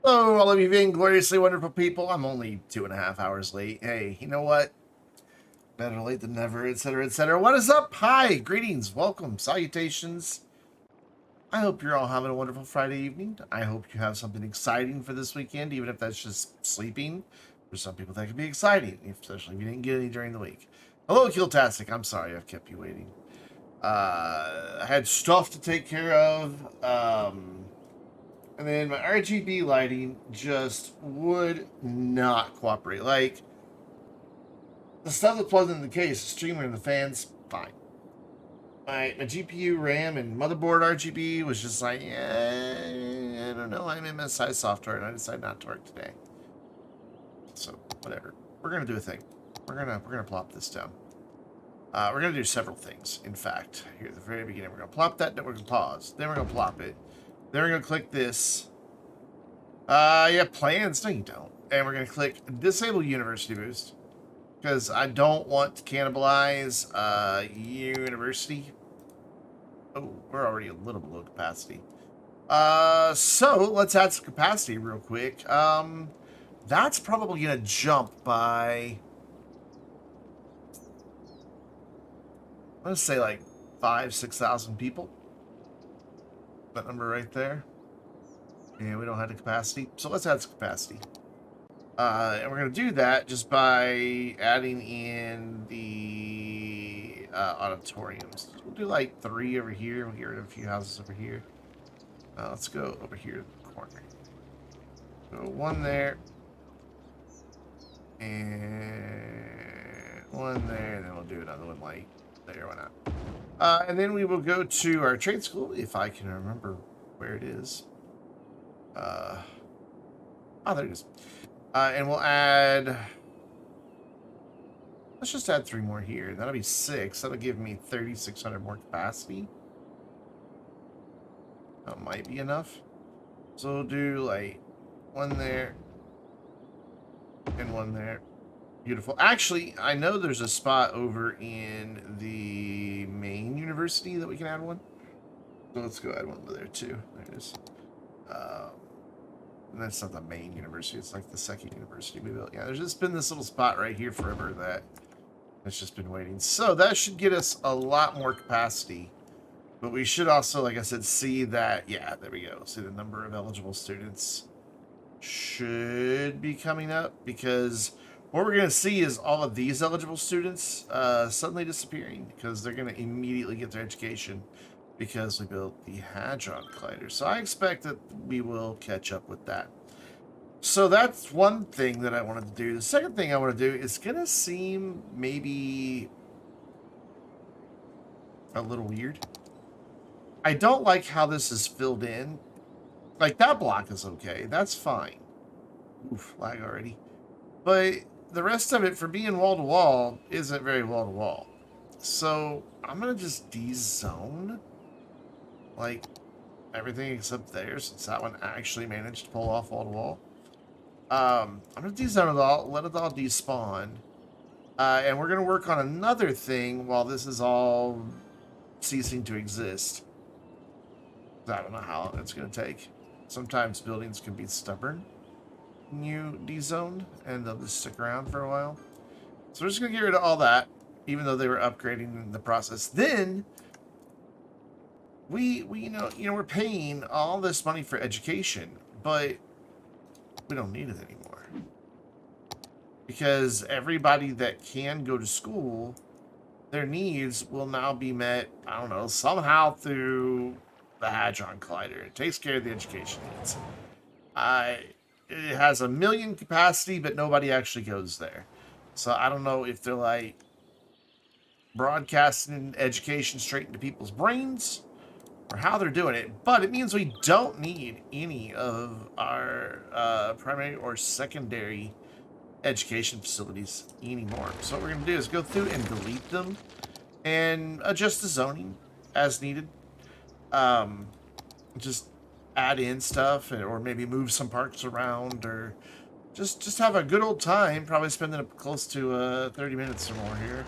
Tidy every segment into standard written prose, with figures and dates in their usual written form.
Hello, all of you vaingloriously wonderful people. I'm only 2.5 hours late. Hey, you know what? Better late than never, etc., etc. What is up? Hi, greetings, welcome, salutations. I hope you're all having a wonderful Friday evening. I hope you have something exciting for this weekend, even if that's just sleeping. For some people, that could be exciting, especially if you didn't get any during the week. Hello, Kiltastic. I'm sorry I've kept you waiting. I had stuff to take care of. And then my RGB lighting just would not cooperate. Like, the stuff that's plugged in the case, the streamer and the fans, fine. My GPU, RAM, and motherboard RGB was just like, I don't know. I'm in MSI software, and I decided not to work today. So whatever. We're gonna do a thing. We're gonna plop this down. We're gonna do several things. In fact, here at the very beginning, we're gonna plop that. Then we're gonna pause. Then we're gonna plop it. Then we're gonna click this. Yeah, plans. No, you don't. And we're gonna click disable university boost because I don't want to cannibalize university. Oh, we're already a little below capacity. So let's add some capacity real quick. That's probably gonna jump by, let's say, like 5,000-6,000 people. That number right there. And we don't have the capacity, so let's add some capacity. And we're going to do that just by adding in the auditoriums. We'll do like 3 over here. We'll get rid of a few houses over here. Let's go over here to the corner. So 1 there. And 1 there. And then we'll do another one like there. Why not? And then we will go to our trade school, if I can remember where it is. Oh, there it is. And we'll add, let's just add 3 more here. That'll be 6. That'll give me 3,600 more capacity. That might be enough. So we'll do like 1 there and 1 there. Beautiful. Actually, I know there's a spot over in the main university that we can add 1. So let's go add 1 over there too. There it is. And that's not the main university, it's like the second university we built. Yeah, there's just been this little spot right here forever that it's just been waiting. So that should get us a lot more capacity. But we should also, like I said, see that, yeah, there we go. See the number of eligible students should be coming up, because what we're going to see is all of these eligible students suddenly disappearing because they're going to immediately get their education because we built the Hadron Collider. So I expect that we will catch up with that. So that's one thing that I wanted to do. The second thing I want to do is going to seem maybe a little weird. I don't like how this is filled in. Like, that block is okay. That's fine. Oof, lag already. But the rest of it, for being wall-to-wall, isn't very wall-to-wall. So I'm going to just dezone like everything except there, since that one actually managed to pull off wall-to-wall. I'm going to dezone it all, let it all despawn. And we're going to work on another thing while this is all ceasing to exist. I don't know how long it's going to take. Sometimes buildings can be stubborn when you dezone, and they'll just stick around for a while. So we're just going to get rid of all that, even though they were upgrading in the process. Then we we're paying all this money for education, but we don't need it anymore, because everybody that can go to school, their needs will now be met, I don't know, somehow through the Hadron Collider. It takes care of the education needs. It has 1 million capacity, but nobody actually goes there. So I don't know if they're like broadcasting education straight into people's brains or how they're doing it, but it means we don't need any of our primary or secondary education facilities anymore. So what we're going to do is go through and delete them and adjust the zoning as needed. Just add in stuff, or maybe move some parks around, or just have a good old time. Probably spending close to 30 minutes or more here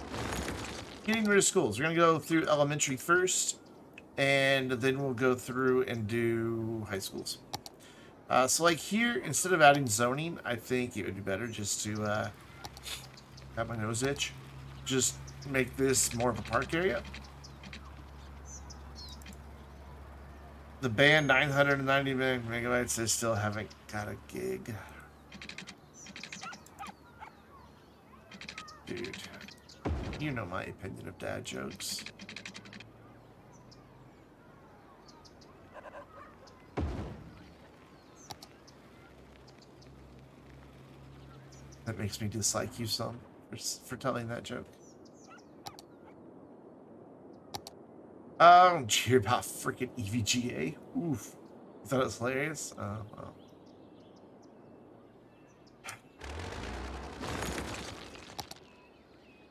getting rid of schools. We're going to go through elementary first, and then we'll go through and do high schools. So like here, instead of adding zoning, I think it would be better just to have my nose itch. Just make this more of a park area. The band 990 megabytes, they still haven't got a gig. Dude, you know my opinion of dad jokes. That makes me dislike you some for telling that joke. Oh, did you hear about freaking EVGA? Oof. You thought it was hilarious? Oh, well.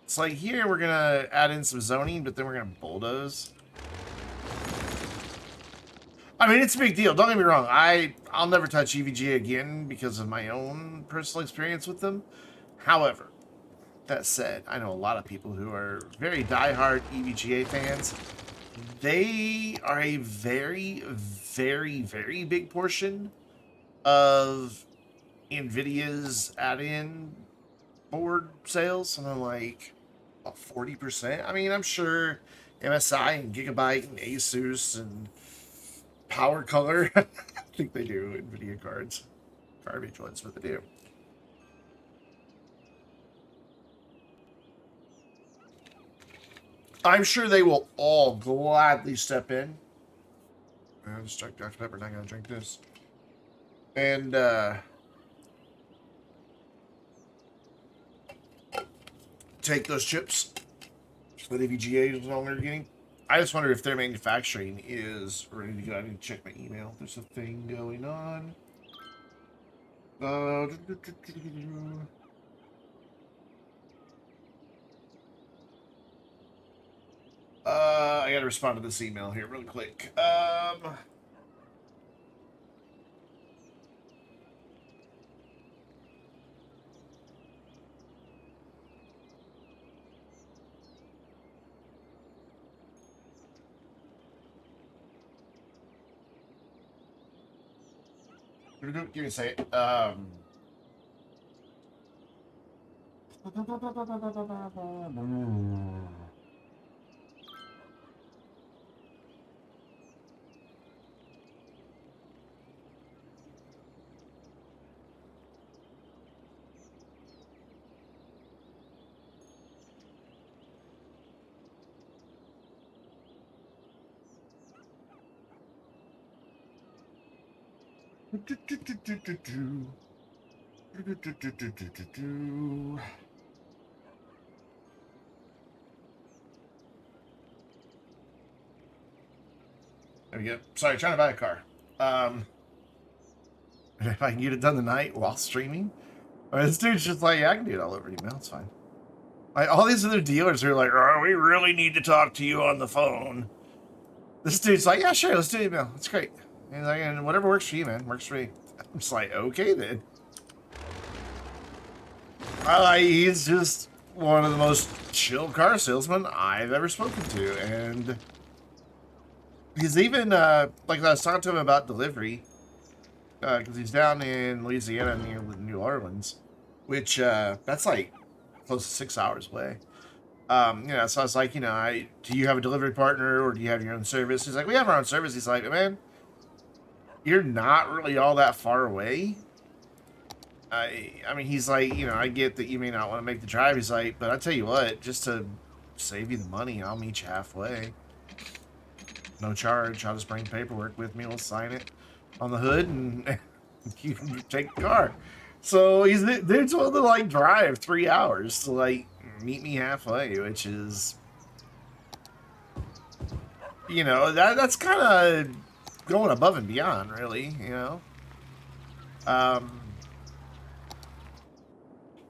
It's like here we're gonna add in some zoning, but then we're gonna bulldoze. I mean, it's a big deal. Don't get me wrong. I'll never touch EVGA again because of my own personal experience with them. However, that said, I know a lot of people who are very diehard EVGA fans. They are a very, very, very big portion of NVIDIA's add-in board sales. And I'm like, 40%? I mean, I'm sure MSI and Gigabyte and Asus and Power Color, I think they do NVIDIA cards. Garbage ones, but they do. I'm sure they will all gladly step in. I just drank Dr. Pepper, not gonna drink this. And take those chips that AVGA is no longer getting. I just wonder if their manufacturing is ready to go. I need to check my email. There's a thing going on. I gotta respond to this email here really quick. Give me a second. There we go. Sorry, trying to buy a car. If I can get it done tonight while streaming. I mean, this dude's just like, yeah, I can do it all over email. It's fine. Like, all these other dealers are like, oh, we really need to talk to you on the phone. This dude's like, yeah, sure, let's do email. It's great. And like, and whatever works for you, man, works for me. I'm just like, okay then. He's just one of the most chill car salesmen I've ever spoken to, and he's even like I was talking to him about delivery, because he's down in Louisiana near New Orleans, which that's like close to 6 hours away. So I was like, do you have a delivery partner or do you have your own service? He's like, we have our own service. He's like, man, you're not really all that far away. I mean, he's like, I get that you may not want to make the drive. He's like, but I tell you what, just to save you the money, I'll meet you halfway. No charge. I'll just bring paperwork with me. We'll sign it on the hood and you can take the car. So they're told to like drive 3 hours to like meet me halfway, which is, that's kind of going above and beyond, really,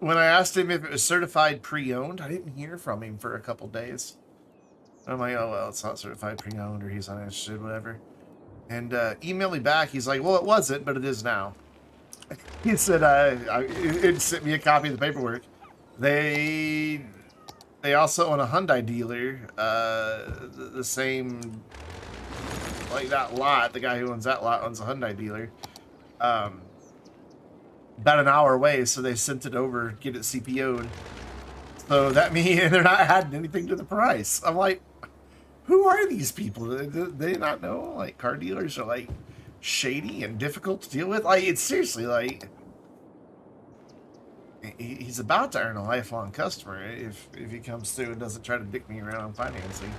When I asked him if it was certified pre-owned, I didn't hear from him for a couple days. I'm like, oh, well, it's not certified pre-owned, or he's uninterested, whatever. And emailed me back. He's like, well, it wasn't, but it is now. He said, it sent me a copy of the paperwork. They also own a Hyundai dealer, the same, like that lot. The guy who owns that lot owns a Hyundai dealer. about an hour away, so they sent it over, get it CPO'd. So that means they're not adding anything to the price. I'm like, who are these people? Do they not know? Like, car dealers are like shady and difficult to deal with. Like, it's seriously like he's about to earn a lifelong customer if he comes through and doesn't try to dick me around on financing.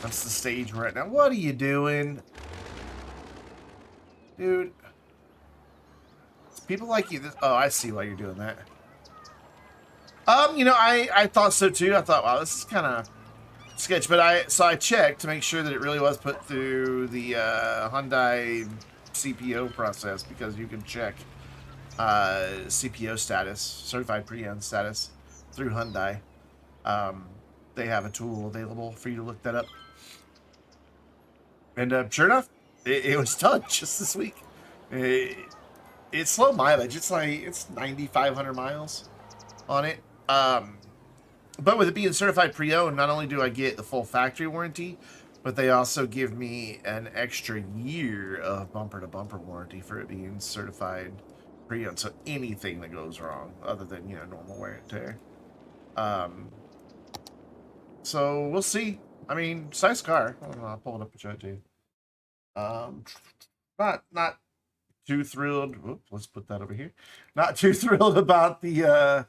That's the stage we're at now. What are you doing, dude? People like you. Oh, I see why you're doing that. You know, I thought so too. I thought, wow, this is kind of sketch, but I checked to make sure that it really was put through the Hyundai CPO process, because you can check CPO status, certified pre-owned status, through Hyundai. They have a tool available for you to look that up, and sure enough, it was done just this week. It's low mileage. It's like it's 9,500 miles on it. But with it being certified pre-owned, not only do I get the full factory warranty, but they also give me an extra year of bumper-to-bumper warranty for it being certified pre-owned. So anything that goes wrong, other than, you know, normal wear and tear. So we'll see. I mean, nice car. I don't know, I'll pull it up and show it to you. Not too thrilled. Whoop, let's put that over here. Not too thrilled about the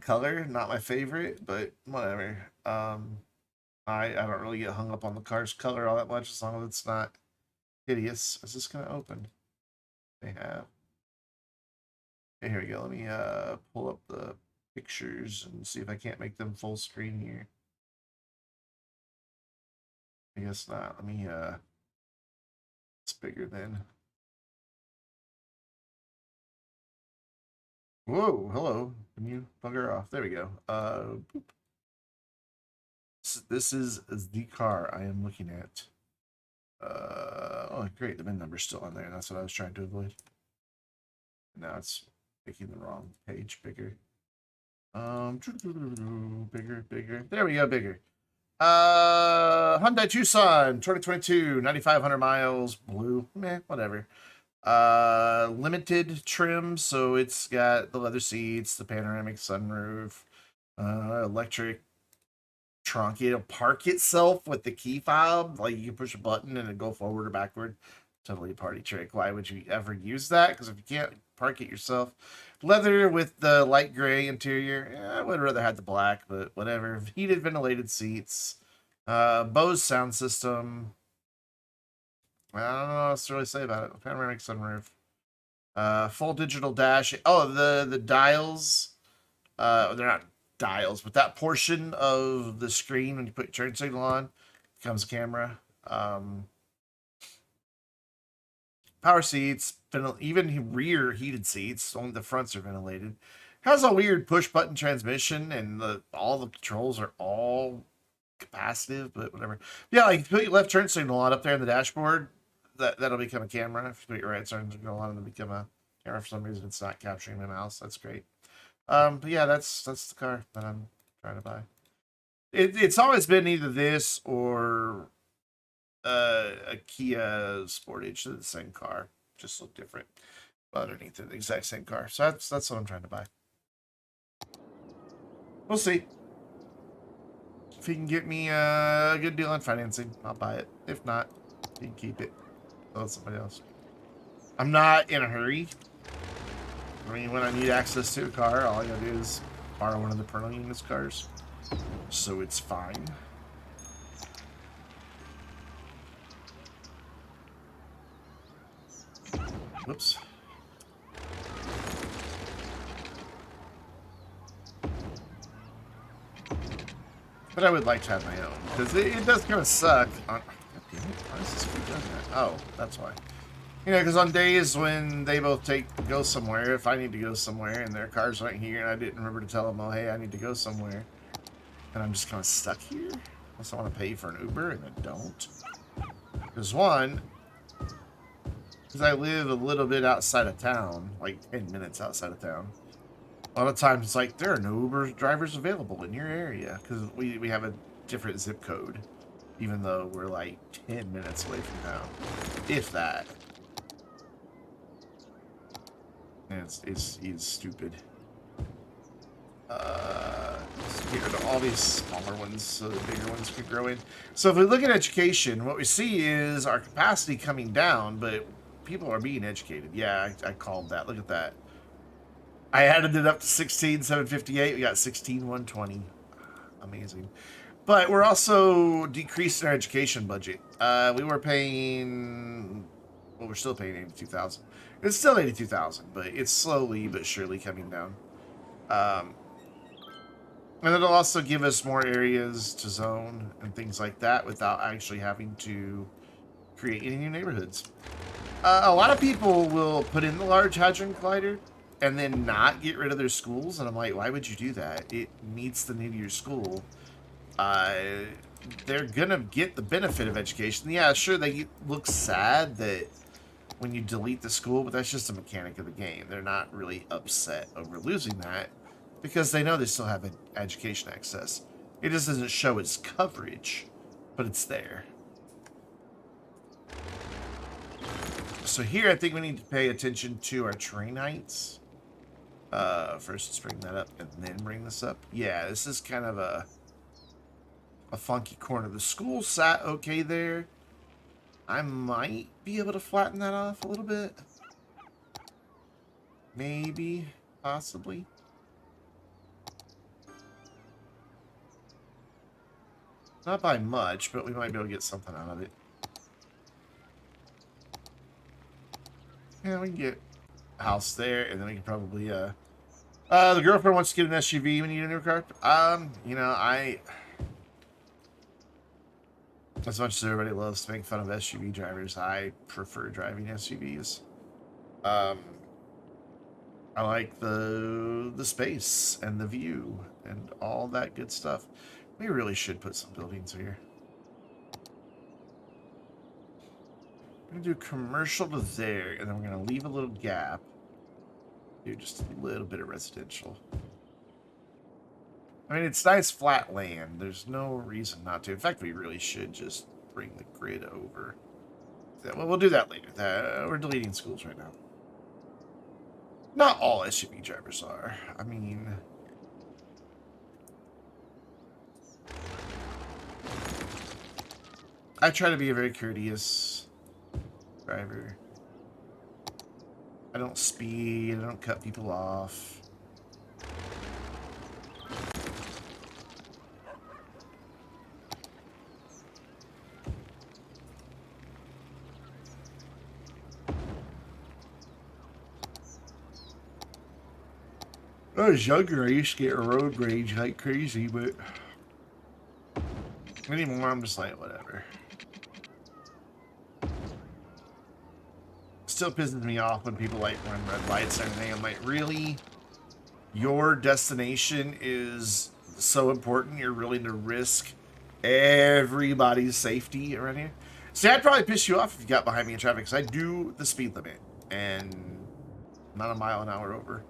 color. Not my favorite, but whatever. I don't really get hung up on the car's color all that much, as long as it's not hideous. Is this gonna open? They have. Okay, here we go. Let me pull up the pictures and see if I can't make them full screen here. I guess not. Let me it's bigger then. Whoa, hello. Can you bugger off? There we go. Boop. This is the car I am looking at. Oh, great. The VIN number's still on there. That's what I was trying to avoid. Now it's making the wrong page bigger. Bigger. There we go, bigger. Hyundai Tucson, 2022, 9,500 miles, blue. Meh, whatever. Limited trim, so it's got the leather seats, the panoramic sunroof, electric trunk. It'll park itself with the key fob. Like, you can push a button and it'll go forward or backward. Totally a party trick. Why would you ever use that? Because if you can't park it yourself. Leather with the light gray interior. I would rather have the black, but whatever. Heated ventilated seats. Bose sound system. I don't know what else to really say about it. Panoramic sunroof. Full digital dash. Oh, the dials. They're not dials, but that portion of the screen when you put your turn signal on becomes a camera. Power seats, even rear heated seats. Only the fronts are ventilated. Has a weird push button transmission, and all the controls are all capacitive, but whatever. Yeah, like if you put your left turn signal on up there on the dashboard, that'll become a camera. If you put your right turn signal on, it'll become a camera. For some reason, it's not capturing my mouse. That's great. But yeah, that's the car that I'm trying to buy. It's always been either this or a Kia Sportage. They're the same car, just look different. But underneath it, the exact same car. So that's what I'm trying to buy. We'll see. If he can get me a good deal on financing, I'll buy it. If not, you can keep it. I'll let somebody else. I'm not in a hurry. I mean, when I need access to a car, all I gotta do is borrow one of the parental units cars. So it's fine. Whoops. But I would like to have my own, because it does kind of suck. God damn it, why is this keep doing that? Oh, that's why. You know, because on days when they both go somewhere, if I need to go somewhere and their car's right here and I didn't remember to tell them, oh, hey, I need to go somewhere, and I'm just kind of stuck here, unless I want to pay for an Uber, and I don't. Because one, because I live a little bit outside of town, like 10 minutes outside of town. A lot of times it's like, there are no Uber drivers available in your area, because we have a different zip code, even though we're like 10 minutes away from town, if that. Yeah, he's stupid. Let's get rid of all these smaller ones so the bigger ones can grow in. So if we look at education, what we see is our capacity coming down, but people are being educated. Yeah, I called that. Look at that. I added it up to 16,758. We got 16,120. Amazing. But we're also decreasing our education budget. We were paying, well, we're still paying 82,000. It's still 82,000, but it's slowly but surely coming down. And it'll also give us more areas to zone and things like that without actually having to create any new neighborhoods. A lot of people will put in the Large Hadron Collider and then not get rid of their schools, and I'm like, why would you do that? It meets the need of your school. They're gonna get the benefit of education. Yeah, sure, they look sad that when you delete the school, but that's just a mechanic of the game. They're not really upset over losing that because they know they still have education access. It just doesn't show its coverage, but it's there. So here, I think we need to pay attention to our train heights. First, let's bring that up and then bring this up. Yeah, this is kind of a funky corner. The school sat okay there. I might be able to flatten that off a little bit. Maybe, possibly. Not by much, but we might be able to get something out of it. Yeah, we can get a house there, and then we can probably, the girlfriend wants to get an SUV. We need a new car. You know, as much as everybody loves to make fun of SUV drivers, I prefer driving SUVs. I like the space and the view and all that good stuff. We really should put some buildings here. I'm going to do commercial to there, and then we're going to leave a little gap. Do just a little bit of residential. I mean, it's nice flat land. There's no reason not to. In fact, we really should just bring the grid over. Well, we'll do that later. We're deleting schools right now. Not all SUV drivers are. I mean... I try to be a very courteous driver. I don't speed. I don't cut people off. When I was younger, I used to get road rage like crazy, but anymore, I'm just like, whatever. Still pisses me off when people like run red lights and everything. I'm like, really? Your destination is so important, you're willing to risk everybody's safety around here? See, I'd probably piss you off if you got behind me in traffic, because I do the speed limit, and not a mile an hour over.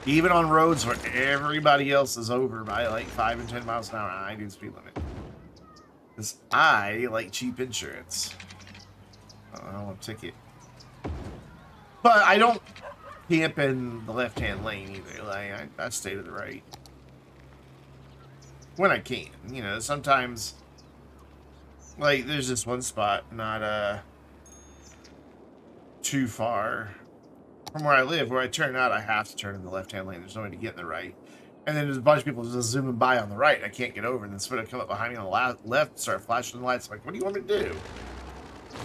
Even on roads where everybody else is over by like 5 and 10 miles an hour, I do the speed limit. Because I like cheap insurance. I don't want a ticket. But I don't camp in the left-hand lane either. Like, I stay to the right. When I can. You know, sometimes... Like, there's this one spot, not too far from where I live, where I turn out, I have to turn in the left-hand lane. There's no way to get in the right. And then there's a bunch of people just zooming by on the right. I can't get over. And then somebody come up behind me on the left and start flashing the lights. I'm like, what do you want me to do?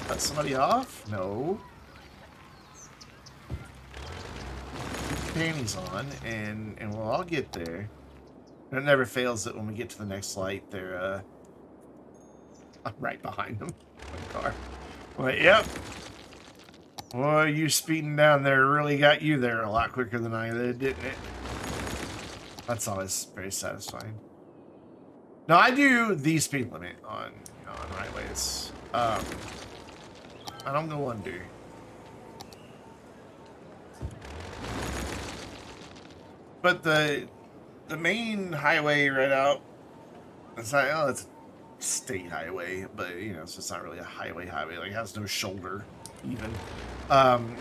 Cut somebody off? No. Keep your panties on, and we'll all get there. And it never fails that when we get to the next light, they're, I'm right behind them. My car. I'm like, yep. Boy, you speeding down there really got you there a lot quicker than I did, didn't it? That's always very satisfying. Now, I do the speed limit on, on highways. I don't go under. But the main highway right out, it's not, oh, it's a state highway, but, you know, so it's not really a highway. Like, it has no shoulder. even. Um,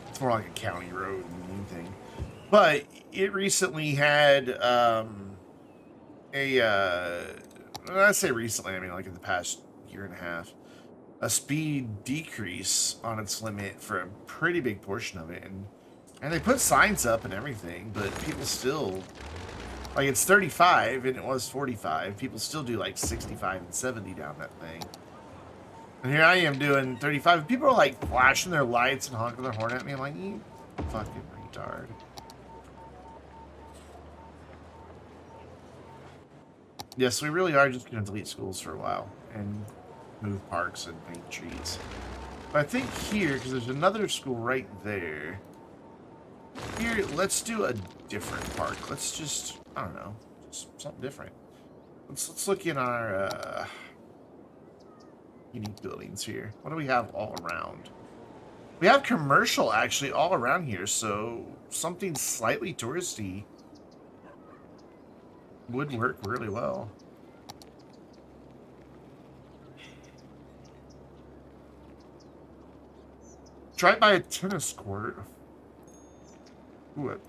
it's more like a county road than anything. But it recently had when I say recently, I mean like in the past year and a half, a speed decrease on its limit for a pretty big portion of it, and they put signs up and everything, but people still, like, it's 35 and it was 45. People still do like 65 and 70 down that thing. And here I am doing 35. People are like flashing their lights and honking their horn at me. I'm like, you fucking retard. Yes, we really are just going to delete schools for a while and move parks and paint trees. But I think here, because there's another school right there. Here, let's do a different park. Let's just, I don't know, just something different. Let's look in our unique buildings here. What do we have all around? We have commercial actually all around here, so something slightly touristy would work really well. Try by a tennis court. Ooh,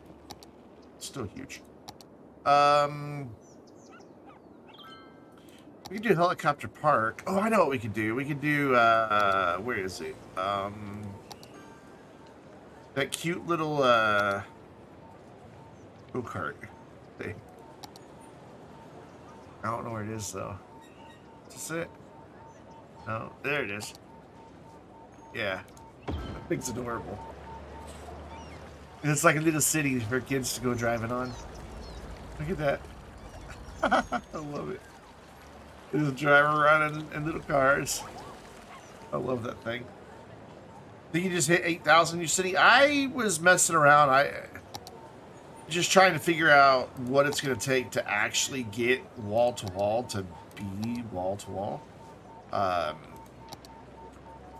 still huge. We could do helicopter park. Oh, I know what we could do. We could do where is it? That cute little go-kart thing. I don't know where it is though. Is this it? No, there it is. Yeah. That thing's adorable. And it's like a little city for kids to go driving on. Look at that. I love it. There's a driver around in little cars. I love that thing. Think you just hit 8,000 in your city? I was messing around. I just trying to figure out what it's going to take to actually get wall to wall to be wall to wall.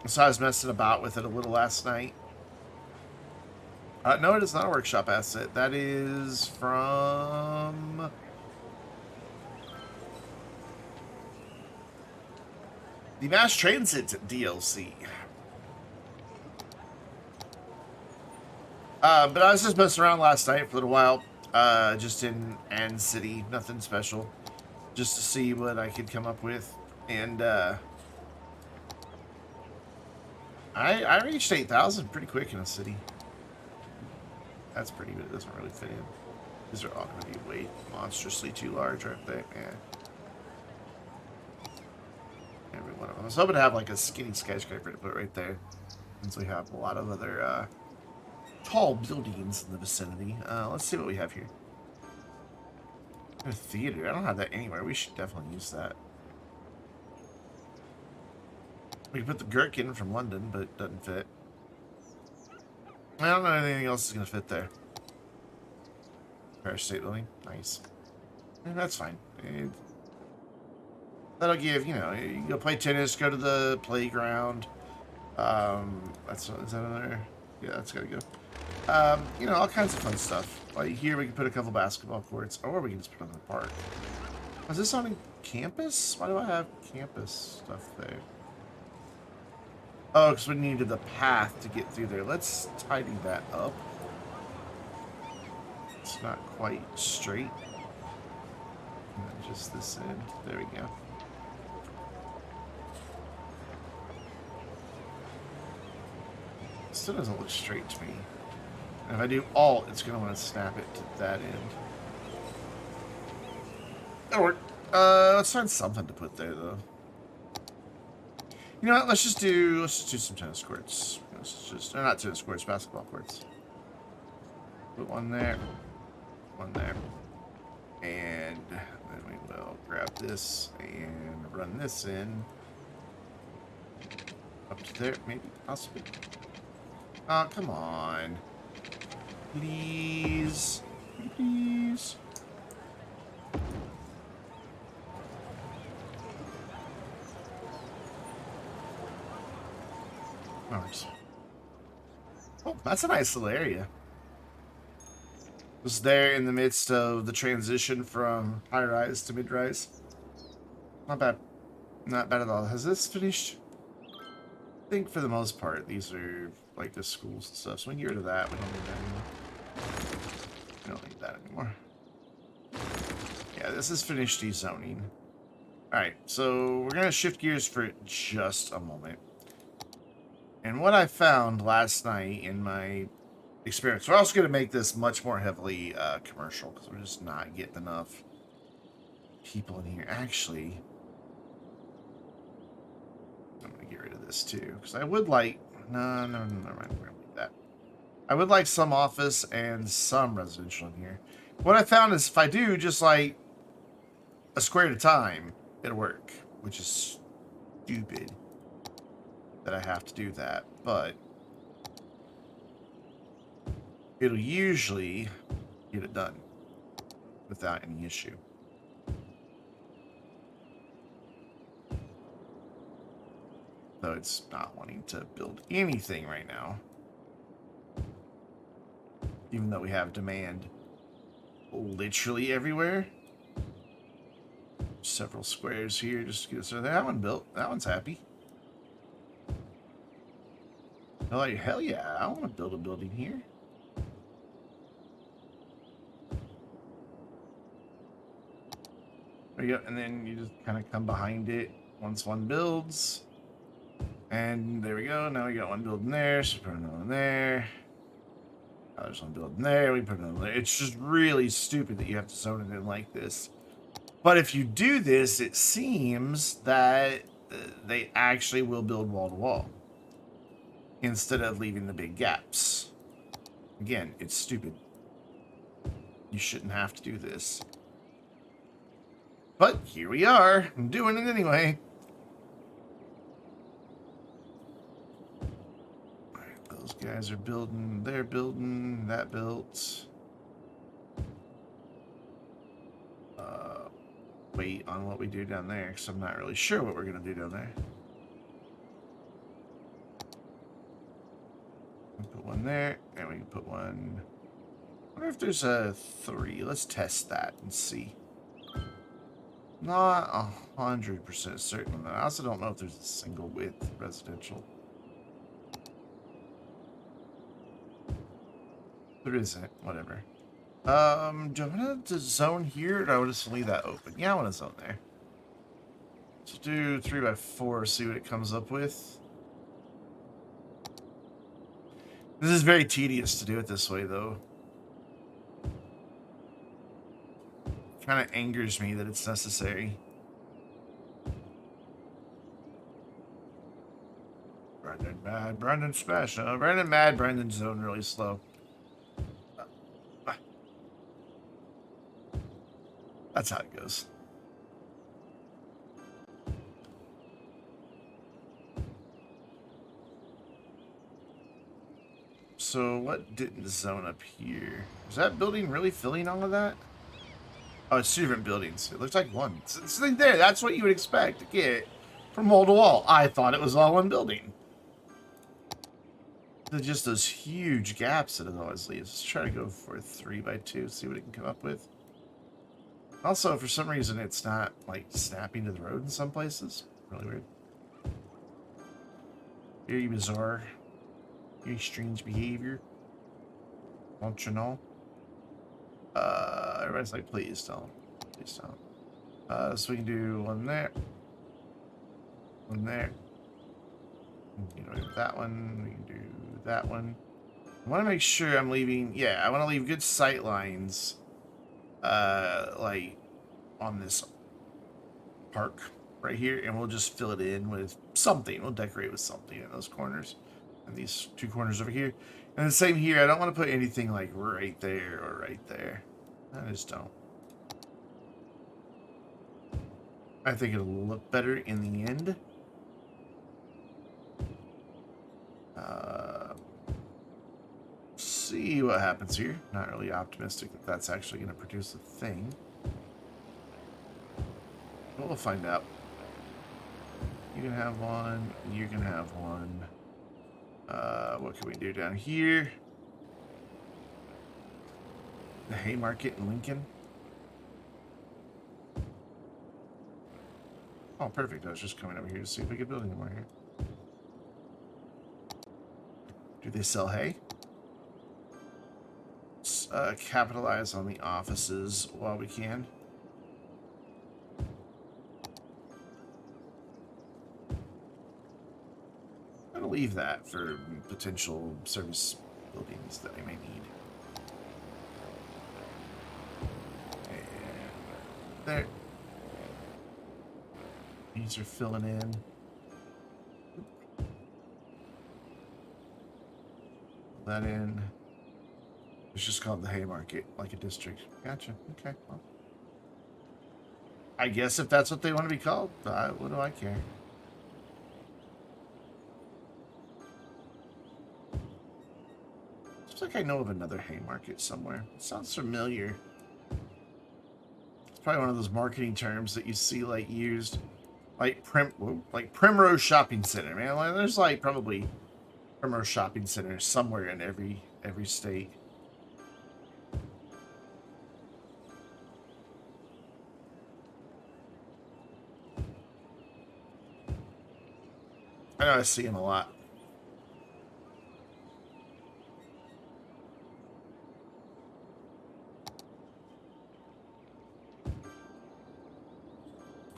So I was messing about with it a little last night. No, it is not a workshop asset. That is from the Mass Transit DLC. But I was just messing around last night for a little while, just in Ann City, nothing special, just to see what I could come up with, and I reached 8,000 pretty quick in a city. That's pretty good. It doesn't really fit in. These are all going to be way monstrously too large, aren't they? Yeah. Every one of them. I was hoping to have like a skinny skyscraper to put right there, since we have a lot of other tall buildings in the vicinity. Let's see what we have here. A theater. I don't have that anywhere. We should definitely use that. We can put the Gherkin from London, but it doesn't fit. I don't know if anything else is going to fit there. Paris State Building. Nice. That's fine. That'll give, you know, you can go play tennis, go to the playground. Is that another? Yeah, that's got to go. You know, all kinds of fun stuff. Like here we can put a couple basketball courts, or we can just put them in the park. Is this on campus? Why do I have campus stuff there? Oh, because we needed the path to get through there. Let's tidy that up. It's not quite straight. Just this end. There we go. Still doesn't look straight to me. And if I do Alt, it's going to want to snap it to that end. That'll work. Let's find something to put there, though. You know what? Let's just do some tennis courts. Let's just, not tennis courts, basketball courts. Put one there, and then we will grab this and run this in up to there, maybe, possibly. Oh, come on, please, please. Nice. Oh, that's a nice little area. Just there in the midst of the transition from high-rise to mid-rise. Not bad. Not bad at all. Has this finished? think for the most part, these are like the schools and stuff. So we can get rid of that. We don't need that anymore. We don't need that anymore. Yeah, this is finished dezoning. Alright, so we're going to shift gears for just a moment. And what I found last night in my experience, we're also going to make this much more heavily commercial, because we're just not getting enough people in here. Actually, I'm going to get rid of this too, because I would like... No, never mind. We're going to leave that. I would like some office and some residential in here. What I found is if I do just like a square at a time, it'll work, which is stupid that I have to do that, but it'll usually get it done without any issue. Though it's not wanting to build anything right now, even though we have demand literally everywhere. Several squares here just to get us there. That one built. That one's happy. They're like, hell yeah, I want to build a building here. There you go. And then you just kind of come behind it once one builds. And there we go. Now we got one building there, so put another one there. Now there's one building there. We put another one there. It's just really stupid that you have to zone it in like this. But if you do this, it seems that they actually will build wall to wall instead of leaving the big gaps. Again, it's stupid. You shouldn't have to do this. But here we are. I'm doing it anyway. Alright, those guys are building. They're building. That built. Wait on what we do down there, because I'm not really sure what we're going to do down there. Put one there, and we can put one... I wonder if there's a 3. Let's test that and see. Not 100% certain on that. I also don't know if there's a single width residential. There isn't. Whatever. Do I want to zone here, or do I want to just leave that open? Yeah, I want to zone there. So do 3x4, see what it comes up with. This is very tedious to do it this way, though. Kind of angers me that it's necessary. Brendan mad, Brendan smash. No, Brendan mad, Brendan zone really slow. That's how it goes. So what didn't zone up here? Is that building really filling all of that? Oh, it's 2 different buildings. It looks like one. It's there. That's what you would expect to get from wall to wall. I thought it was all one building. There's just those huge gaps that it always leaves. Let's try to go for 3x2, see what it can come up with. Also, for some reason, it's not, like, snapping to the road in some places. Really weird. Very bizarre. Very strange behavior. Don't you know? Everybody's like, please don't. Please don't. So we can do one there. One there. You know, that one. We can do that one. I want to make sure I'm leaving... Yeah, I want to leave good sight lines. Like, on this park right here. And we'll just fill it in with something. We'll decorate with something in those corners. And these 2 corners over here. And the same here. I don't want to put anything like right there or right there. I just don't. I think it'll look better in the end. See what happens here. Not really optimistic that that's actually going to produce a thing. But we'll find out. You can have one. You can have one. What can we do down here? The Haymarket in Lincoln. Oh, perfect. I was just coming over here to see if we could build anymore here. Do they sell hay? Let's capitalize on the offices while we can. I'm gonna leave that for potential service buildings that I may need. And there. These are filling in. That in. It's just called the Haymarket, like a district. Gotcha. Okay. Well, I guess if that's what they want to be called, what do I care? Seems like I know of another Haymarket somewhere. It sounds familiar. It's probably one of those marketing terms that you see like used, like Primrose Shopping Center. Man, like, there's like probably Primrose Shopping Center somewhere in every state. I know I see him a lot.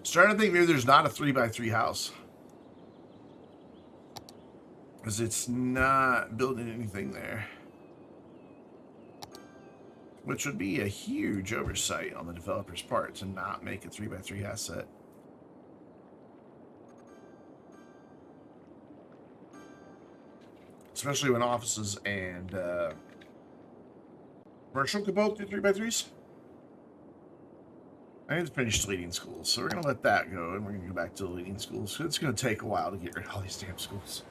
Starting to think maybe there's not a 3x3 house. Because it's not building anything there. Which would be a huge oversight on the developer's part to not make a 3x3 asset. Especially when offices and commercial could both do 3x3s. I need to finish leading schools, so we're going to let that go, and we're going to go back to the leading schools. So it's going to take a while to get rid of all these damn schools.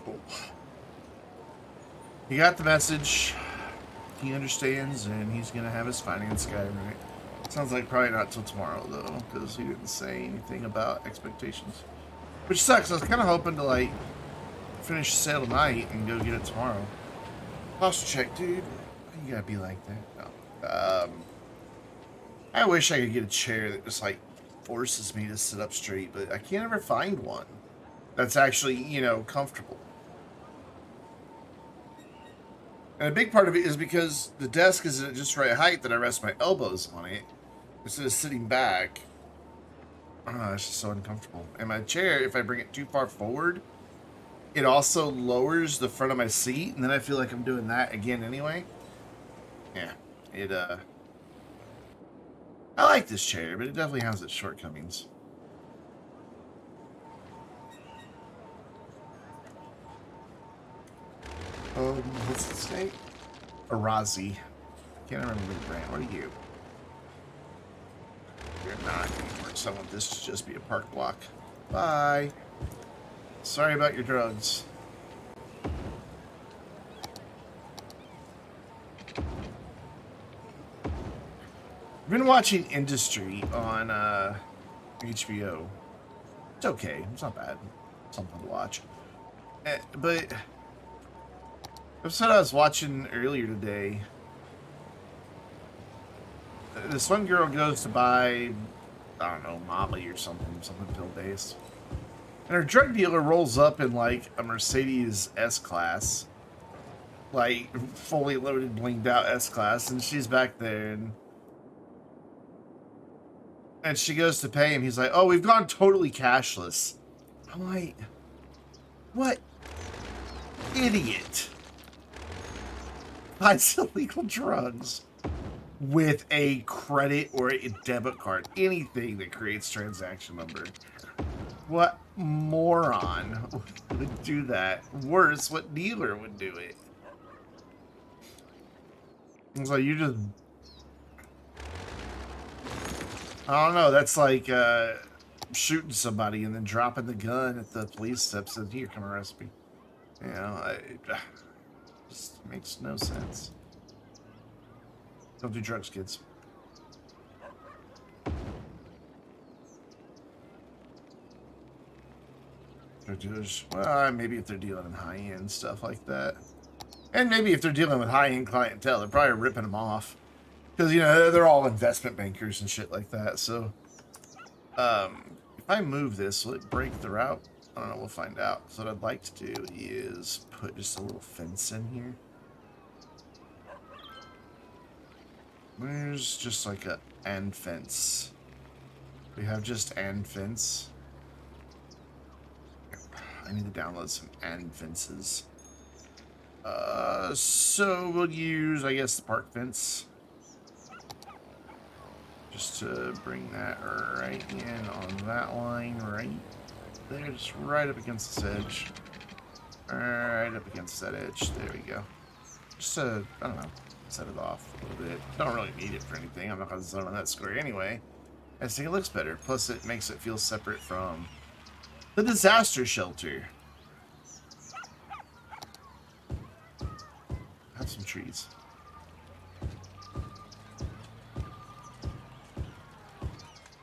Cool. He got the message. He understands, and he's going to have his finance guy right. Sounds like probably not till tomorrow, though, because he didn't say anything about expectations. Which sucks. I was kind of hoping to, like, finish the sale tonight and go get it tomorrow. Posture check, dude. You gotta be like that. No. I wish I could get a chair that just, like, forces me to sit up straight, but I can't ever find one that's actually, you know, comfortable. And a big part of it is because the desk is at just right height that I rest my elbows on it instead of sitting back. Oh, it's just so uncomfortable. And my chair, if I bring it too far forward, it also lowers the front of my seat, and then I feel like I'm doing that again anyway. Yeah, I like this chair, but it definitely has its shortcomings. What's its name? Arazi. Can't remember the brand. What are you? You're not anymore, so I want this to just be a park block. Bye. Sorry about your drugs. I've been watching Industry on HBO. It's okay. It's not bad. Something to watch. But the episode I was watching earlier today, this one girl goes to buy, I don't know, Molly or something pill-based. And her drug dealer rolls up in, like, a Mercedes S-Class. Like, fully loaded, blinged out S-Class. And she's back there, and she goes to pay him. He's like, oh, we've gone totally cashless. I'm like, what idiot buys illegal drugs with a credit or a debit card? Anything that creates transaction number. What moron would do that? Worse, what dealer would do it? It's like, you just... I don't know, that's like shooting somebody and then dropping the gun at the police steps and here, come arrest me. You know, it just makes no sense. Don't do drugs, kids. Well, maybe if they're dealing in high-end stuff like that. And maybe if they're dealing with high-end clientele, they're probably ripping them off. Because, you know, they're all investment bankers and shit like that. So, if I move this, will it break the route? I don't know. We'll find out. So what I'd like to do is put just a little fence in here. There's just like a and fence. We have just and fence. I need to download some and fences. So we'll use, I guess, the park fence. Just to bring that right in on that line right there, just right up against this edge. Right up against that edge. There we go. Just to, I don't know, set it off a little bit. Don't really need it for anything. I'm not going to zone on that square anyway. I just think it looks better. Plus, it makes it feel separate from the disaster shelter. Have some trees.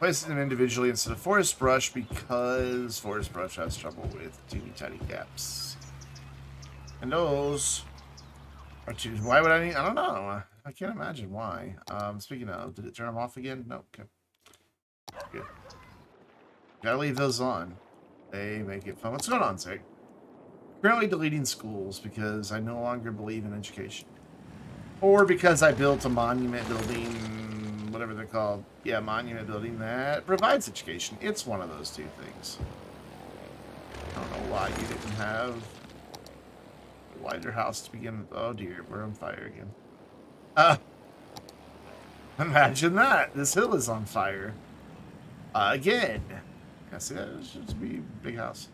Place them individually instead of forest brush because forest brush has trouble with teeny tiny gaps. And those are too. Why would I need? I don't know. I can't imagine why. Speaking of, did it turn them off again? No. Okay. Good. Gotta leave those on. They make it fun. What's going on, Zach? Currently deleting schools because I no longer believe in education. Or because I built a monument building, whatever they're called. Yeah, monument building that provides education. It's one of those two things. I don't know why you didn't have a wider house to begin with. Oh dear, we're on fire again. Imagine that. This hill is on fire. Again. Yeah, see that? It should be a big house.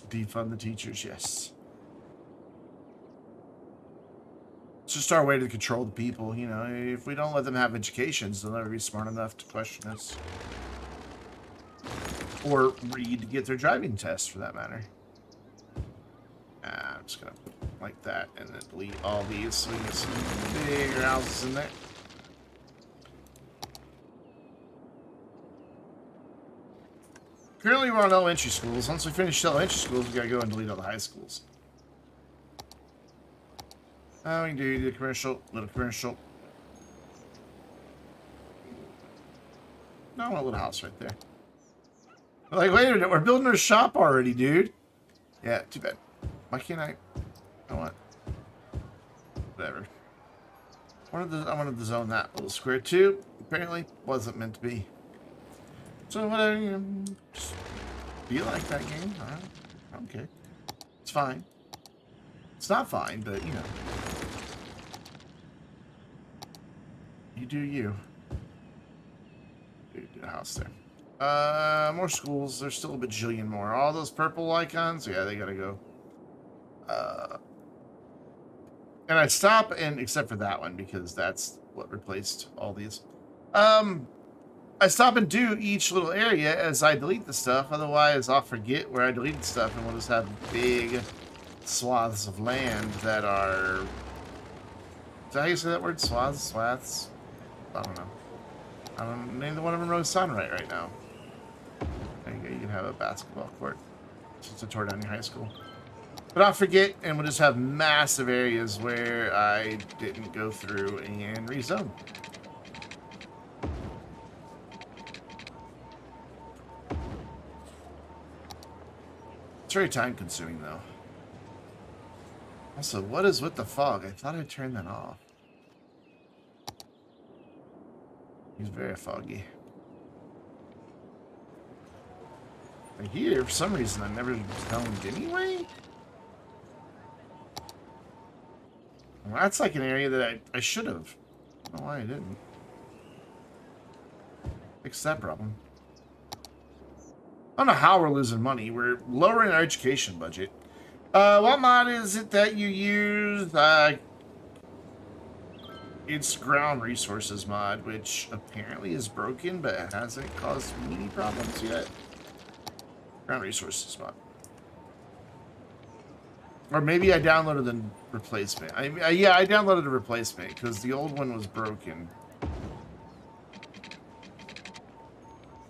Defund the teachers, yes. It's just our way to control the people, you know. If we don't let them have educations, they'll never be smart enough to question us. Or read to get their driving test, for that matter. I'm just gonna put like that and then delete all these so we get some bigger houses in there. Currently we're on elementary schools. Once we finish elementary schools, we gotta go and delete all the high schools. We can do the commercial, little commercial. No, I want a little house right there. Like, wait a minute, we're building our shop already, dude. Yeah, too bad. Why can't I? I want. Whatever. I wanted to zone that little square too. Apparently, wasn't meant to be. So whatever, you know, just be like that game. I don't care. It's fine. It's not fine, but you know. You do you. Do a house there. More schools. There's still a bajillion more. All those purple icons, yeah, they gotta go. And I stop and except for that one because that's what replaced all these. I stop and do each little area as I delete the stuff. Otherwise, I'll forget where I deleted stuff, and we'll just have big swaths of land that are. Is that how you say that word? Swaths. I don't know. Neither one of them really sound right now. There you go. You can have a basketball court since I tore down your high school. But I'll forget, and we'll just have massive areas where I didn't go through and rezone. It's very time-consuming, though. Also, what is with the fog? I thought I turned that off. He's very foggy. And here, for some reason, I never zoned anyway. Well, that's like an area that I should have. I don't know why I didn't. Fix that problem. I don't know how we're losing money. We're lowering our education budget. What mod is it that you use? It's ground resources mod, which apparently is broken, but it hasn't caused me any problems yet. Ground resources mod. Or maybe I downloaded the replacement. Yeah, I downloaded a replacement because the old one was broken.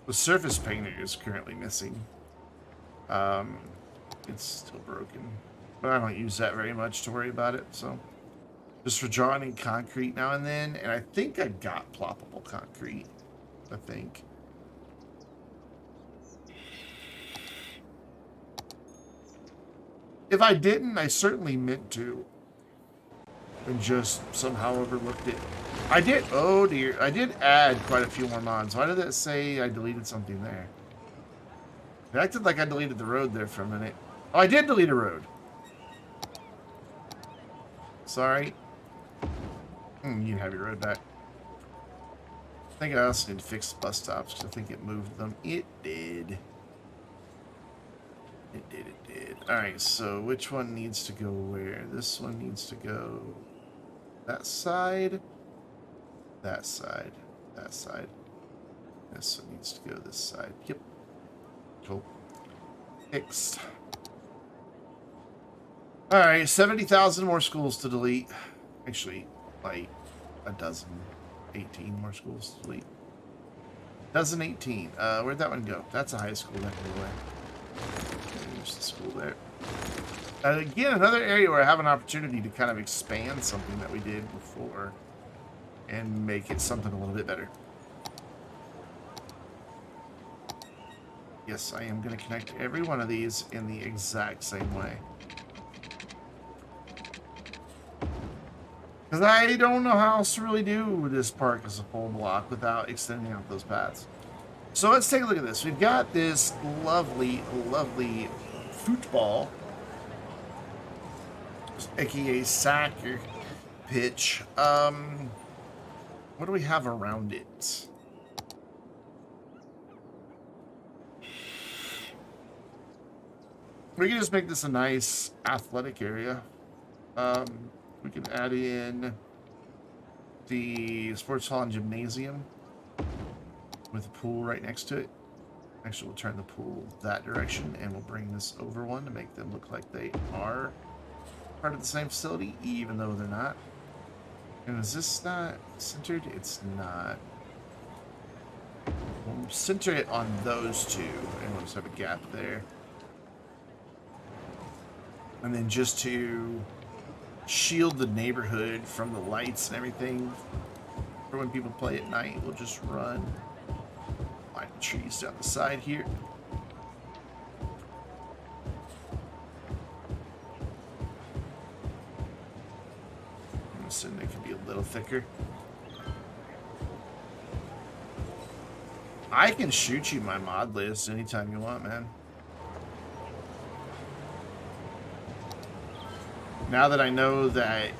The surface painter is currently missing. It's still broken. But I don't use that very much to worry about it, so. Just for drawing in concrete now and then. And I think I got ploppable concrete. I think. If I didn't, I certainly meant to. And just somehow overlooked it. I did, oh dear, I did add quite a few more mods. Why did that say I deleted something there? It acted like I deleted the road there for a minute. Oh, I did delete a road. Sorry. You can have your road back. I think I also need to fix the bus stops because I think it moved them. It did. It did. Alright, so which one needs to go where? This one needs to go that side, that side, that side. This one needs to go this side. Yep. Cool. Fixed. Alright, 70,000 more schools to delete. Actually, like a dozen. 18 more schools to delete. Dozen 18. Where'd that one go? That's a high school that can away. There's the school there. Again, another area where I have an opportunity to kind of expand something that we did before and make it something a little bit better. Yes, I am going to connect every one of these in the exact same way. Because I don't know how else to really do this park as a full block without extending out those paths. So let's take a look at this. We've got this lovely, lovely football, aka soccer pitch. What do we have around it? We can just make this a nice athletic area. We can add in the sports hall and gymnasium with a pool right next to it. Actually, we'll turn the pool that direction and we'll bring this over one to make them look like they are part of the same facility, even though they're not. And is this not centered? It's not. We'll center it on those two and we'll just have a gap there. And then just to shield the neighborhood from the lights and everything for when people play at night, we'll just run line of trees down the side here. I'm assuming it can be a little thicker. I can shoot you my mod list anytime you want, man. Now that I know that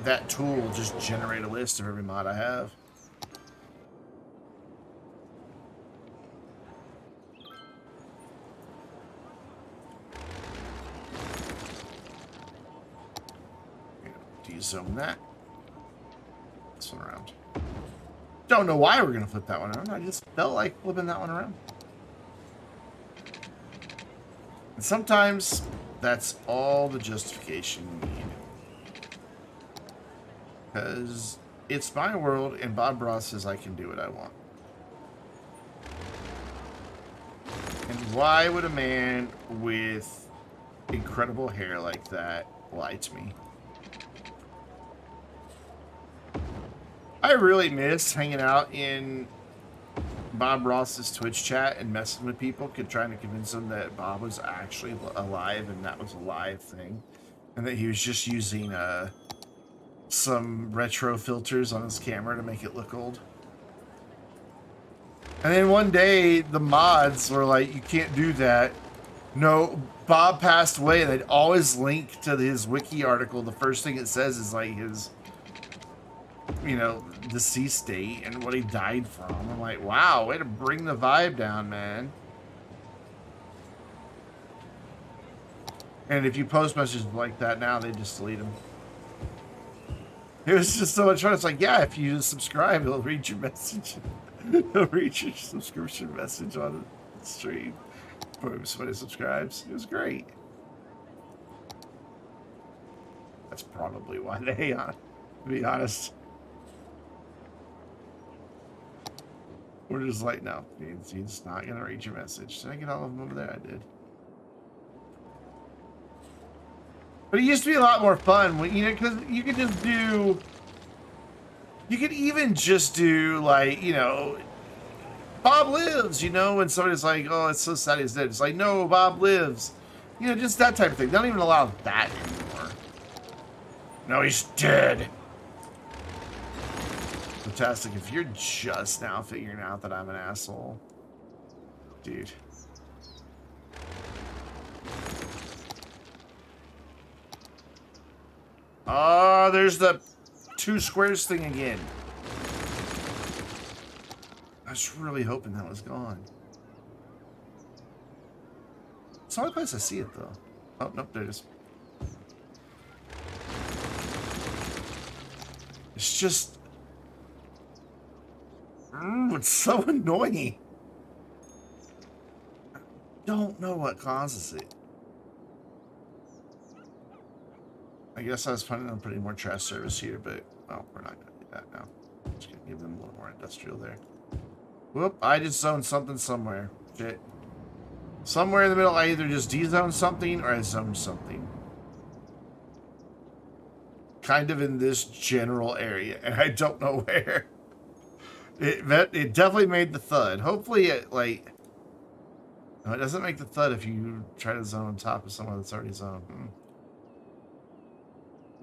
that tool will just generate a list of every mod I have. De-zone that. This one around. Don't know why we're going to flip that one around. I just felt like flipping that one around. And sometimes that's all the justification you need. Because it's my world and Bob Ross says I can do what I want. And why would a man with incredible hair like that lie to me? I really miss hanging out in Bob Ross's Twitch chat and messing with people, trying to convince them that Bob was actually alive and that was a live thing, and that he was just using some retro filters on his camera to make it look old. And then one day the mods were like, "You can't do that." No, Bob passed away, and they'd always link to his wiki article. The first thing it says is like his, you know, deceased date and what he died from. I'm like, wow, way to bring the vibe down, man. And if you post messages like that now, they just delete them. It was just so much fun. It's like, yeah, if you subscribe, it'll read your message. It'll read your subscription message on the stream for somebody subscribes. It was great. That's probably why they, to be honest. We're just like, no, he's not going to read your message. Did I get all of them over there? I did. But it used to be a lot more fun when, you know, because you could just do, you could even just do like, you know, Bob lives, you know, when somebody's like, oh, it's so sad he's dead. It's like, no, Bob lives. You know, just that type of thing. They don't even allow that anymore. No, he's dead. Fantastic. If you're just now figuring out that I'm an asshole, dude. Oh, there's the 2 squares thing again. I was really hoping that was gone. It's the only place I see it, though. Oh, nope, there it is. It's just... it's so annoying. I don't know what causes it. I guess I was planning on putting more trash service here, but, well, we're not going to do that now. Just going to give them a little more industrial there. Whoop, I just zoned something somewhere. Shit. Somewhere in the middle, I either just de-zoned something or I zoned something. Kind of in this general area, and I don't know where. It definitely made the thud. Hopefully it, like... No, it doesn't make the thud if you try to zone on top of someone that's already zoned.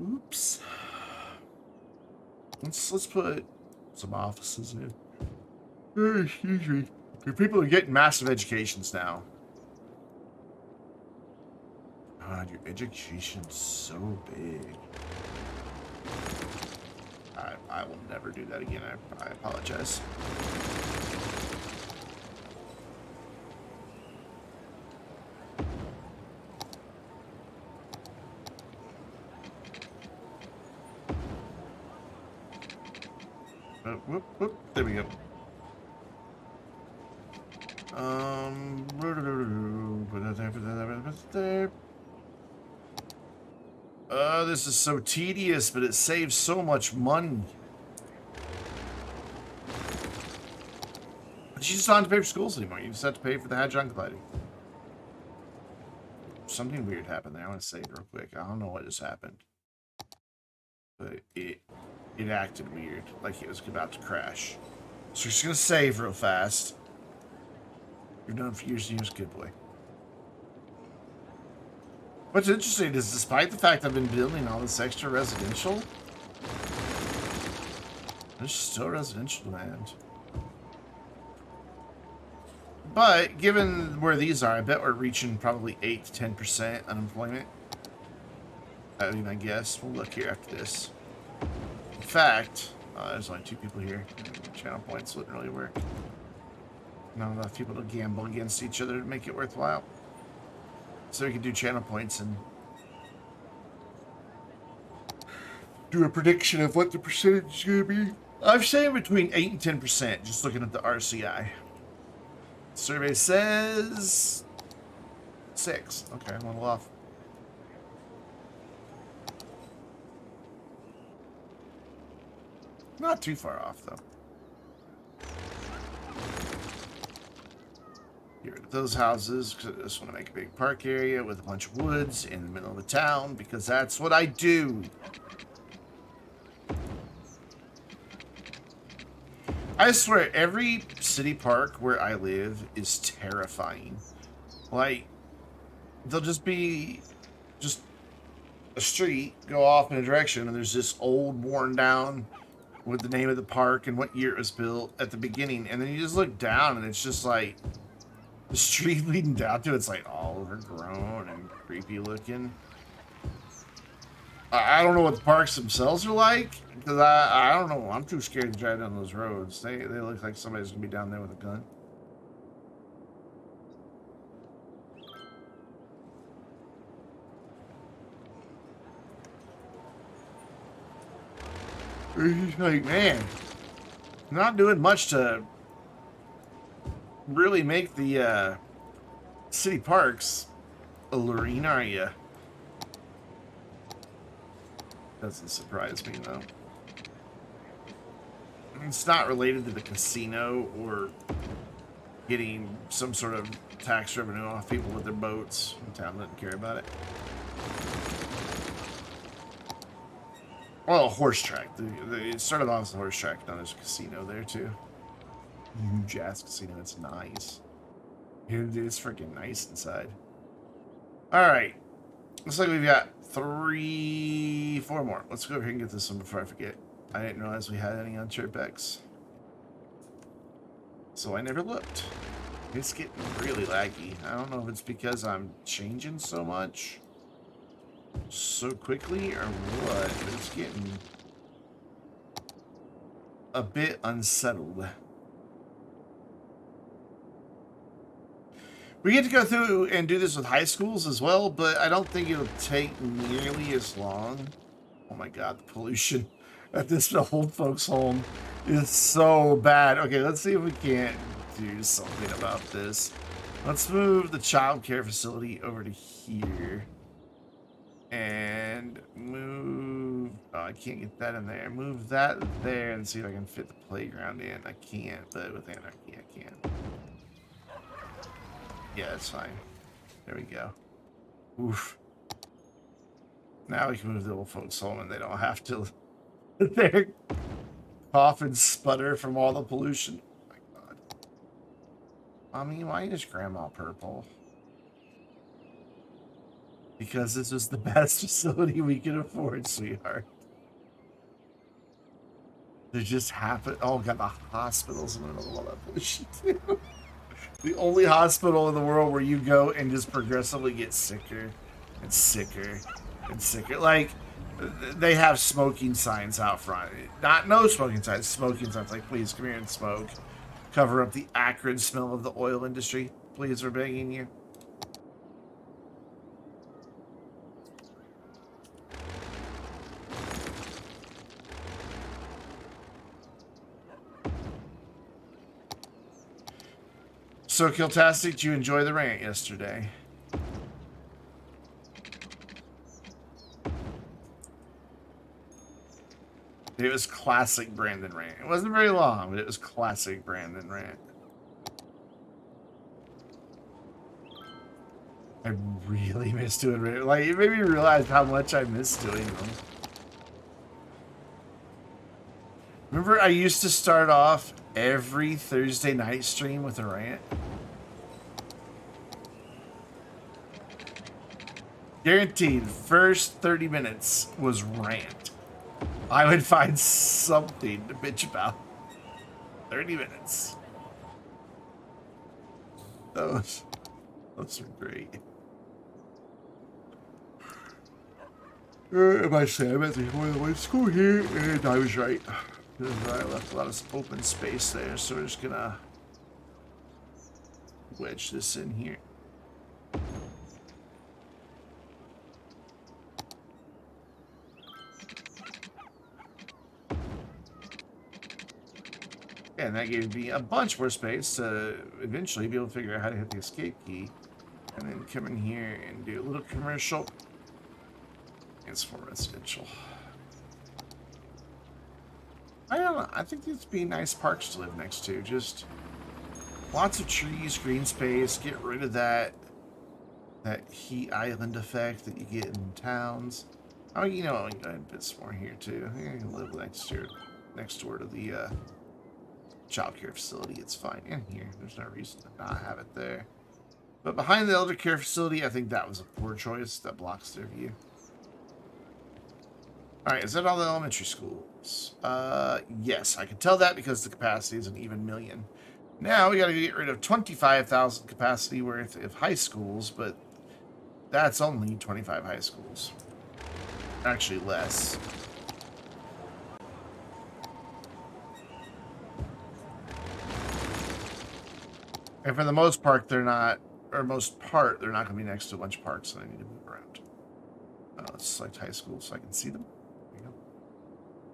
Oops. Let's put some offices in. Oh, excuse me. People are getting massive educations now. God, your education's so big. I will never do that again. I apologize. Whoop, whoop. There we go. This is so tedious, but it saves so much money. But you just don't have to pay for schools anymore. You just have to pay for the hadron colliding. Something weird happened there. I want to say it real quick. I don't know what just happened. But it acted weird, like it was about to crash. So we're just gonna save real fast. You're done for years and years, good boy. What's interesting is, despite the fact I've been building all this extra residential, there's still residential land. But given where these are, I bet we're reaching probably 8 to 10% unemployment. I mean, I guess we'll look here after this. In fact, there's only 2 people here. Channel points wouldn't really work. Not enough people to gamble against each other to make it worthwhile. So we can do channel points and do a prediction of what the percentage is going to be. I'm saying between 8 and 10%, just looking at the RCI. Survey says 6. Okay, I'm a little off. Not too far off, though. Get rid of those houses, because I just want to make a big park area with a bunch of woods in the middle of the town, because that's what I do. I swear, every city park where I live is terrifying. Like, they'll just be just a street, go off in a direction, and there's this old, worn down with the name of the park and what year it was built at the beginning, and then you just look down and it's just like the street leading down to it's like all overgrown and creepy looking. I don't know what the parks themselves are like, because I don't know. I'm too scared to drive down those roads. They look like somebody's gonna be down there with a gun. It's like, man, not doing much to really make the city parks alluring, are you? Doesn't surprise me, though. It's not related to the casino or getting some sort of tax revenue off people with their boats. The town doesn't care about it. Well, a horse track. It started off as a horse track. Now there's a casino there too. Huge ass casino. It's nice. It is freaking nice inside. All right. Looks like we've got 4 more. Let's go over here and get this one before I forget. I didn't realize we had any on Chirpex. So I never looked. It's getting really laggy. I don't know if it's because I'm changing so much so quickly or what, but it's getting a bit unsettled. We get to go through and do this with high schools as well, but I don't think it'll take nearly as long. Oh my god, the pollution at this old folks home is so bad. Okay, let's see if we can't do something about this. Let's move the child care facility over to here. And move... Oh, I can't get that in there. Move that there and see if I can fit the playground in. I can't, but with anarchy I can. Yeah, that's fine. There we go. Oof. Now we can move the old folks home and they don't have to there cough and sputter from all the pollution. Oh my god. Mommy, why is grandma purple? Because this was the best facility we could afford, sweetheart. There just happened. Oh, got the hospitals in the middle of all that pollution too. The only hospital in the world where you go and just progressively get sicker and sicker and sicker. Like, they have smoking signs out front. Not no smoking signs, smoking signs. Like, please come here and smoke. Cover up the acrid smell of the oil industry. Please, we're begging you. So, Kiltastic, did you enjoy the rant yesterday? It was classic Brandon rant. It wasn't very long, but it was classic Brandon rant. I really miss doing rant. Like, it made me realize how much I miss doing them. Remember, I used to start off every Thursday night stream with a rant? Guaranteed, first 30 minutes was rant. I would find something to bitch about. 30 minutes. Those are great. Am I saying I meant there's more than one school here, and I was right. I left a lot of open space there, so we're just gonna wedge this in here. And that gave me a bunch more space to eventually be able to figure out how to hit the escape key. And then come in here and do a little commercial. And some residential. I don't know. I think these would be nice parks to live next to. Just lots of trees, green space. Get rid of that heat island effect that you get in towns. I mean, you know, a bit more here too. You can live next door to the child care facility. It's fine in here. There's no reason to not have it there. But behind the elder care facility, I think that was a poor choice. That blocks their view. Alright, is that all the elementary schools? Yes, I can tell that because the capacity is an even million. Now we gotta get rid of 25,000 capacity worth of high schools, but that's only 25 high schools. Actually less. And for the most part, they're not going to be next to a bunch of parks that I need to move around. Let's select high school so I can see them. There you go.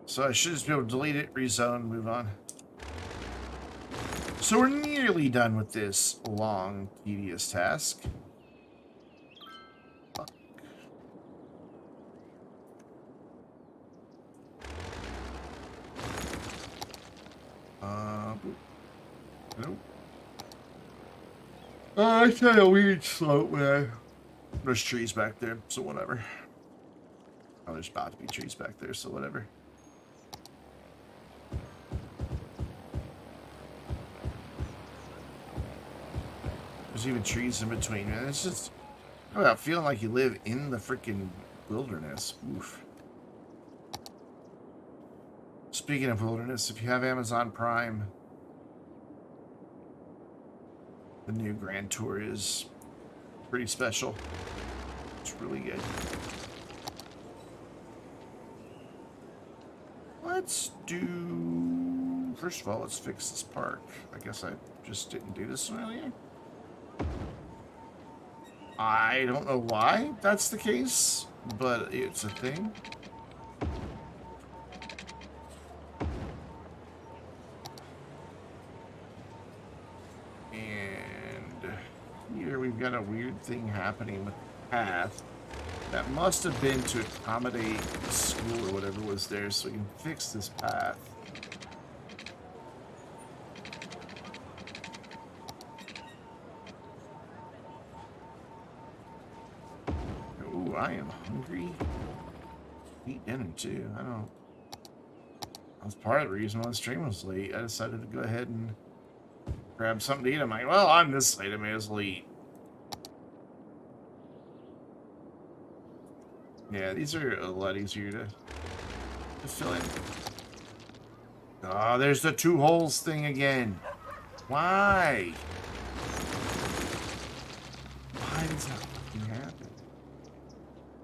So I should just be able to delete it, rezone, move on. So we're nearly done with this long, tedious task. Fuck. Nope. I tell you, a weird slope, man. There's trees back there, so whatever. Oh, there's about to be trees back there, so whatever. There's even trees in between, man. It's just about feeling like you live in the freaking wilderness. Oof. Speaking of wilderness, if you have Amazon Prime, the new Grand Tour is pretty special. It's really good. Let's do... First of all, let's fix this park. I guess I just didn't do this one earlier. I don't know why that's the case, but it's a thing. And here we've got a weird thing happening with the path. That must have been to accommodate the school or whatever was there, so we can fix this path. Ooh, I am hungry. Eat dinner too. I don't. That's part of the reason why the stream was late. I decided to go ahead and grab something to eat. I'm like, well, I'm this late. I may as well eat. Yeah, these are a lot easier to fill in. Oh, there's the 2 holes thing again. Why? Why does that fucking happen?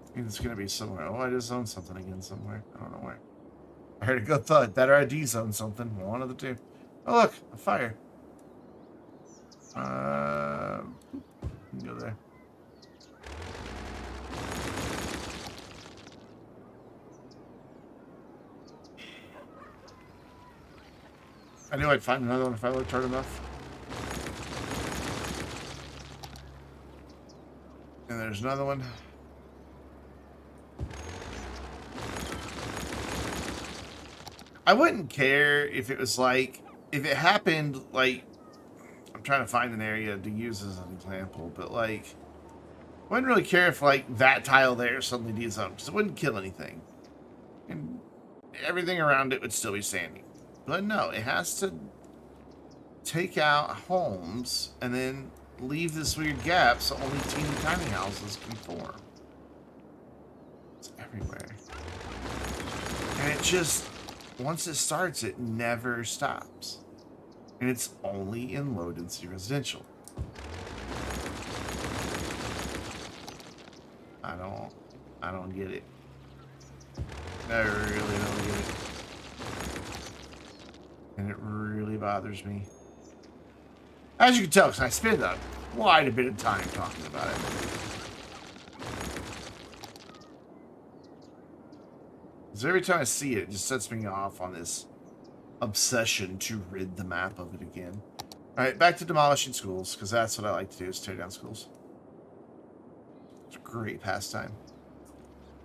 I think it's gonna be somewhere. Oh, I just zoned something again somewhere. I don't know where. I heard a good thought. That or I de-zoned something. One of the two. Oh, look, a fire. You can go there. I knew I'd find another one if I looked hard enough. And there's another one. I wouldn't care if it was like, if it happened, like, I'm trying to find an area to use as an example, but like, I wouldn't really care if like that tile there suddenly de-zoned, because it wouldn't kill anything. And everything around it would still be standing. But no, it has to take out homes and then leave this weird gap so only teeny tiny houses can form. It's everywhere. And it just, once it starts, it never stops. And it's only in low density residential. I don't get it. I really don't get it. And it really bothers me. As you can tell, because I spend quite a bit of time talking about it. Because every time I see it, it just sets me off on this obsession to rid the map of it again. Alright, back to demolishing schools, because that's what I like to do, is tear down schools. It's a great pastime.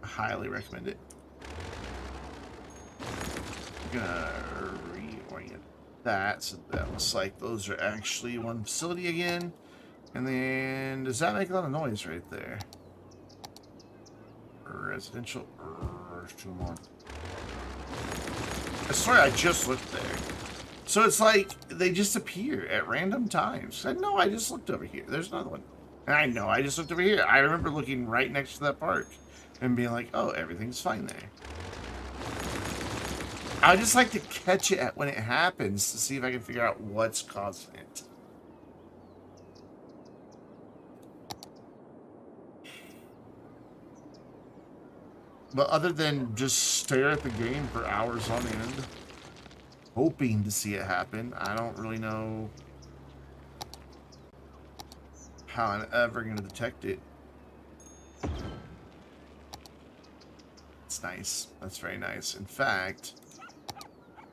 I highly recommend it. I'm gonna reorient that, so that looks like those are actually one facility again. And then, does that make a lot of noise right there? Residential, there's 2 more. I swear I just looked there. So it's like, they just appear at random times. I know I just looked over here. There's another one. And I know I just looked over here. I remember looking right next to that park and being like, oh, everything's fine there. I just like to catch it when it happens to see if I can figure out what's causing it. But other than just stare at the game for hours on end, hoping to see it happen, I don't really know how I'm ever going to detect it. It's nice. That's very nice. In fact,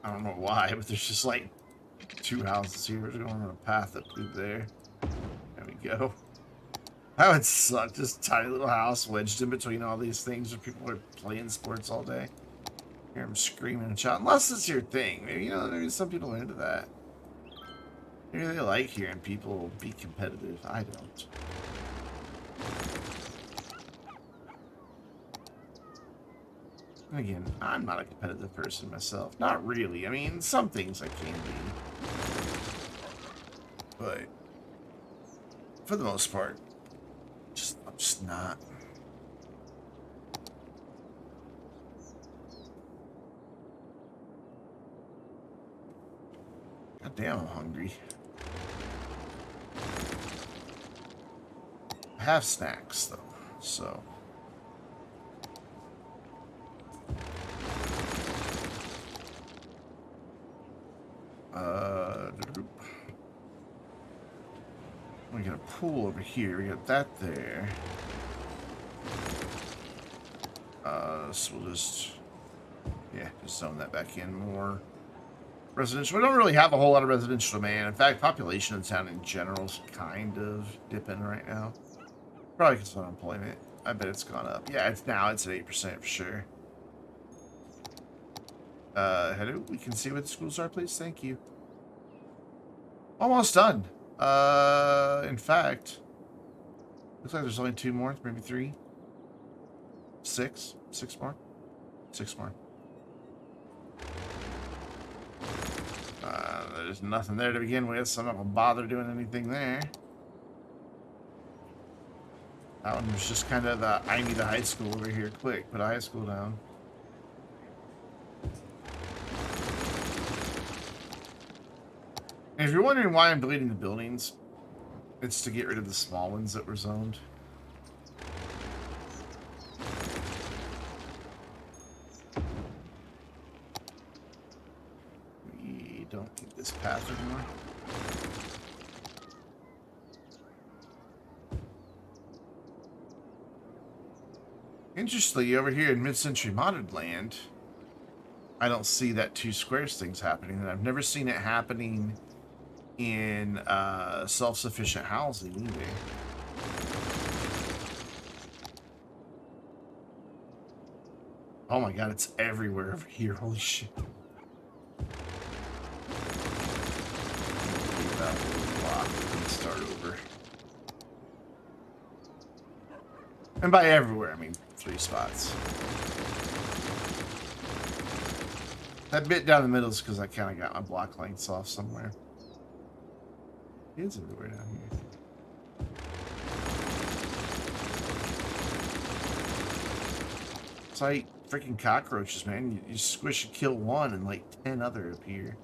I don't know why, but there's just like 2 houses here. We're going on a path up through there. There we go. That would suck. Just a tiny little house wedged in between all these things where people are playing sports all day. Hear them screaming and shouting. Unless it's your thing. Maybe, you know, maybe some people are into that. Maybe they like hearing people be competitive. I don't. And again, I'm not a competitive person myself. Not really. I mean, some things I can be. But for the most part, I'm just not. God damn, I'm hungry. I have snacks, though, so... We got a pool over here. We got that there. So we'll just... Yeah, just zone that back in more. Residential. We don't really have a whole lot of residential demand. In fact, population in town in general is kind of dipping right now. Probably because of unemployment. I bet it's gone up. Yeah, it's at 8% for sure. Hello, we can see what the schools are, please. Thank you. Almost done. In fact, looks like there's only 2 more, maybe 3. 6 more. 6 more. There's nothing there to begin with, so I'm not gonna bother doing anything there. That one was just kind of I need a high school over here quick. Put a high school down. And if you're wondering why I'm deleting the buildings, it's to get rid of the small ones that were zoned. We don't need this path anymore. Interestingly, over here in mid-century modded land, I don't see that 2 squares things happening, and I've never seen it happening in self-sufficient housing either. Oh my god, it's everywhere over here. Holy shit. Start over. And by everywhere, I mean 3 spots. That bit down the middle is because I kind of got my block lengths off somewhere. It is everywhere down here. It's like freaking cockroaches, man. You squish and kill one and like 10 other appear.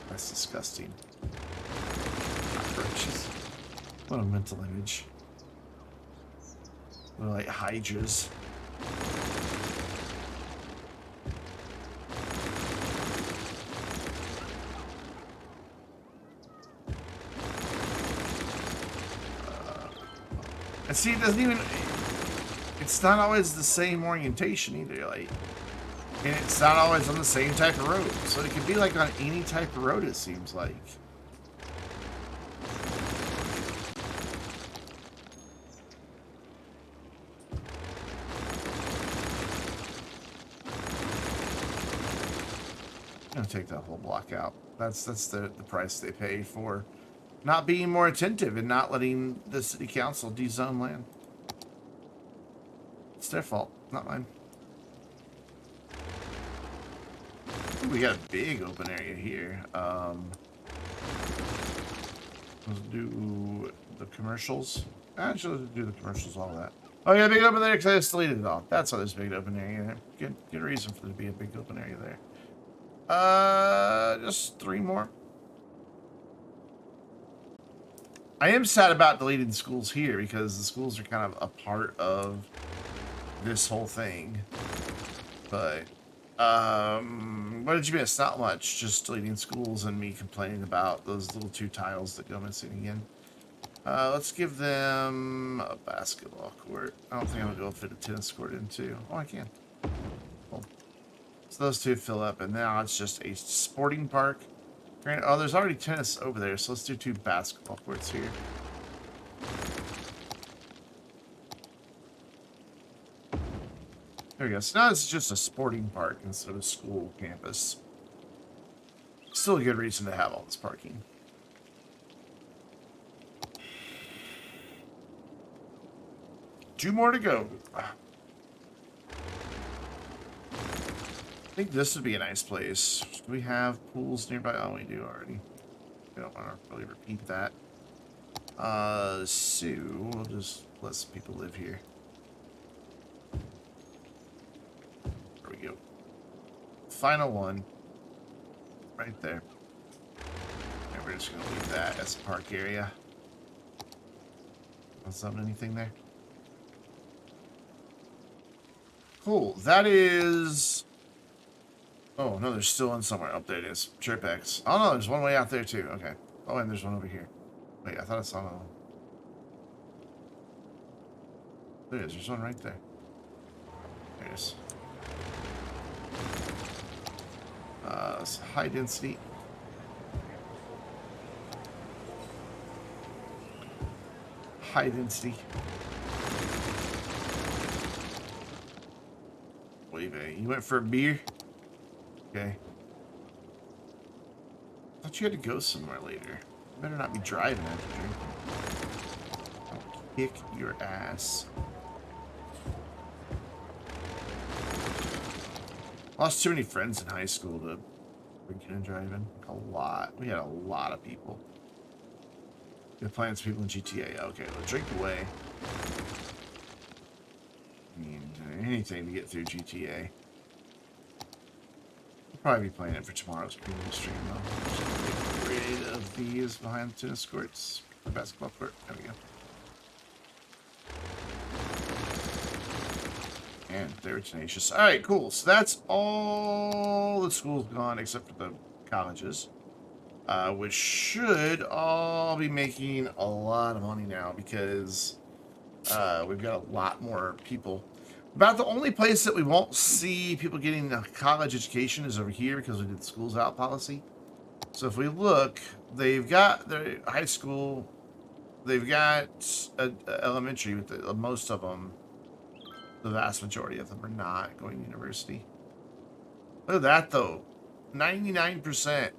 That's disgusting. Cockroaches. What a mental image. They're like hydras. And see, it doesn't even... It's not always the same orientation either, like... And it's not always on the same type of road. So it could be like on any type of road, it seems like. I'm gonna take that whole block out. That's the price they pay for not being more attentive and not letting the city council de-zone land. It's their fault, not mine. Ooh, we got a big open area here. Let's do the commercials. Actually, let's do the commercials, all that. Oh yeah, big open area because I just deleted it all. That's why there's a big open area there. Good reason for there to be a big open area there. Just 3 more. I am sad about deleting the schools here because the schools are kind of a part of this whole thing. But, what did you miss? Not much. Just deleting schools and me complaining about those little 2 tiles that go missing again. Let's give them a basketball court. I don't think I'm gonna be able to fit a tennis court into. Oh, I can. Cool. So those 2 fill up, and now it's just a sporting park. Oh, there's already tennis over there, so let's do 2 basketball courts here. There we go. So now it's just a sporting park instead of a school campus. Still a good reason to have all this parking. 2 more to go. I think this would be a nice place. Do we have pools nearby? Oh, we do already. We don't want to really repeat that. So we'll just let some people live here. There we go. Final one. Right there. And we're just going to leave that as a park area. Was there anything there? Cool. That is... Oh, no, there's still one somewhere. Oh, there it is. Chirpex. Oh, no, there's one way out there, too. Okay. Oh, and there's one over here. Wait, I thought I saw another one. There it is. There's one right there. There it is. It's high density. High density. Wait a minute. You went for a beer? Okay. I thought you had to go somewhere later. You better not be driving after drinking. I'll kick your ass. Lost too many friends in high school to drinking and driving. A lot. We had a lot of people. We had plans for people in GTA. Okay, let's drink away. I mean, anything to get through GTA. We'll probably be playing it for tomorrow's premium stream, though. Just get rid of these behind the tennis courts. The basketball court. There we go. And they're tenacious. Alright, cool. So that's all the schools gone except for the colleges. Which should all be making a lot of money now because we've got a lot more people. About the only place that we won't see people getting a college education is over here because we did the schools out policy. So if we look, they've got their high school, they've got elementary, with most of them. The vast majority of them are not going to university. Look at that, though. 99%.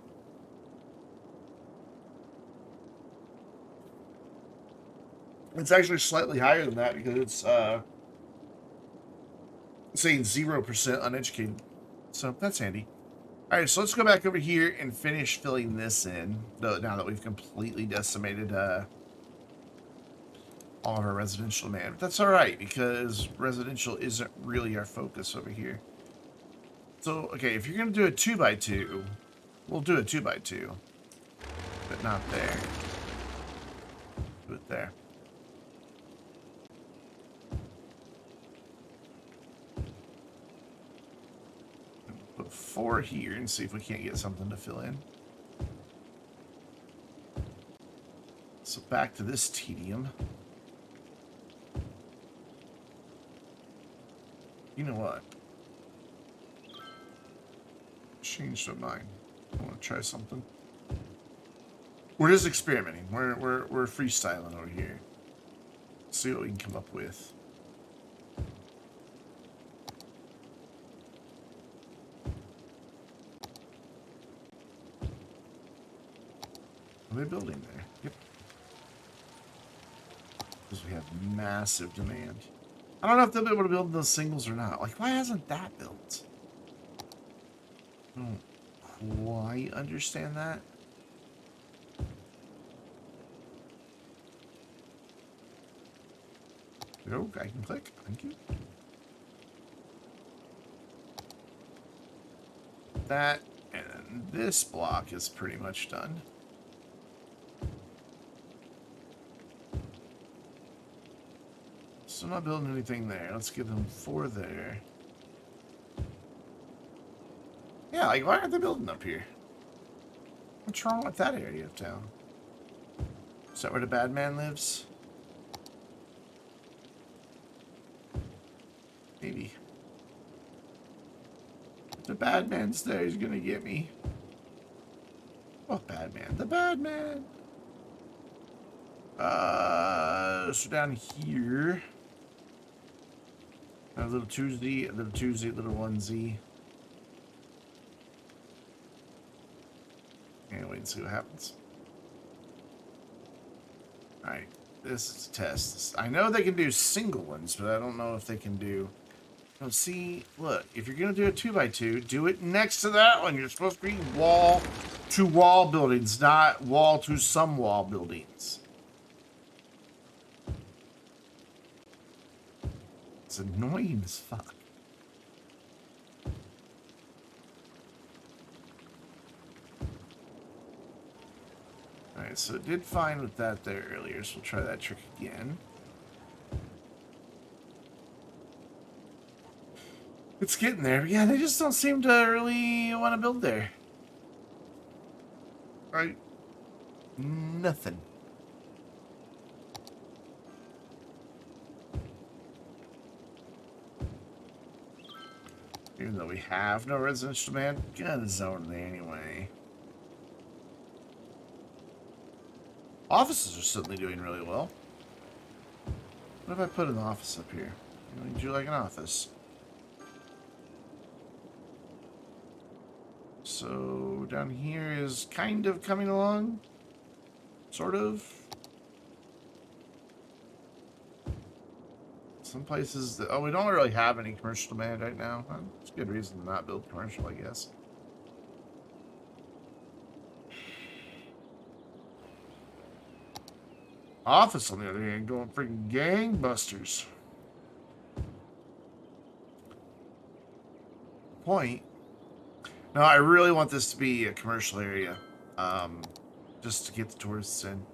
It's actually slightly higher than that because it's saying 0% uneducated. So that's handy. All right, so let's go back over here and finish filling this in. Now that we've completely decimated all of our residential demand. But that's all right because residential isn't really our focus over here. So, okay, if you're going to do a 2x2, we'll do a 2x2. But not there. Do it there. Put 4 here and see if we can't get something to fill in. So back to this tedium. You know what? Changed my mind. I want to try something. We're just experimenting. We're freestyling over here. See what we can come up with. Are they building there? Yep. Because we have massive demand. I don't know if they'll be able to build those singles or not. Like, why hasn't that built? I don't quite understand that. Oh, I can click. Thank you. That and this block is pretty much done. So I'm not building anything there. Let's give them 4 there. Yeah, like, why aren't they building up here? What's wrong with that area of town? Is that where the bad man lives? Maybe. If the bad man's there, he's gonna get me. What bad man? The bad man! So down here... A little 2Z, a little 2Z, a little 1Z. And wait and see what happens. Alright. This is a test. I know they can do single ones, but I don't know if they can do... Oh, see, look, if you're going to do a 2x2, do it next to that one. You're supposed to be wall-to-wall buildings, not wall-to-some-wall buildings. It's annoying as fuck. Alright, so it did fine with that there earlier, so we'll try that trick again. It's getting there, but yeah, they just don't seem to really want to build there. Right? Nothing. Even though we have no residential demand, get a zone there anyway. Offices are suddenly doing really well. What if I put an office up here? Would you like an office? So down here is kind of coming along. Sort of. Some places that, oh, we don't really have any commercial demand right now. It's a good reason to not build commercial, I guess. Office, on the other hand, going freaking gangbusters. Point. No, I really want this to be a commercial area, just to get the tourists in.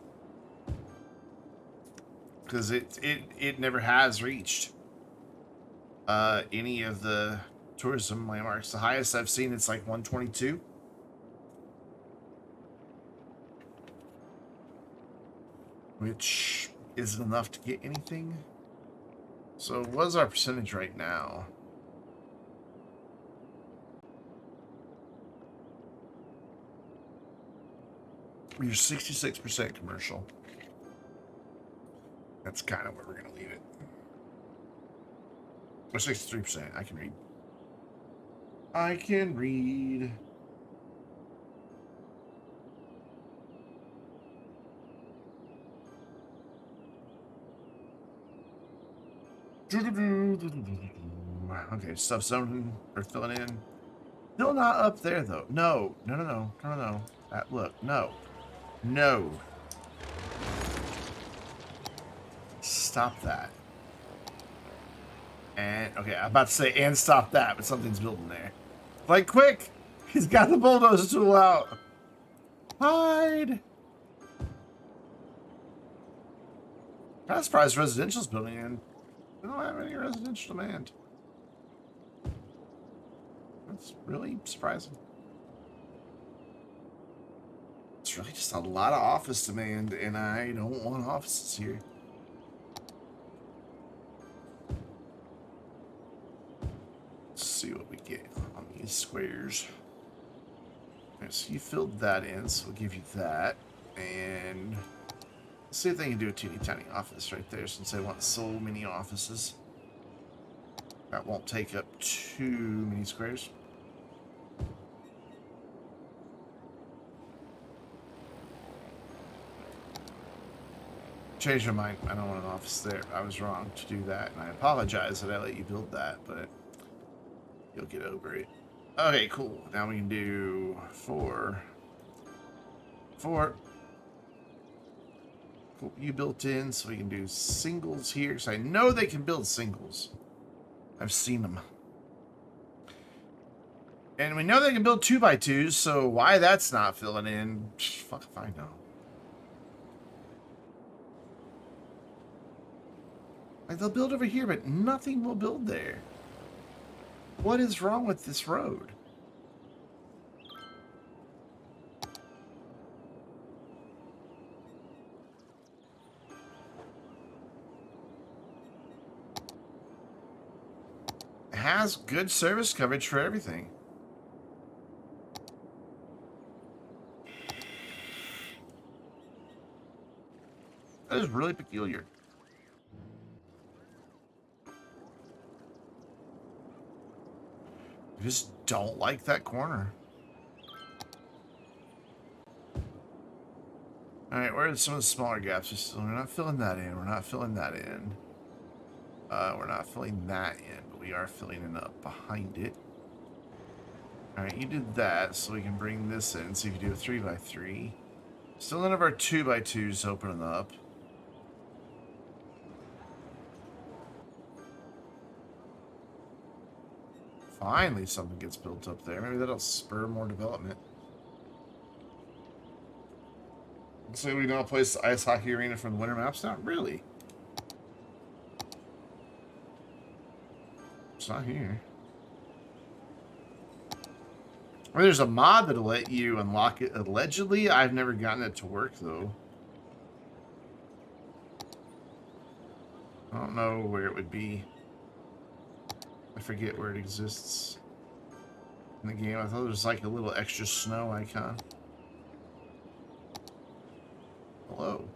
Because it never has reached any of the tourism landmarks. The highest I've seen, it's like 122. Which isn't enough to get anything. So what is our percentage right now? We're 66% commercial. That's kind of where we're going to leave it. Or 63%. I can read. I can read. Okay, stuff zoning or filling in. Still not up there though. No. Look, no. No. Stop that. And, okay, I'm about to say, and stop that, but something's building there. Like, quick! He's got the bulldozer tool out. Hide! I'm surprised residential's building in. We don't have any residential demand. That's really surprising. It's really just a lot of office demand, and I don't want offices here. Let's see what we get on these squares. Okay, so you filled that in, so we'll give you that. And let's see if they can do a teeny tiny office right there, since I want so many offices. That won't take up too many squares. Changed my mind. I don't want an office there. I was wrong to do that, and I apologize that I let you build that, but you'll get over it. Okay, cool. Now we can do 4. Cool. You built in, so we can do singles here, because I know they can build singles. I've seen them. And we know they can build 2x2s, so why that's not filling in, fuck if I know. Like, they'll build over here, but nothing will build there. What is wrong with this road? It has good service coverage for everything. That is really peculiar. I just don't like that corner. Alright, where are some of the smaller gaps? We're not filling that in. We're not filling that in. We're not filling that in, but we are filling it up behind it. Alright, you did that, so we can bring this in. See if you do a 3x3. Still none of our 2x2s opening up. Finally, something gets built up there. Maybe that'll spur more development. So we now place the ice hockey arena from the winter maps? Not really. It's not here. Or there's a mod that'll let you unlock it allegedly. I've never gotten it to work though. I don't know where it would be. I forget where it exists in the game. I thought there was like a little extra snow icon. Hello.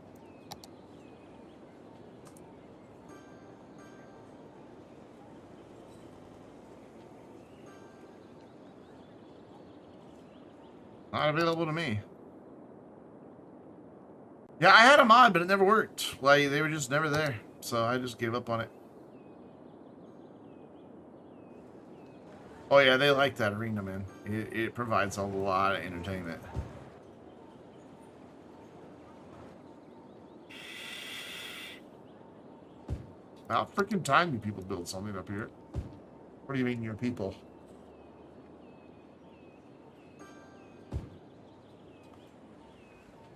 Not available to me. Yeah, I had a mod, but it never worked. Like, they were just never there. So I just gave up on it. Oh yeah, they like that arena, man. It provides a lot of entertainment. About freaking time you people build something up here. What do you mean, your people?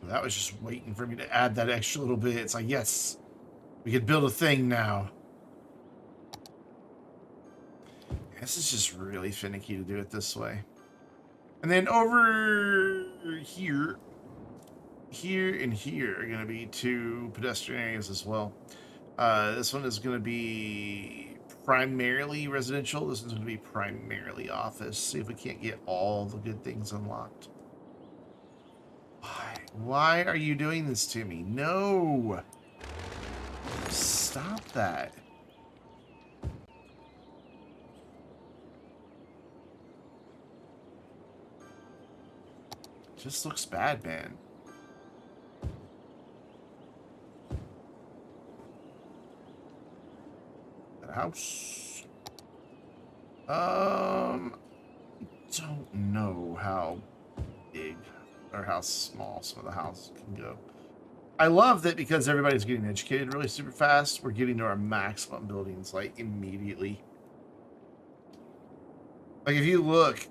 That was just waiting for me to add that extra little bit. It's like, yes, we could build a thing now. This is just really finicky to do it this way. And then over here, and here are going to be 2 pedestrian areas as well. This one is going to be primarily residential. This one's going to be primarily office. See if we can't get all the good things unlocked. Why? Why are you doing this to me? No! Stop that. Just looks bad, man. That house. Don't know how big or how small some of the houses can go. I love that because everybody's getting educated really super fast. We're getting to our maximum buildings like immediately. Like if you look,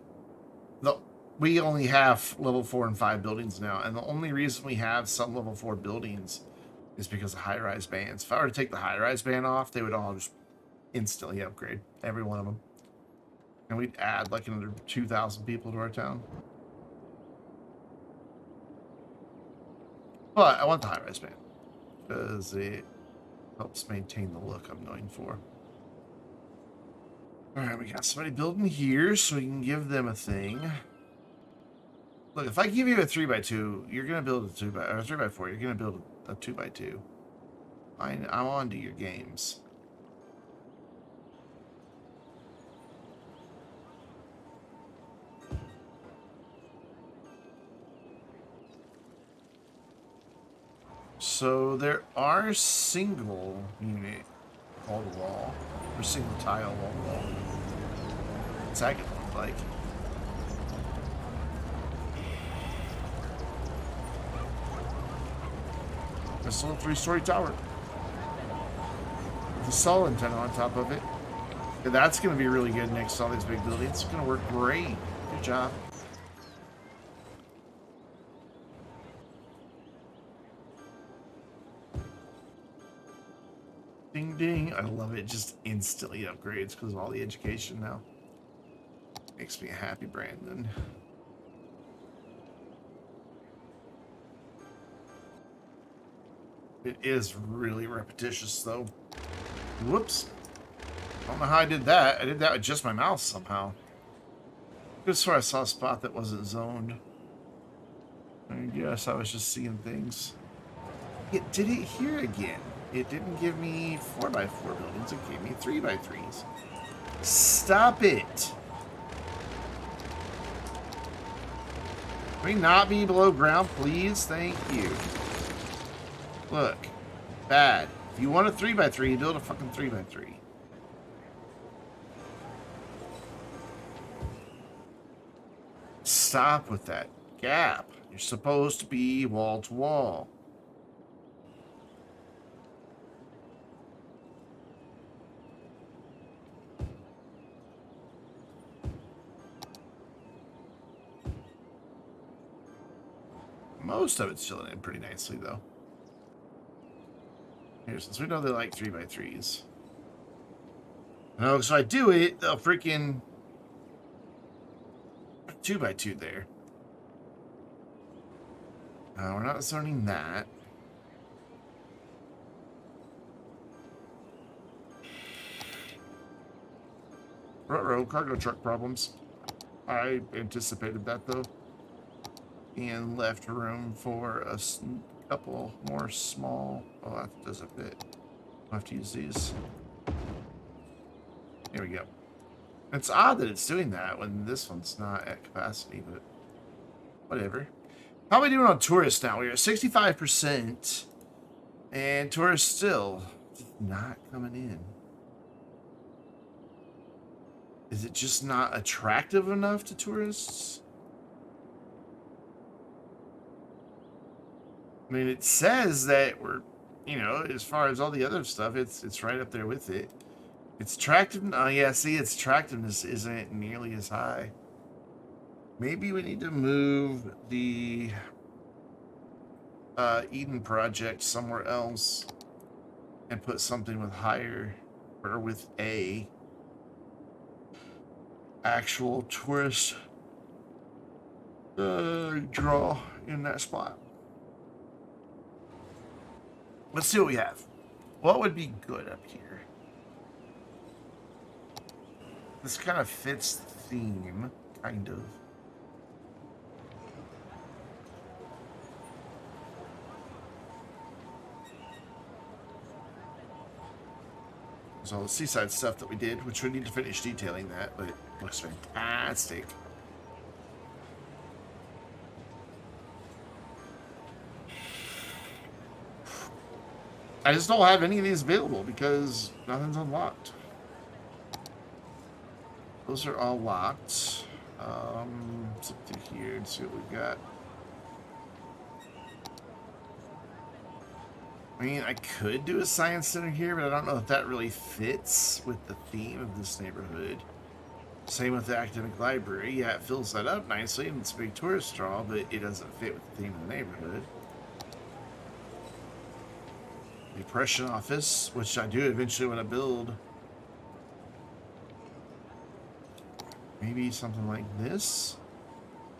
we only have level 4 and 5 buildings now, and the only reason we have some level 4 buildings is because of high-rise bans. If I were to take the high-rise ban off, they would all just instantly upgrade, every one of them. And we'd add like another 2,000 people to our town. But I want the high-rise ban because it helps maintain the look I'm going for. Alright, we got somebody building here, so we can give them a thing. Look, if I give you a 3x2, you're gonna build a 3x4. You're gonna build a 2x2. I'm on to your games. So there are single unit wall to wall, or single tile wall to wall. What's that gonna look like? This little 3-story tower with a solar antenna on top of it. Yeah, that's going to be really good next to all these big buildings. It's going to work great. Good job. Ding ding. I love it. Just instantly upgrades because of all the education now. Makes me a happy Brandon. It is really repetitious, though. Whoops. I don't know how I did that. I did that with just my mouse somehow. I could swear I saw a spot that wasn't zoned. I guess I was just seeing things. It did it here again. It didn't give me 4x4 buildings. It gave me 3x3s. Stop it. Can we not be below ground, please? Thank you. Look. Bad. If you want a 3x3, you build a fucking 3x3. Stop with that gap. You're supposed to be wall to wall. Most of it's filling in pretty nicely, though. Here, since we know they like 3x3s. No, so I do it, they'll freaking 2x2 there. We're not zoning that. Ruh-roh, cargo truck problems. I anticipated that, though. And left room for a couple more small... Oh, that doesn't fit. I'll have to use these. Here we go. It's odd that it's doing that when this one's not at capacity, but whatever. How are we doing on tourists now? We're at 65%. And tourists still not coming in. Is it just not attractive enough to tourists? I mean, it says that we're, you know, as far as all the other stuff, it's right up there with it. Its attractive, oh yeah, see, its attractiveness isn't nearly as high. Maybe we need to move the Eden project somewhere else and put something with higher, or with a actual tourist draw in that spot. Let's see what we have. What would be good up here? This kind of fits the theme, kind of. There's all the seaside stuff that we did, which we need to finish detailing that, but it looks fantastic. I just don't have any of these available because nothing's unlocked. Those are all locked. Let's look through here and see what we've got. I mean, I could do a science center here, but I don't know if that really fits with the theme of this neighborhood. Same with the academic library. Yeah, it fills that up nicely and it's a big tourist draw, but it doesn't fit with the theme of the neighborhood. The Depression office, which I do eventually want to build. Maybe something like this.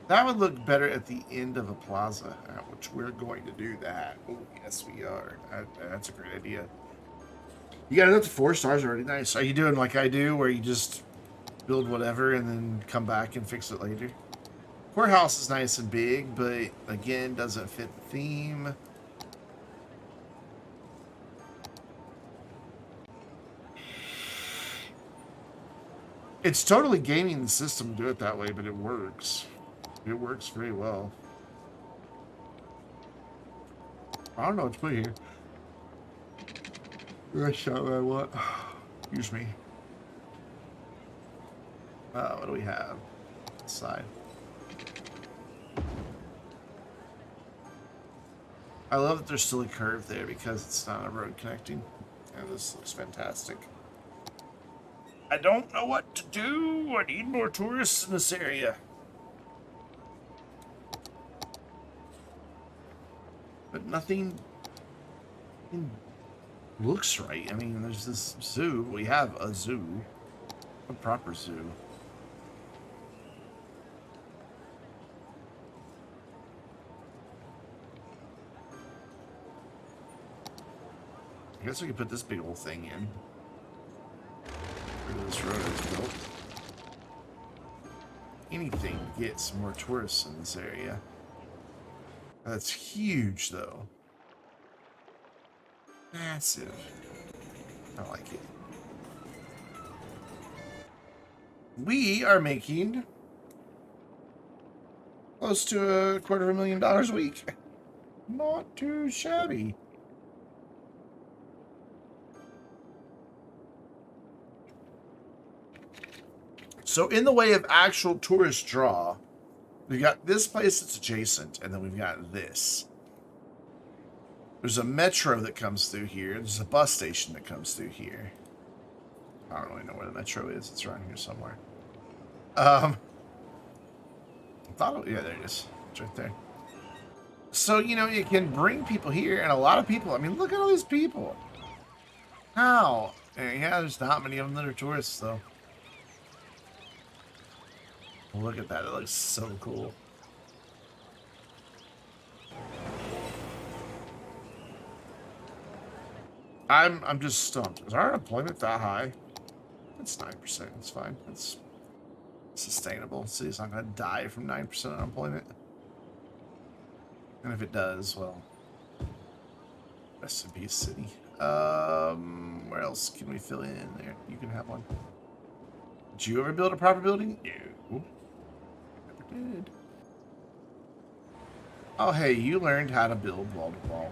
That would look better at the end of a plaza, which we're going to do that. Oh, yes, we are. That's a great idea. You got it up to 4 stars already. Nice. Are you doing like I do, where you just build whatever and then come back and fix it later? Courthouse is nice and big, but again, doesn't fit the theme. It's totally gaming the system to do it that way, but it works. It works very well. I don't know what to put here. That's not what I want. Excuse me. What do we have? Side. I love that there's still a curve there because it's not a road connecting. And this looks fantastic. I don't know what to do. I need more tourists in this area. But nothing looks right. I mean, there's this zoo. We have a zoo. A proper zoo. I guess we could put this big old thing in. Where this road is built. Anything to get some more tourists in this area. That's huge, though. Massive. I like it. We are making close to $250,000 a week. Not too shabby. So in the way of actual tourist draw, we've got this place that's adjacent, and then we've got this. There's a metro that comes through here. There's a bus station that comes through here. I don't really know where the metro is. It's around here somewhere. I thought, yeah, there it is. It's right there. So, you know, you can bring people here, and a lot of people. I mean, look at all these people. How? And yeah, there's not many of them that are tourists, though. Look at that. It looks so cool. I'm just stumped. Is our unemployment that high? It's 9%. It's fine. It's sustainable. See, it's not going to die from 9% unemployment. And if it does, well, rest in peace, city. Where else can we fill in there? You can have one. Did you ever build a proper building? No. Never did. Oh, hey, you learned how to build wall-to-wall.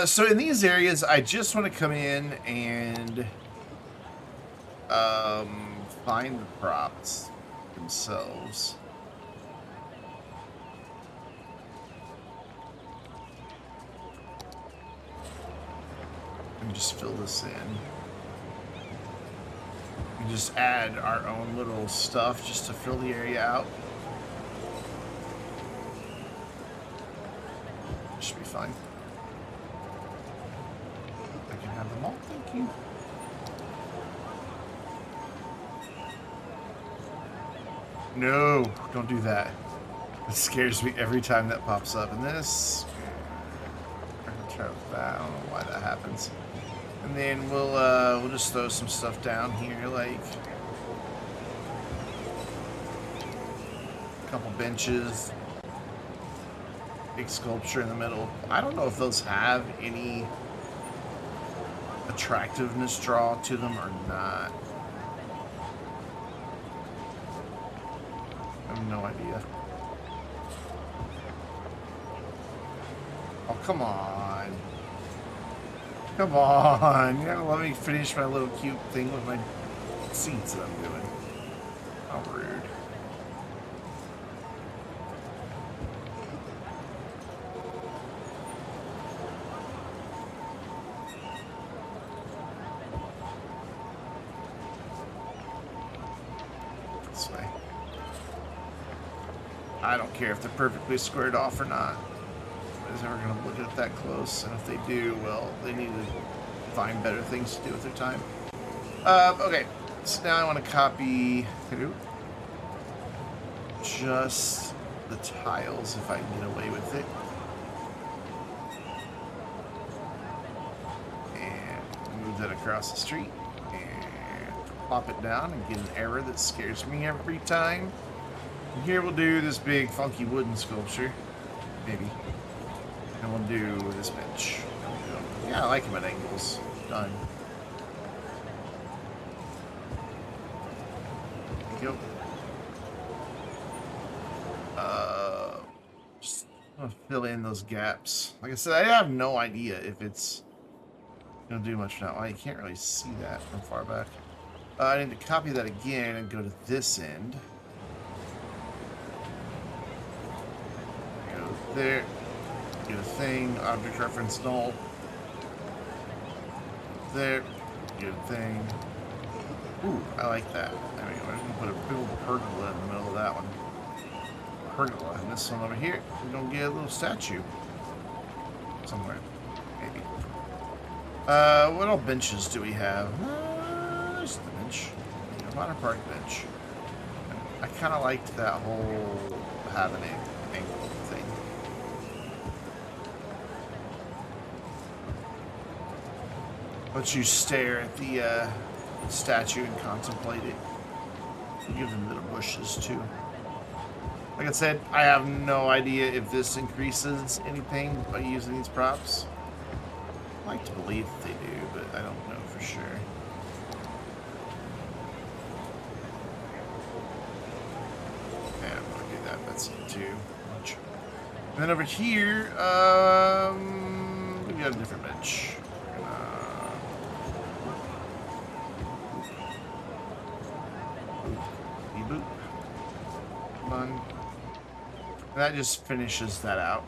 So in these areas, I just want to come in and find the props themselves. And just fill this in. And just add our own little stuff just to fill the area out. Should be fine. I can have them all, thank you. No, don't do that. It scares me every time that pops up. And this, I'm gonna try with that. I don't know why that happens. And then we'll just throw some stuff down here, like a couple benches, big sculpture in the middle. I don't know if those have any attractiveness draw to them or not. I have no idea. Oh, come on. Come on. You gotta let me finish my little cute thing with my seats that I'm doing. How rude. This way. I don't care if they're perfectly squared off or not. Nobody's ever going to look at it that close, and if they do, well, they need to find better things to do with their time. Okay, so now I want to copy just the tiles if I can get away with it. And move that across the street, and plop it down and get an error that scares me every time. And here we'll do this big funky wooden sculpture, maybe. And we'll do this bench. Yeah, I like them at angles. Done. There you go. Just gonna fill in those gaps. Like I said, I have no idea if it's gonna do much now. I can't really see that from far back. I need to copy that again and go to this end. Go there. Get a thing. Object reference null. There. Get a thing. Ooh, I like that. There we go. I'm just gonna put a big old pergola in the middle of that one. Pergola. And this one over here, we're gonna get a little statue. Somewhere. Maybe. What all benches do we have? There's the bench. Water park bench. I kind of liked that whole having an angle thing. Let you stare at the statue and contemplate it. Give them little bushes too. Like I said, I have no idea if this increases anything by using these props. I like to believe that they do, but I don't know for sure. Yeah, I'm gonna do that. That's too much. And then over here, we got a different bench. that just finishes that out.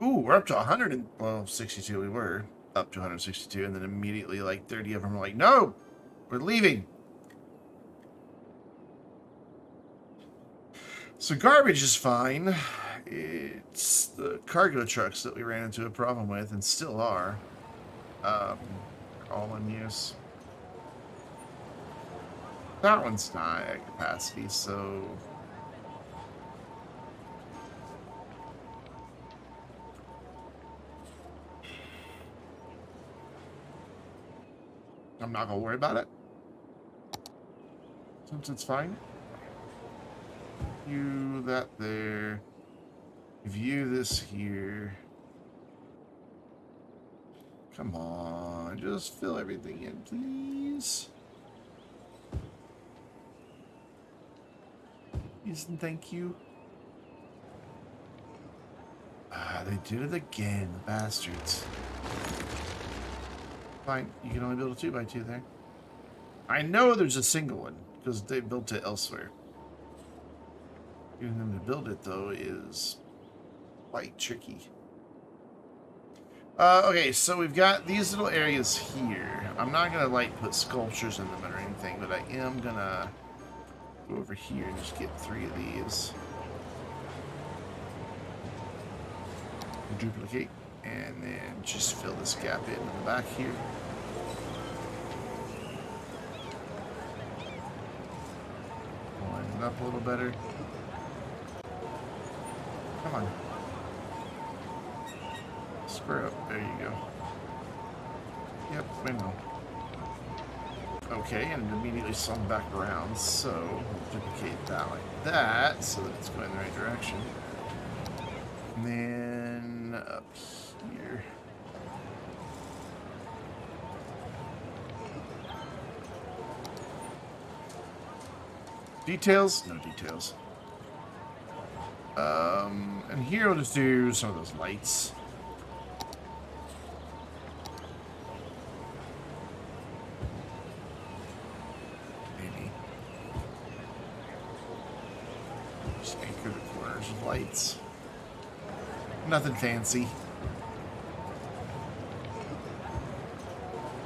Ooh, we're up to 162. We were up to 162, and then immediately like 30 of them were like, no, we're leaving. So garbage is fine. It's the cargo trucks that we ran into a problem with and still are. All in use. That one's not at capacity, so... I'm not gonna worry about it. Since it's fine. You that there. View this here. Come on, just fill everything in, please. Please and thank you. Ah, they did it again, the bastards. Fine, you can only build a 2x2 there. I know there's a single one, because they built it elsewhere. Getting them to build it, though, is quite tricky. Okay, so we've got these little areas here. I'm not going to, like, put sculptures in them or anything, but I am going to go over here and just get 3 of these. Duplicate, and then just fill this gap in the back here. Line it up a little better. Come on. Square up. There you go. Yep, window. Okay, and it immediately swung back around, so we'll duplicate that like that, so that it's going in the right direction. And then up here. Details? No details. And here we'll just do some of those lights. Maybe. Just anchor the corners with lights. Nothing fancy.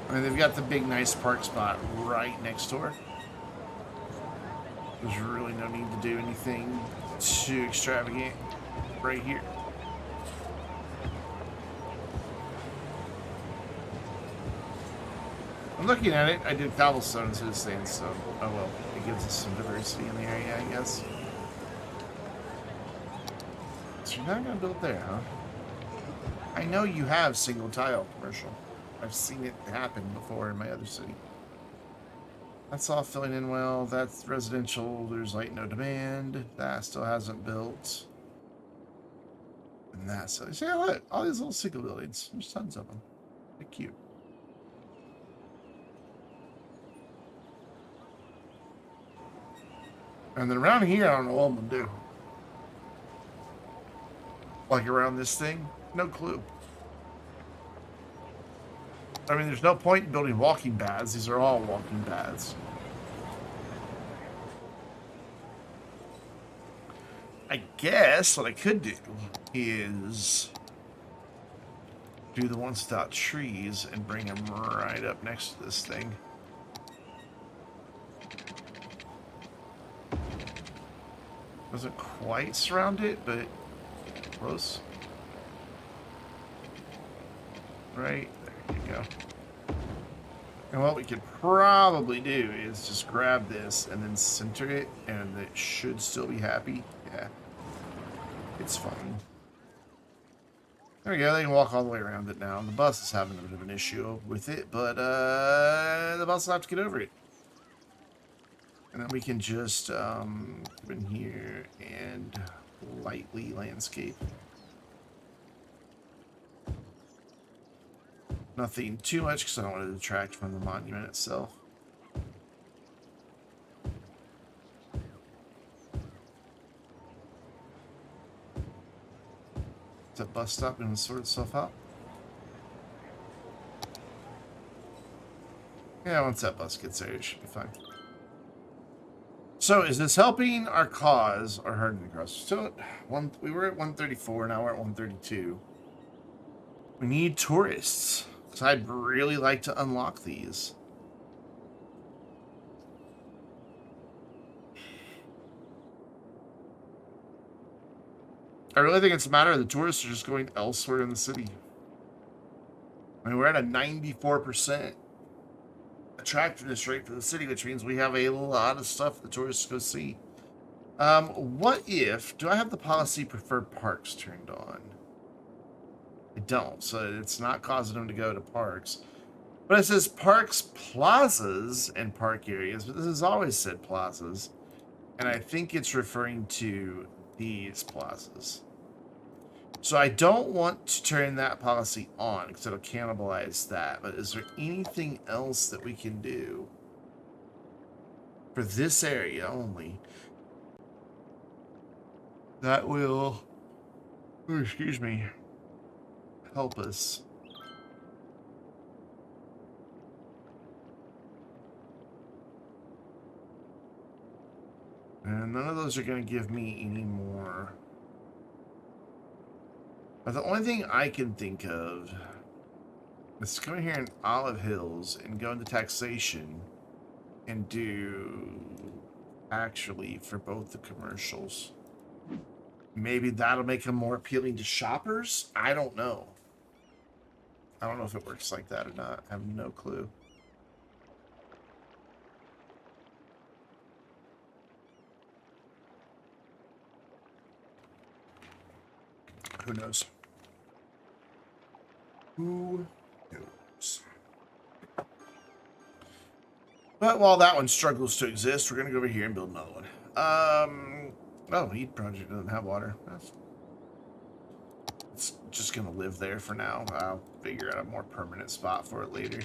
I mean, they've got the big, nice park spot right next door. There's really no need to do anything too extravagant right here. I'm looking at it. I did cobblestone instead of sandstone. Oh well, it gives us some diversity in the area, I guess. So you're not going to build there, huh? I know you have single tile commercial. I've seen it happen before in my other city. That's all filling in well. That's residential. There's like no demand. That still hasn't built. And that's so. See, look, all these little single buildings. There's tons of them. They're cute. And then around here, I don't know what I'm gonna do. Like around this thing, no clue. I mean, there's no point in building walking paths. These are all walking paths. I guess what I could do is do the ones without trees and bring them right up next to this thing. Doesn't quite surround it, but close. Right, there you go. And what we could probably do is just grab this and then center it, and it should still be happy. Yeah, it's fine. There we go, they can walk all the way around it now. The bus is having a bit of an issue with it, but the bus will have to get over it. And then we can just come in here and lightly landscape. Nothing too much because I don't want to detract from the monument itself. Is that bus stop going to sort itself out? Yeah, once that bus gets there, it should be fine. So is this helping our cause or hurting the cause? So we were at 134, now we're at 132. We need tourists. So I'd really like to unlock these. I really think it's a matter of the tourists are just going elsewhere in the city. I mean, we're at a 94% attractiveness rate for the city, which means we have a lot of stuff the tourists go see. What if... Do I have the policy prefer parks turned on? I don't, so it's not causing them to go to parks. But it says parks, plazas, and park areas, but this has always said plazas. And I think it's referring to these plazas. So I don't want to turn that policy on because it'll cannibalize that. But is there anything else that we can do for this area only that will, excuse me, help us? And none of those are going to give me any more. But the only thing I can think of is to come in here in Olive Hills and go into taxation and do actually for both the commercials. Maybe that'll make them more appealing to shoppers? I don't know. I don't know if it works like that or not. I have no clue. Who knows? Who knows? But while that one struggles to exist, we're going to go over here and build another one. Oh, Heat Project doesn't have water. It's just going to live there for now. I'll figure out a more permanent spot for it later.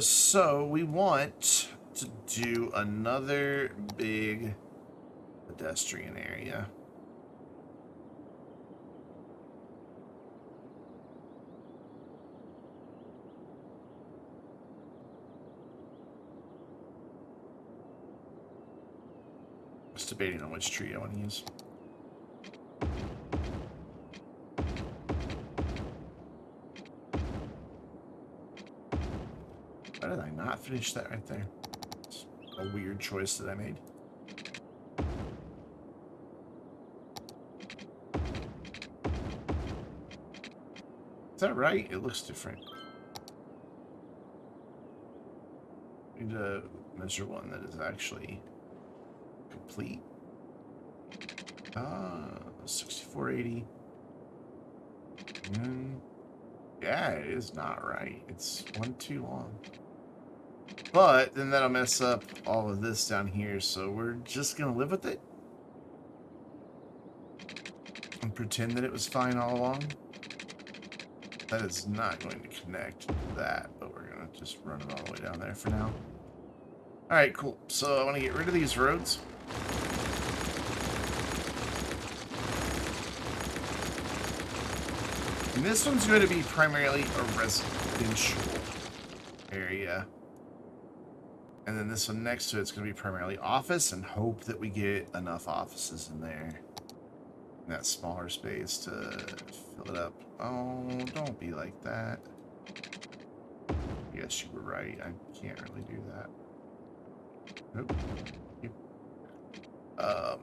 So we want to do another big pedestrian area. Just debating on which tree I want to use. Why did I not finish that right there? It's a weird choice that I made. Is that right? It looks different. I need to measure one that is actually complete. 6480. Yeah, it is not right. It's one too long. But then that'll mess up all of this down here, so we're just gonna live with it and pretend that it was fine all along. That is not going to connect to that, but we're gonna just run it all the way down there for now. Alright, cool. So I want to get rid of these roads. And this one's going to be primarily a residential area. And then this one next to it's going to be primarily office, and hope that we get enough offices in there. In that smaller space to fill it up. Oh, don't be like that. Yes, you were right. I can't really do that. Nope.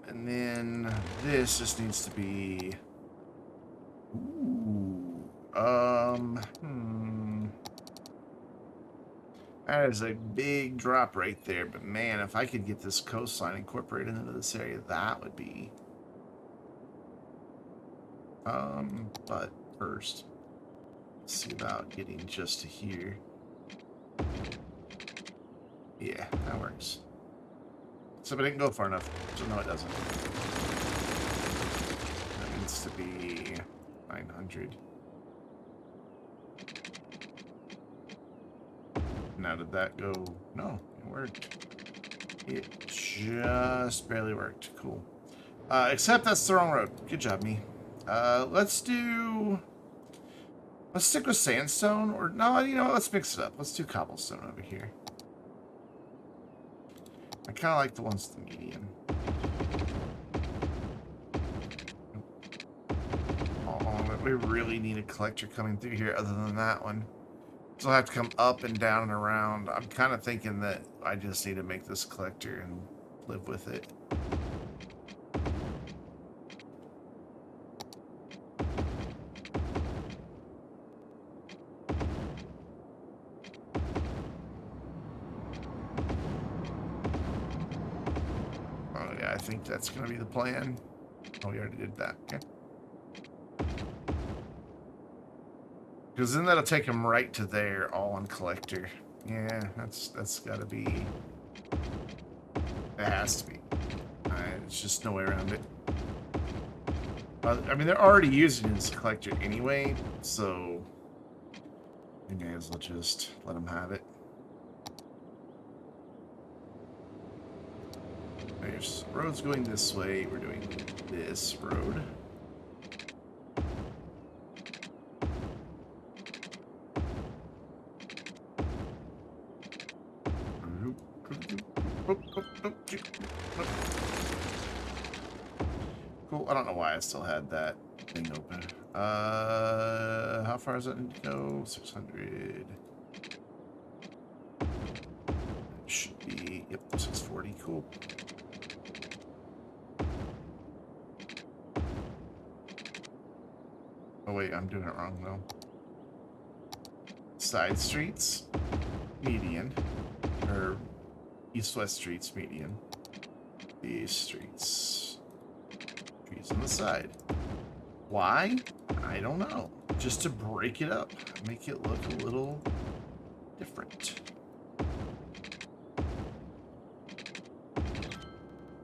And then this just needs to be... Ooh. That is a big drop right there, but man, if I could get this coastline incorporated into this area, that would be... But first, let's see about getting just to here. Yeah, that works. So, but it didn't go far enough, so no, it doesn't. That needs to be 900. Now, did that go? No, it worked. It just barely worked. Cool. Except that's the wrong road. Good job, me. Let's stick with sandstone, or no, you know what, let's mix it up. Let's do cobblestone over here. I kind of like the ones with the median. Oh, but we really need a collector coming through here other than that one. So I'll have to come up and down and around. I'm kind of thinking that I just need to make this collector and live with it. Oh yeah, I think that's going to be the plan. Oh, we already did that. Okay. Because then that'll take them right to there, all on collector. Yeah, that's got to be... It has to be. It's just no way around it. I mean, they're already using this collector anyway, so... You may as well just let them have it. There's roads going this way. We're doing this road. Cool. I don't know why I still had that thing open. How far does that need to go? 600. Should be, yep, 640. Cool. Oh wait, I'm doing it wrong though. Side streets, median, or east-west streets, median. These streets, trees on the side. Why? I don't know. Just to break it up, make it look a little different.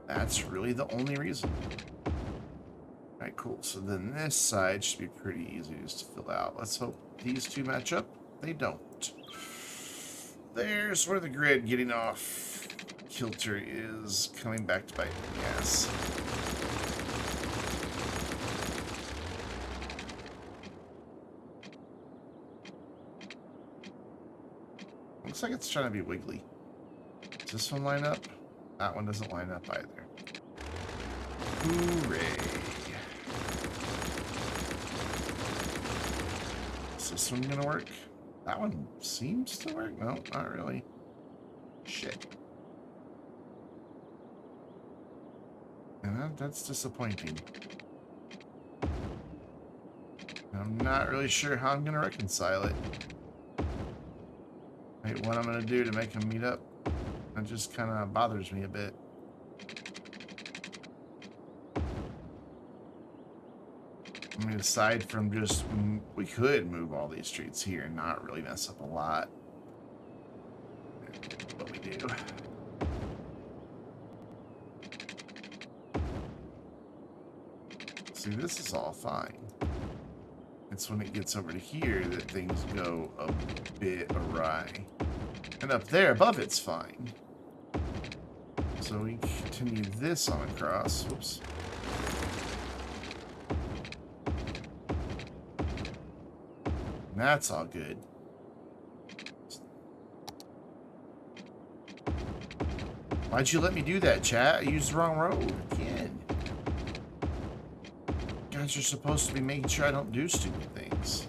That's really the only reason. Alright, cool. So then this side should be pretty easy just to fill out. Let's hope these two match up. They don't. There's where the grid getting off kilter is coming back to bite me in the ass. Looks like it's trying to be wiggly. Does this one line up? That one doesn't line up either. Hooray. Is this one gonna work? That one seems to work. No, not really. Shit. And that's disappointing. I'm not really sure how I'm gonna reconcile it. Wait, what I'm gonna do to make them meet up? That just kind of bothers me a bit. I mean, aside from just, we could move all these streets here and not really mess up a lot. But we do. See, this is all fine. It's when it gets over to here that things go a bit awry. And up there above it's fine. So we continue this on across. Whoops. And that's all good. Why'd you let me do that, chat? I used the wrong road again. You guys are supposed to be making sure I don't do stupid things.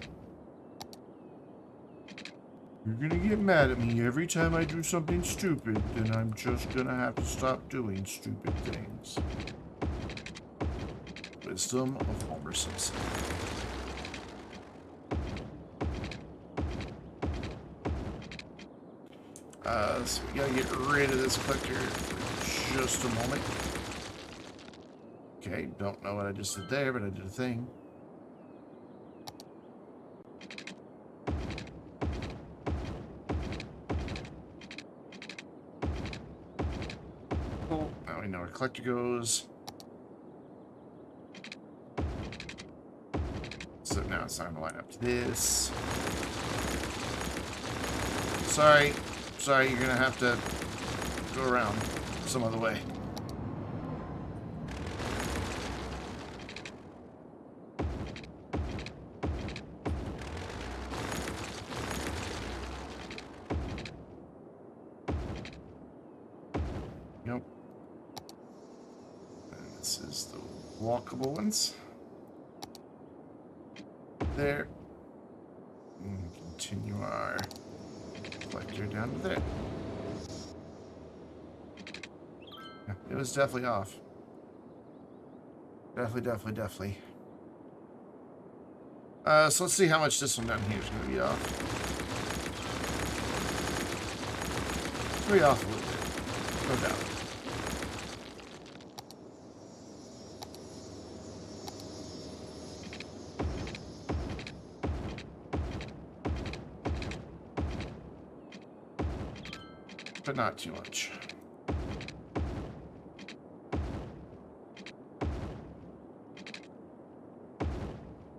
You're gonna get mad at me every time I do something stupid, then I'm just gonna have to stop doing stupid things. Wisdom of Homer Simpson. So we gotta get rid of this collector for just a moment. Okay, don't know what I just did there, but I did a thing. Cool. Now we know where collector goes. So now it's time to line up to this. Sorry, you're gonna have to go around some other way. This is the walkable ones. There. And continue our collector down to there. Yeah, it was definitely off. Definitely. So let's see how much this one down here is going to be off. Pretty off a little bit, no doubt. But not too much.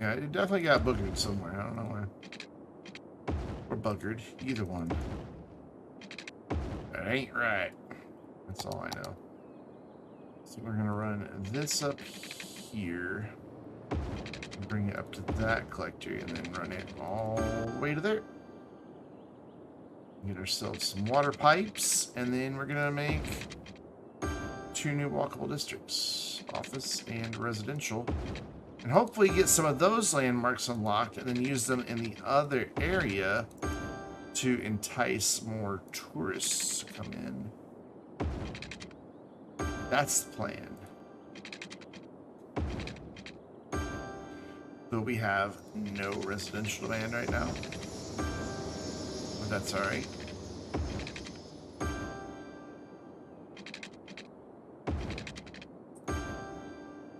Yeah, it definitely got boogered somewhere. I don't know where. Or buggered. Either one. That ain't right. That's all I know. So we're going to run this up here. Bring it up to that collector and then run it all the way to there. Get ourselves some water pipes. And then we're going to make 2 new walkable districts. Office and residential. And hopefully get some of those landmarks unlocked and then use them in the other area to entice more tourists to come in. That's the plan. Though we have no residential demand right now. But that's alright.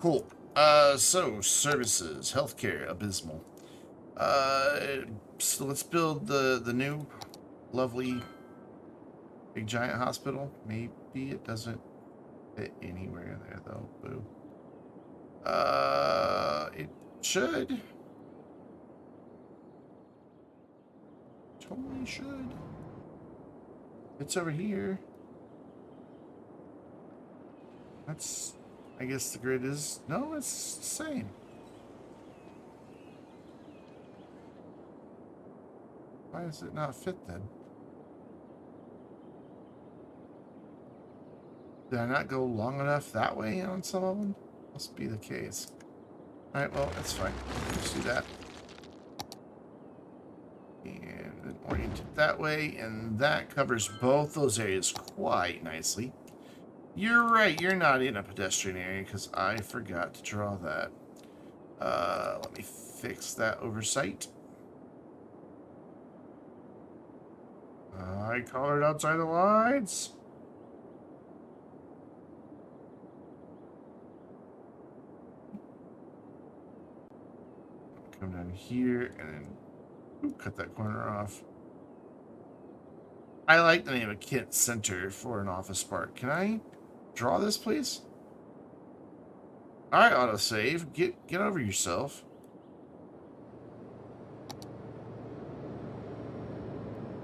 Cool. So services, healthcare, abysmal. So let's build the new lovely big giant hospital. Maybe it doesn't fit anywhere there though. Boo. It should. Totally should. It's over here. That's, I guess the grid is, no, it's the same. Why does it not fit then? Did I not go long enough that way on some of them? Must be the case. Alright, well, that's fine. Let's do that. And then orient it that way, and that covers both those areas quite nicely. You're right, you're not in a pedestrian area because I forgot to draw that. Let me fix that oversight. I colored outside the lines. Come down here and then cut that corner off. I like the name of Kent Center for an office park. Can I draw this, please? All right, autosave. Get over yourself.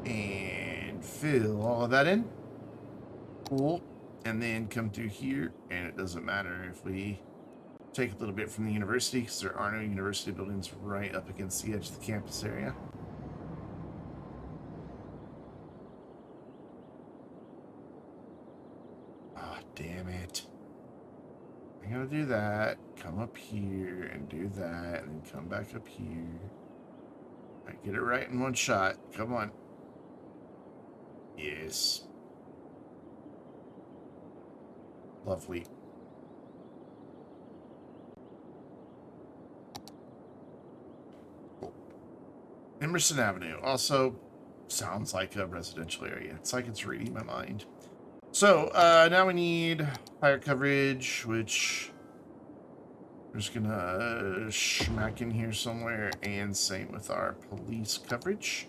And fill all of that in. Cool. And then come through here, and it doesn't matter if we take a little bit from the university because there are no university buildings right up against the edge of the campus area. Ah, damn it. I'm gonna do that, come up here and do that, and then come back up here. I get it right in one shot. Come on. Yes. Lovely. Cool. Emerson Avenue also sounds like a residential area. It's like it's reading my mind. So, now we need fire coverage, which we're just gonna schmack in here somewhere, and same with our police coverage.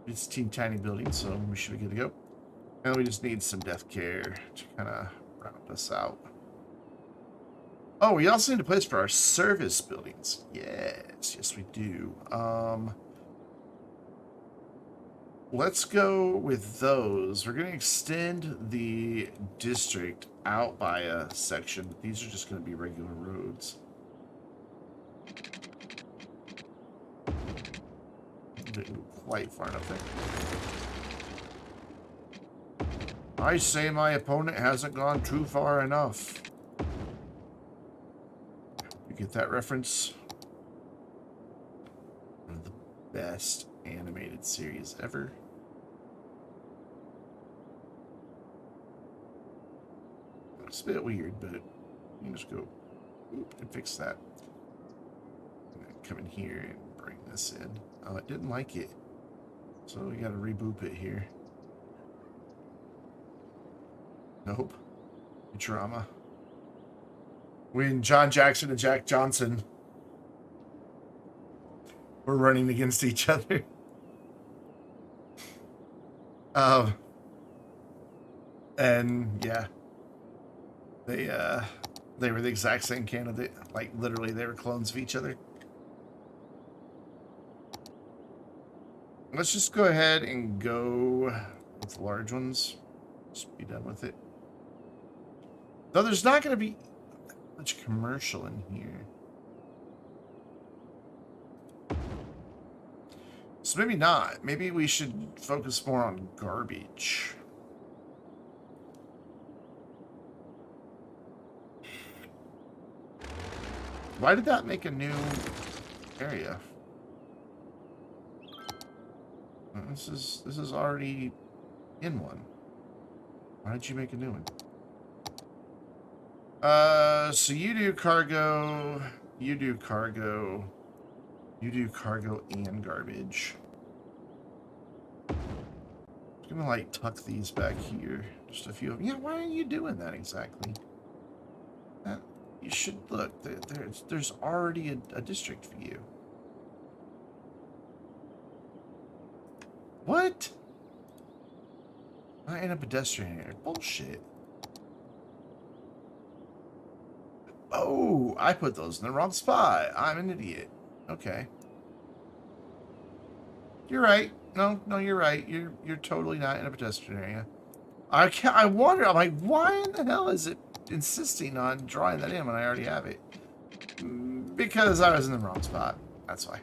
It's a teeny tiny building, so we should be good to go. And we just need some death care to kind of round us out. Oh, we also need a place for our service buildings. Yes, we do. Let's go with those. We're going to extend the district out by a section, but these are just going to be regular roads. Didn't go quite far enough there. I say my opponent hasn't gone too far enough. You get that reference? One of the best animated series ever. It's a bit weird, but you can just go and fix that. And then come in here and bring this in. Oh, it didn't like it. So we gotta reboot it here. Nope. Drama. When John Jackson and Jack Johnson were running against each other. And yeah. They were the exact same candidate. Like, literally, they were clones of each other. Let's just go ahead and go with the large ones. Just be done with it. Though there's not going to be much commercial in here. So maybe not. Maybe we should focus more on garbage. Why did that make a new area? This is already in one. Why did you make a new one? So you do cargo, you do cargo, you do cargo and garbage. I'm gonna like tuck these back here. Just a few of them. Yeah, why are you doing that exactly? You should look. There's already a district for you. What? I ain't a pedestrian area. Bullshit. Oh, I put those in the wrong spot. I'm an idiot. Okay. You're right. No, you're right. You're totally not in a pedestrian area. I wonder. I'm like, why in the hell is it insisting on drawing that in when I already have it? Because I was in the wrong spot. That's why.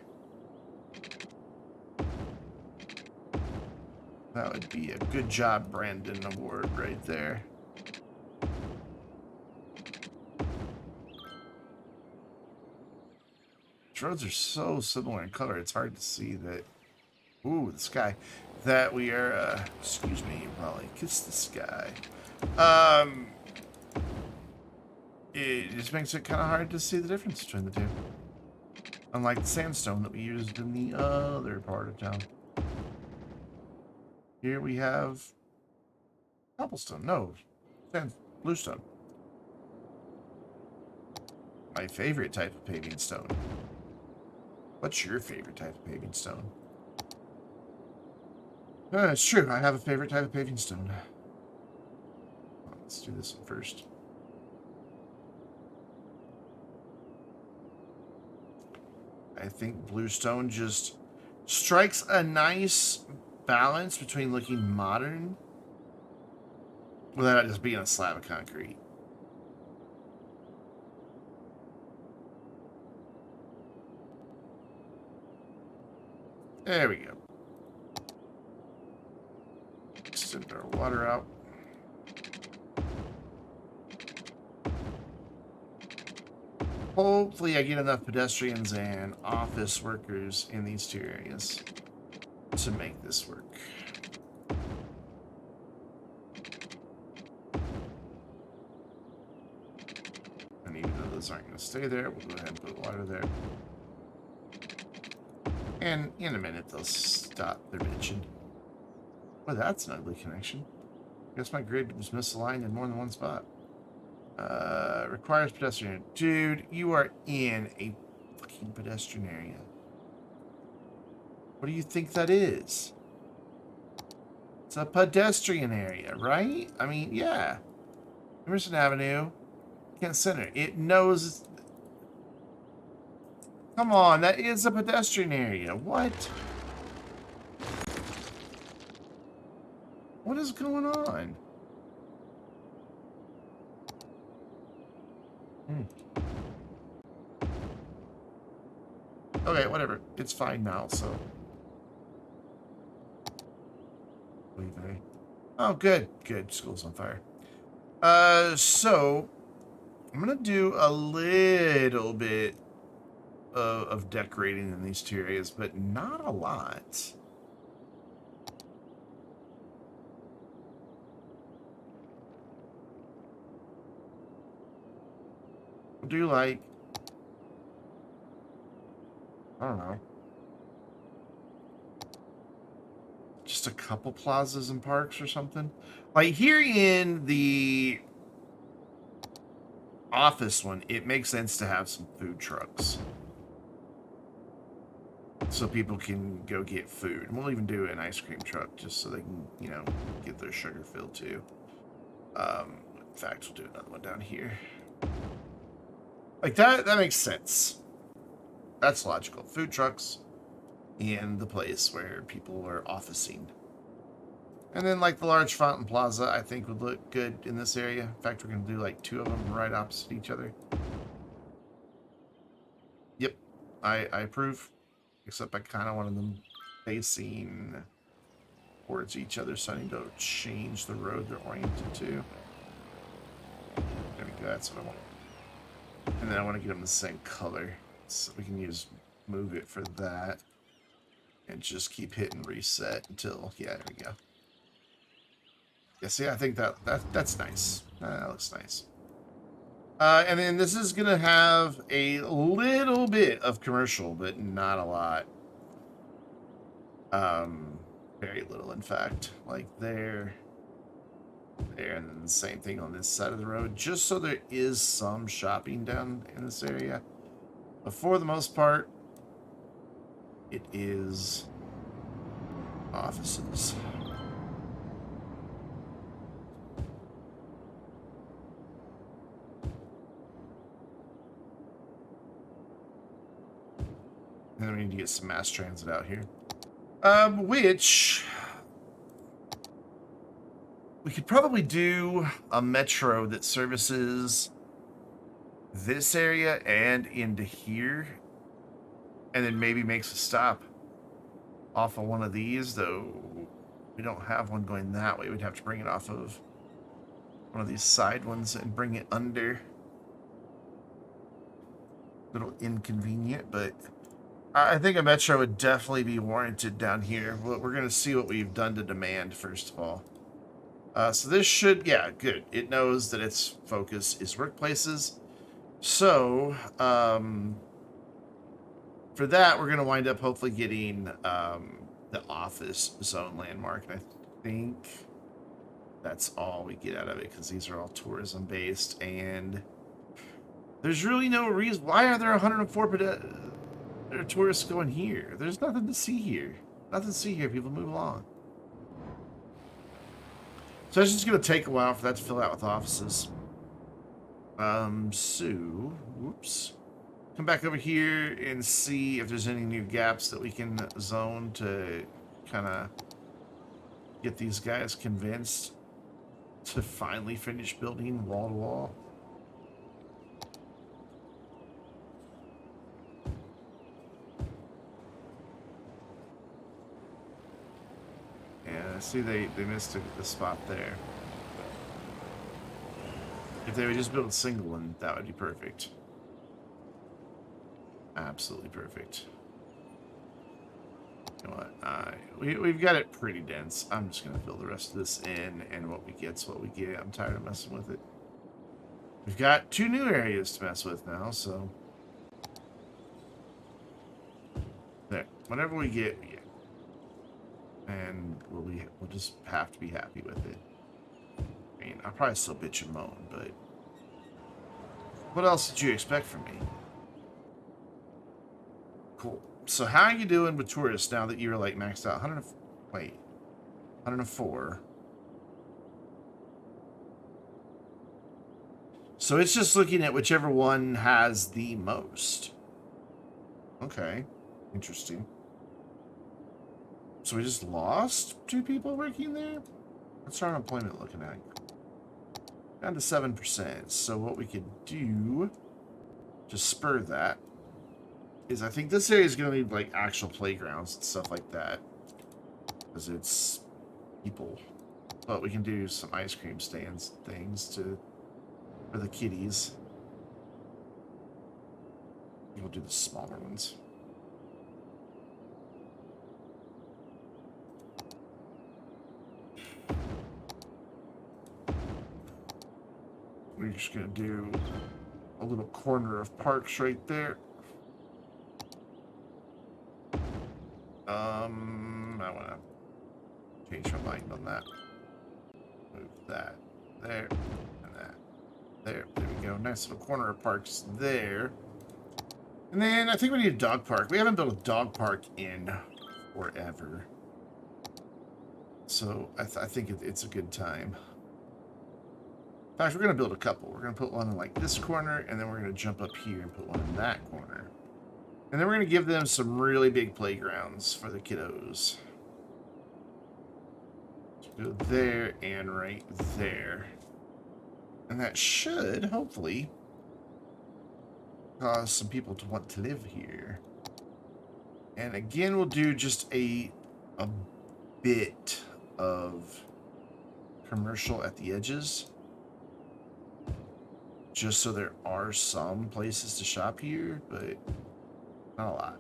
That would be a good job, Brandon award right there. These roads are so similar in color, it's hard to see that. Ooh, the sky. That we are, excuse me, Raleigh, kiss the sky. It just makes it kind of hard to see the difference between the two. Unlike the sandstone that we used in the other part of town. Here we have cobblestone. No, bluestone. My favorite type of paving stone. What's your favorite type of paving stone? It's true. I have a favorite type of paving stone. Let's do this one first. I think bluestone just strikes a nice balance between looking modern without just being a slab of concrete. There we go. Send our water out. Hopefully I get enough pedestrians and office workers in these two areas to make this work. And even though those aren't going to stay there, we'll go ahead and put water there. And in a minute, they'll stop their bitching. Well, that's an ugly connection. I guess my grid was misaligned in more than one spot. Requires pedestrian. Dude, you are in a fucking pedestrian area. What do you think that is? It's a pedestrian area, right? I mean, yeah. Emerson Avenue, Kent Center. It knows. Come on, that is a pedestrian area. What? What is going on? Okay, whatever. It's fine now, so. Oh, good. Good. School's on fire. So, I'm going to do a little bit of decorating in these two areas, but not a lot. I'll do like, I don't know, just a couple plazas and parks or something. Like here in the office one, it makes sense to have some food trucks. So people can go get food. And we'll even do an ice cream truck just so they can, you know, get their sugar filled too. In fact, we'll do another one down here. Like that makes sense. That's logical. Food trucks in the place where people are officing. And then like the large fountain plaza, I think would look good in this area. In fact, we're going to do like two of them right opposite each other. Yep, I approve. Except I kind of wanted them facing towards each other, so I need to change the road they're oriented to. There we go, that's what I want. And then I want to get them the same color, so we can use move it for that. And just keep hitting reset until, yeah, there we go. Yeah, see, I think that's nice. That looks nice. And then this is going to have a little bit of commercial, but not a lot. Very little, in fact. Like there, and then the same thing on this side of the road, just so there is some shopping down in this area. But for the most part, it is offices. And then we need to get some mass transit out here. Which we could probably do a metro that services this area and into here, and then maybe makes a stop off of one of these, though we don't have one going that way. We'd have to bring it off of one of these side ones and bring it under. A little inconvenient, but I think a metro would definitely be warranted down here. We're going to see what we've done to demand, first of all. So this should, yeah, good. It knows that its focus is workplaces. So, for that, we're going to wind up hopefully getting the office zone landmark. And I think that's all we get out of it, because these are all tourism based. And there's really no reason. Why are there 104 tourists going here? There's nothing to see here. Nothing to see here. People move along. So it's just going to take a while for that to fill out with offices. So, whoops. Come back over here and see if there's any new gaps that we can zone to kind of get these guys convinced to finally finish building wall to wall. See, they missed the spot there. If they would just build a single one, that would be perfect. Absolutely perfect. You know what? We've got it pretty dense. I'm just going to fill the rest of this in, and what we get's what we get. I'm tired of messing with it. We've got two new areas to mess with now, so... There. Whatever we get, we get. And we'll just have to be happy with it. I mean, I'll probably still bitch and moan, but what else did you expect from me? Cool. So how are you doing with tourists now that you're like maxed out? 104. So it's just looking at whichever one has the most. Okay, interesting. So we just lost 2 people working there? What's our unemployment looking at? Down to 7%. So what we could do to spur that is, I think this area is going to need like actual playgrounds and stuff like that, because it's people. But we can do some ice cream stands things for the kiddies. We'll do the smaller ones. We're just going to do a little corner of parks right there. I want to change my mind on that. Move that there and that there. There we go. Nice little corner of parks there. And then I think we need a dog park. We haven't built a dog park in forever. So I think it's a good time. In fact, we're going to build a couple. We're going to put one in like this corner, and then we're going to jump up here and put one in that corner. And then we're going to give them some really big playgrounds for the kiddos. Go there and right there. And that should, hopefully, cause some people to want to live here. And again, we'll do just a bit of commercial at the edges. Just so there are some places to shop here, but not a lot.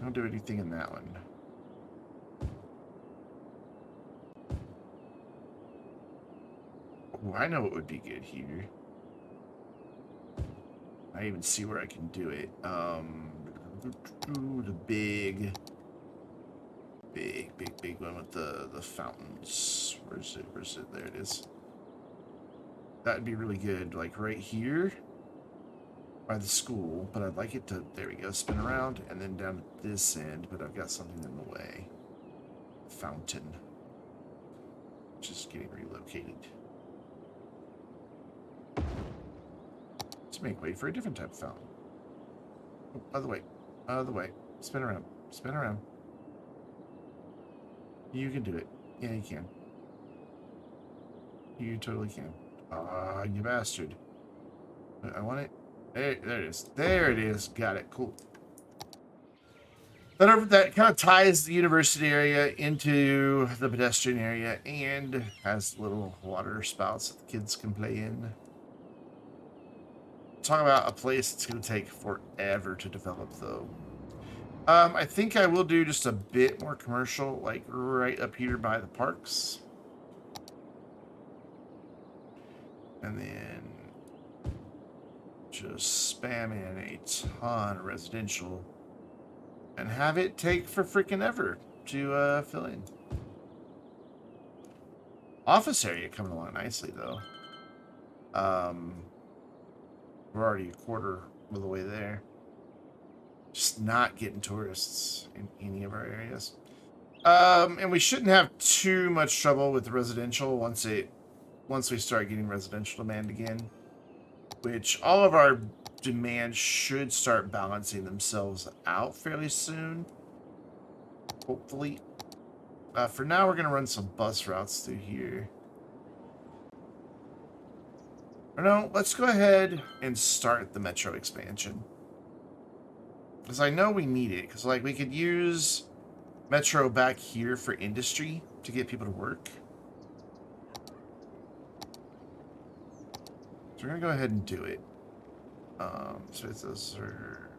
Don't do anything in that one. Oh, I know what would be good here. I even see where I can do it. The big one with the fountains. Where's it? Where's it? There it is. That'd be really good, like right here by the school, but I'd like it to, there we go, spin around, and then down at this end, but I've got something in the way. Fountain. Just getting relocated. Let's make way for a different type of fountain. Oh, other way. Other way. Spin around. Spin around. You can do it. Yeah, you can. You totally can. Ah, you bastard. I want it. There it is. There it is. Got it. Cool. That kind of ties the university area into the pedestrian area and has little water spouts that the kids can play in. Talk about a place that's going to take forever to develop, though. I think I will do just a bit more commercial, like right up here by the parks. And then just spam in a ton of residential and have it take for freaking ever to fill in. Office area coming along nicely, though. We're already a quarter of the way there. Just not getting tourists in any of our areas. And we shouldn't have too much trouble with the residential once we start getting residential demand again. Which all of our demand should start balancing themselves out fairly soon. Hopefully. For now, we're going to run some bus routes through here. Or no, let's go ahead and start the metro expansion. Because I know we need it. Because, like, we could use metro back here for industry to get people to work. So we're going to go ahead and do it. So those are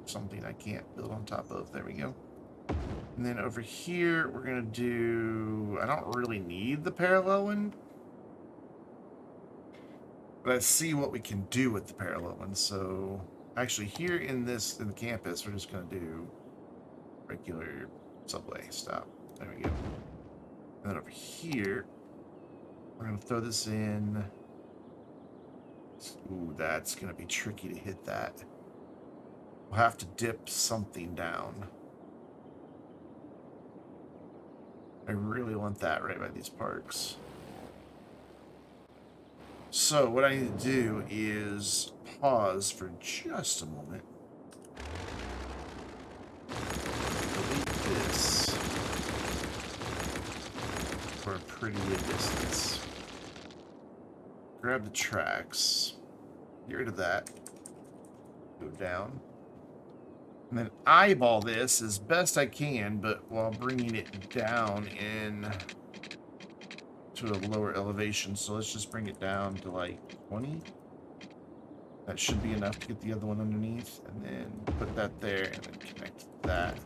something I can't build on top of. There we go. And then over here, we're going to do... I don't really need the parallel one. But I see what we can do with the parallel one. So actually here in the campus, we're just going to do regular subway stop. There we go. And then over here, we're going to throw this in. Ooh, that's going to be tricky to hit that. We'll have to dip something down. I really want that right by these parks. So what I need to do is pause for just a moment. Delete this for a pretty good distance. Grab the tracks. Get rid of that. Go down. And then eyeball this as best I can, but while bringing it down in to a lower elevation, so let's just bring it down to like 20. That should be enough to get the other one underneath, and then put that there, and then connect that.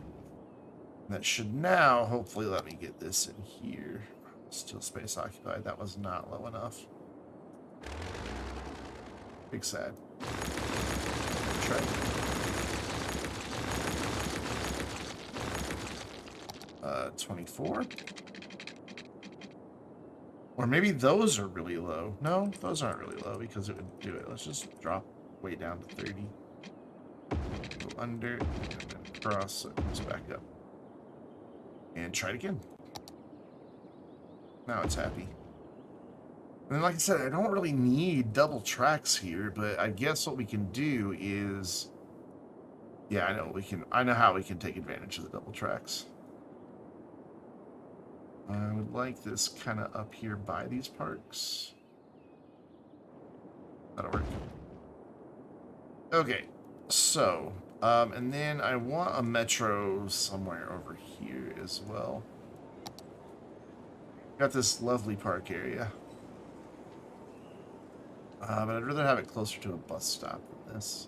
And that should now hopefully let me get this in here. Still space occupied. That was not low enough. Big sad. Try it. 24. Or maybe those are really low. No, those aren't really low because it would do it. Let's just drop way down to 30. Go under, and then cross so it comes back up. And try it again. Now it's happy. And then, like I said, I don't really need double tracks here, but I guess what we can do is... Yeah, I know how we can take advantage of the double tracks. I would like this kind of up here by these parks. That'll work. Okay, so, and then I want a metro somewhere over here as well. Got this lovely park area. But I'd rather have it closer to a bus stop than this.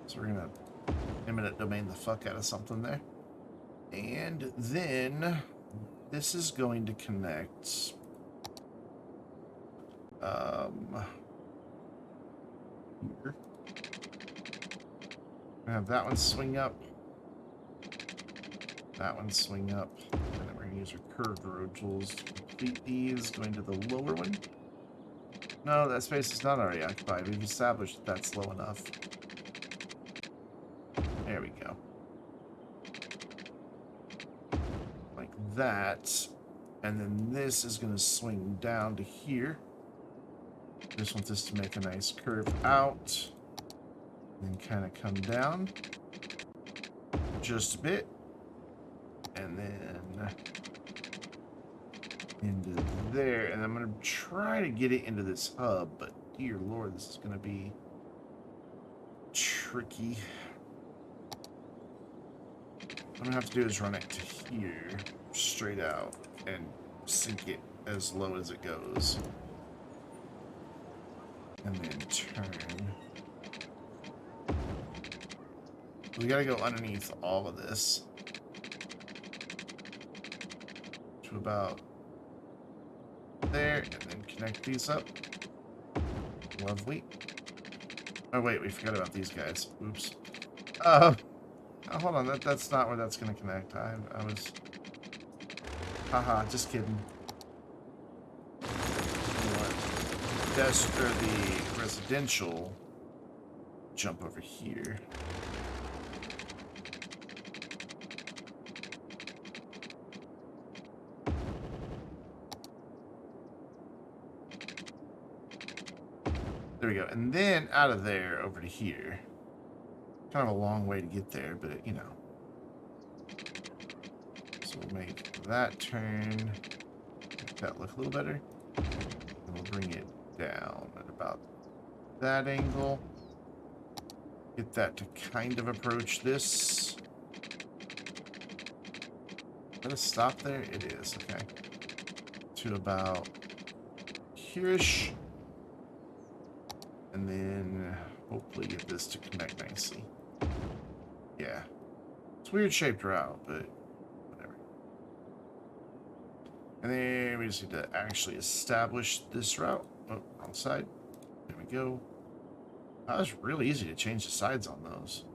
So we're gonna eminent domain the fuck out of something there. And then this is going to connect here. I have that one swing up. That one swing up. And then we're gonna use our curved road tools to complete these, going to the lower one. No, that space is not already occupied. We've established that that's low enough. There we go. Like that. And then this is going to swing down to here. Just want this to make a nice curve out. And kind of come down. Just a bit. And then into there. And I'm going to try to get it into this hub. But dear Lord, this is going to be tricky. What I'm going to have to do is run it to here, straight out, and sink it as low as it goes. And then turn. We got to go underneath all of this. To about there, and then connect these up. Lovely. Oh, wait, we forgot about these guys. Oops. Oh, hold on, that's not where that's going to connect. I was... Haha, just kidding. That's for the residential jump over here. There we go. And then out of there over to here. Kind of a long way to get there, but you know. So we'll make that turn. Make that look a little better. And we'll bring it down at about that angle. Get that to kind of approach this. Is that a stop there? It is, okay. To about here-ish. And then hopefully get this to connect nicely. Yeah. It's a weird shaped route, but whatever. And then we just need to actually establish this route. Oh, wrong side. There we go. That was really easy to change the sides on those.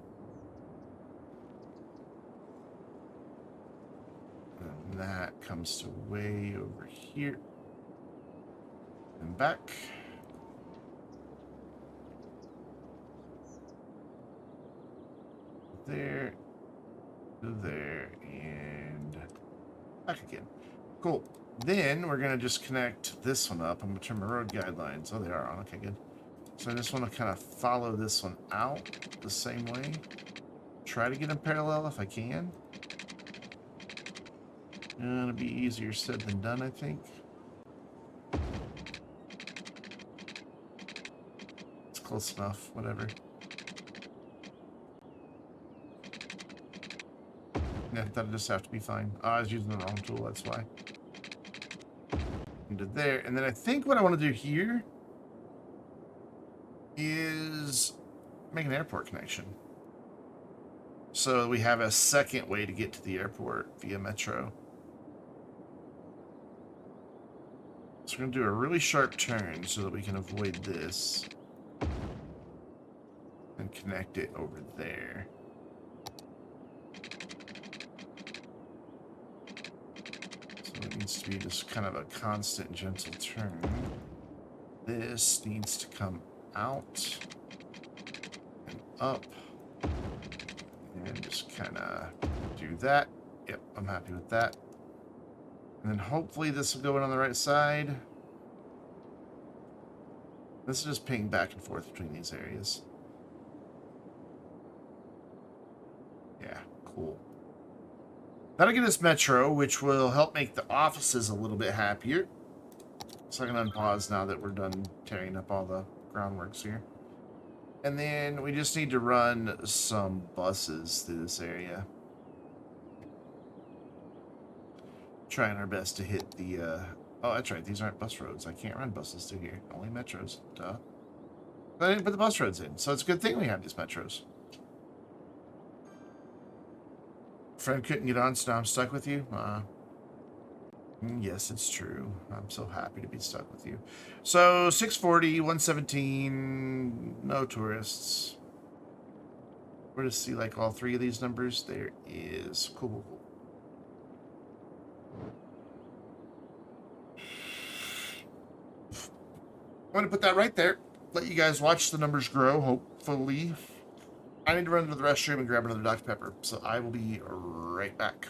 And that comes to way over here. And back. There, there, and back again. Cool. Then we're going to just connect this one up. I'm going to turn my road guidelines. Oh, they are on. Okay, good. So I just want to kind of follow this one out the same way. Try to get them parallel if I can. It'll be easier said than done, I think. It's close enough, whatever. Yeah, that'll just have to be fine. Oh, I was using the wrong tool, that's why. into there. And then I think what I want to do here is make an airport connection. So we have a second way to get to the airport via metro. So we're going to do a really sharp turn so that we can avoid this. And connect it over there. So it needs to be just kind of a constant, gentle turn. This needs to come out and up. And just kind of do that. Yep, I'm happy with that. And then hopefully this will go in on the right side. This is just ping back and forth between these areas. Yeah, cool. That'll get us metro, which will help make the offices a little bit happier. So I can unpause now that we're done tearing up all the groundworks here. And then we just need to run some buses through this area. Trying our best to hit the, oh, that's right, these aren't bus roads. I can't run buses through here. Only metros, duh. But I didn't put the bus roads in, so it's a good thing we have these metros. Friend couldn't get on, so now I'm stuck with you? Yes, it's true. I'm so happy to be stuck with you. So, 640, 117, no tourists. We're to see, like, all three of these numbers. There is. Cool. I'm going to put that right there. Let you guys watch the numbers grow, hopefully. I need to run to the restroom and grab another Dr. Pepper, so I will be right back.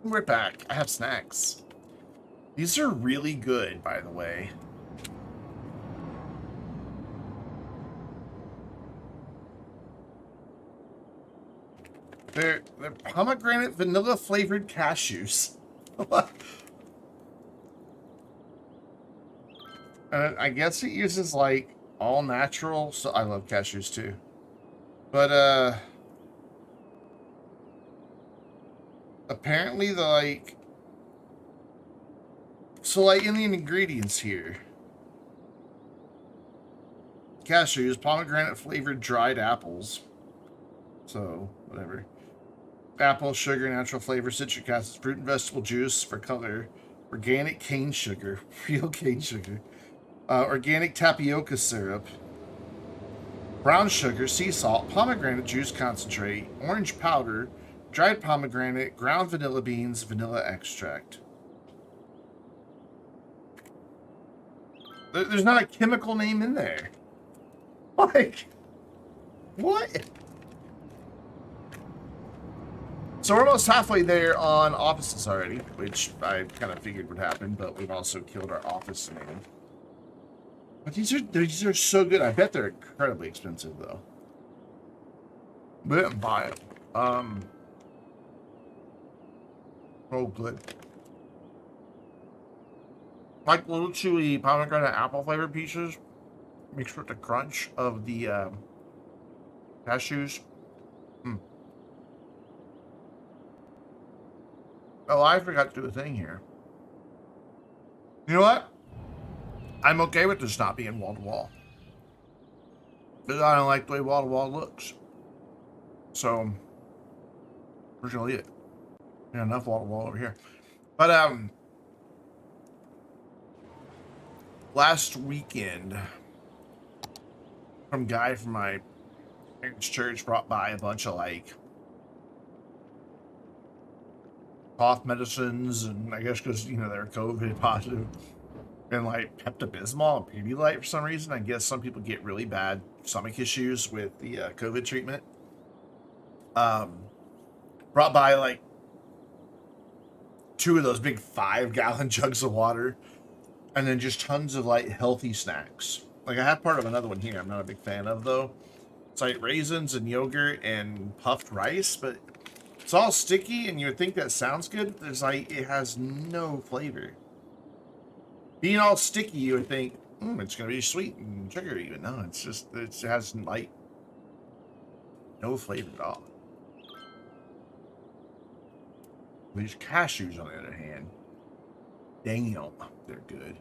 We're back. I have snacks. These are really good, by the way. They're pomegranate vanilla flavored cashews. And I guess it uses like all natural. So I love cashews too. But apparently the like, so like in the ingredients here, cashews, pomegranate flavored dried apples. So whatever. Apple, sugar, natural flavor, citric acid, fruit and vegetable juice for color, organic cane sugar, real cane sugar, organic tapioca syrup, brown sugar, sea salt, pomegranate juice concentrate, orange powder, dried pomegranate, ground vanilla beans, vanilla extract. There's not a chemical name in there. Like, what? So we're almost halfway there on offices already, which I kind of figured would happen, but we've also killed our office name. But these are so good. I bet they're incredibly expensive though. We didn't buy it. Oh, good. Like little chewy pomegranate apple flavored pieces, mixed with the crunch of the cashews. Oh, I forgot to do a thing here. You know what? I'm okay with this not being wall to wall. Because I don't like the way wall to wall looks. So, we're gonna leave it. Yeah, enough wall to wall over here. But last weekend, some guy from my parents' church brought by a bunch of like cough medicines, and I guess because you know they're COVID positive, and like Pepto-Bismol and Pedialyte for some reason. I guess some people get really bad stomach issues with the COVID treatment. Brought by like 2 of those big 5-gallon jugs of water, and then just tons of like healthy snacks. Like I have part of another one here. I'm not a big fan of though. It's like raisins and yogurt and puffed rice, but it's all sticky, and you would think that sounds good. There's like, it has no flavor. Being all sticky, you would think, it's going to be sweet and sugary, but no, it's just, it has like no flavor at all. These cashews, on the other hand, damn, they're good.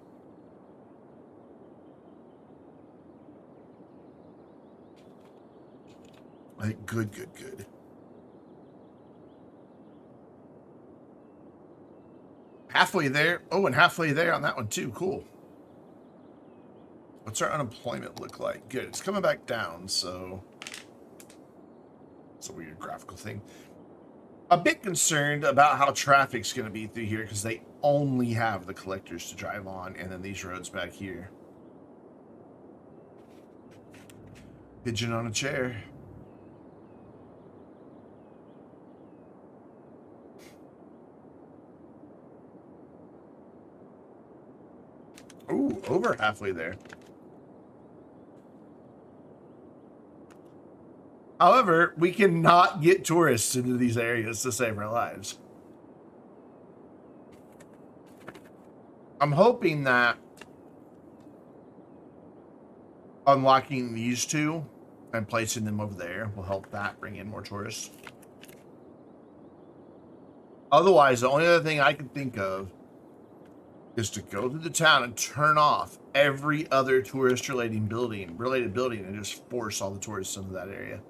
Like, good. Halfway there. Oh, and halfway there on that one too. Cool. What's our unemployment look like? Good. It's coming back down, so it's a weird graphical thing. A bit concerned about how traffic's going to be through here because they only have the collectors to drive on, and then these roads back here. Pigeon on a chair. Ooh, over halfway there. However, we cannot get tourists into these areas to save our lives. I'm hoping that unlocking these 2 and placing them over there will help that bring in more tourists. Otherwise, the only other thing I can think of is to go through the town and turn off every other tourist-related building, and just force all the tourists into that area.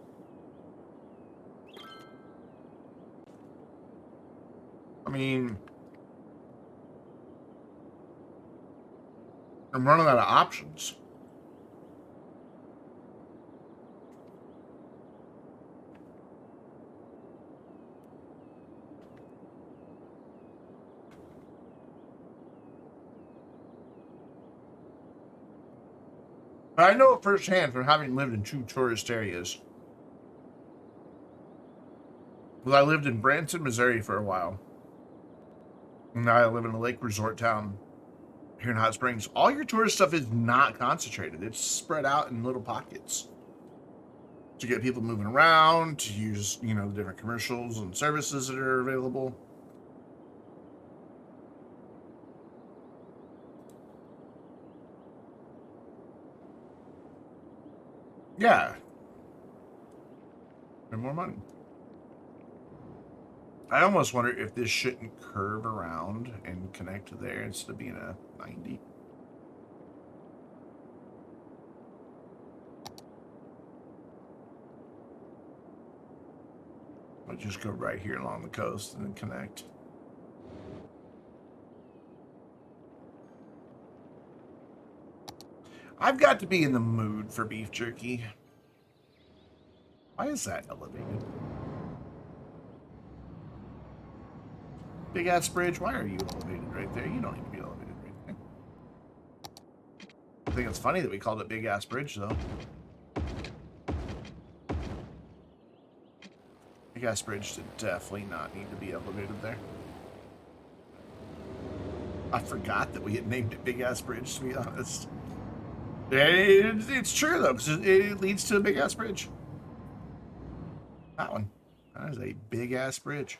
I mean, I'm running out of options. But I know it firsthand from having lived in 2 tourist areas. Well, I lived in Branson, Missouri for a while. And now I live in a lake resort town here in Hot Springs. All your tourist stuff is not concentrated. It's spread out in little pockets. to get people moving around, to use, you know, the different commercials and services that are available. Yeah. And more money. I almost wonder if this shouldn't curve around and connect to there instead of being a 90. I'll just go right here along the coast and then connect. I've got to be in the mood for beef jerky. Why is that elevated? Big ass bridge, why are you elevated right there? You don't need to be elevated right there. I think it's funny that we called it Big Ass Bridge, though. Big Ass Bridge did definitely not need to be elevated there. I forgot that we had named it Big Ass Bridge, to be honest. It's true, though, because it leads to a Big Ass Bridge. That one. That is a Big Ass Bridge.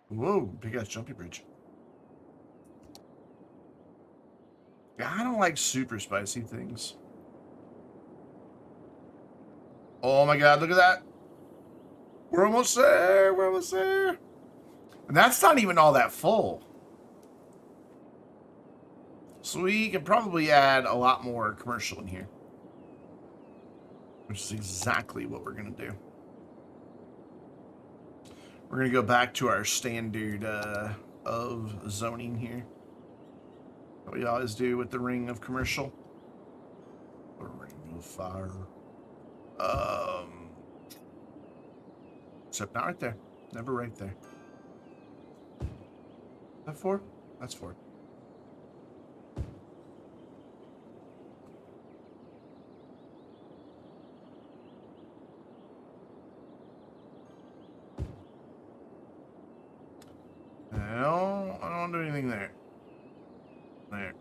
Whoa, Big Ass Jumpy Bridge. Yeah, I don't like super spicy things. Oh my god, look at that. We're almost there. We're almost there. And that's not even all that full. So we can probably add a lot more commercial in here. Which is exactly what we're going to do. We're going to go back to our standard of zoning here. What we always do with the ring of commercial. The ring of fire. Except not right there. Never right there. Is that 4? That's 4. No, I don't want to do anything there. There.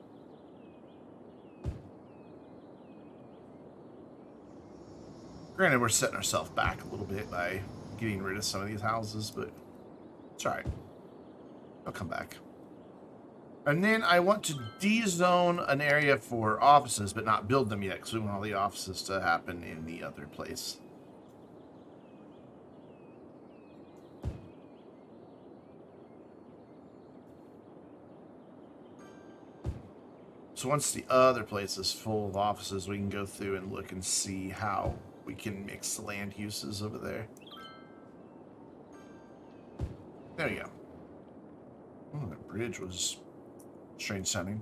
Granted, we're setting ourselves back a little bit by getting rid of some of these houses, but it's alright. I'll come back. And then I want to de-zone an area for offices, but not build them yet, because we want all the offices to happen in the other place. So once the other place is full of offices, we can go through and look and see how we can mix the land uses over there. There we go. Oh, that bridge was strange sounding.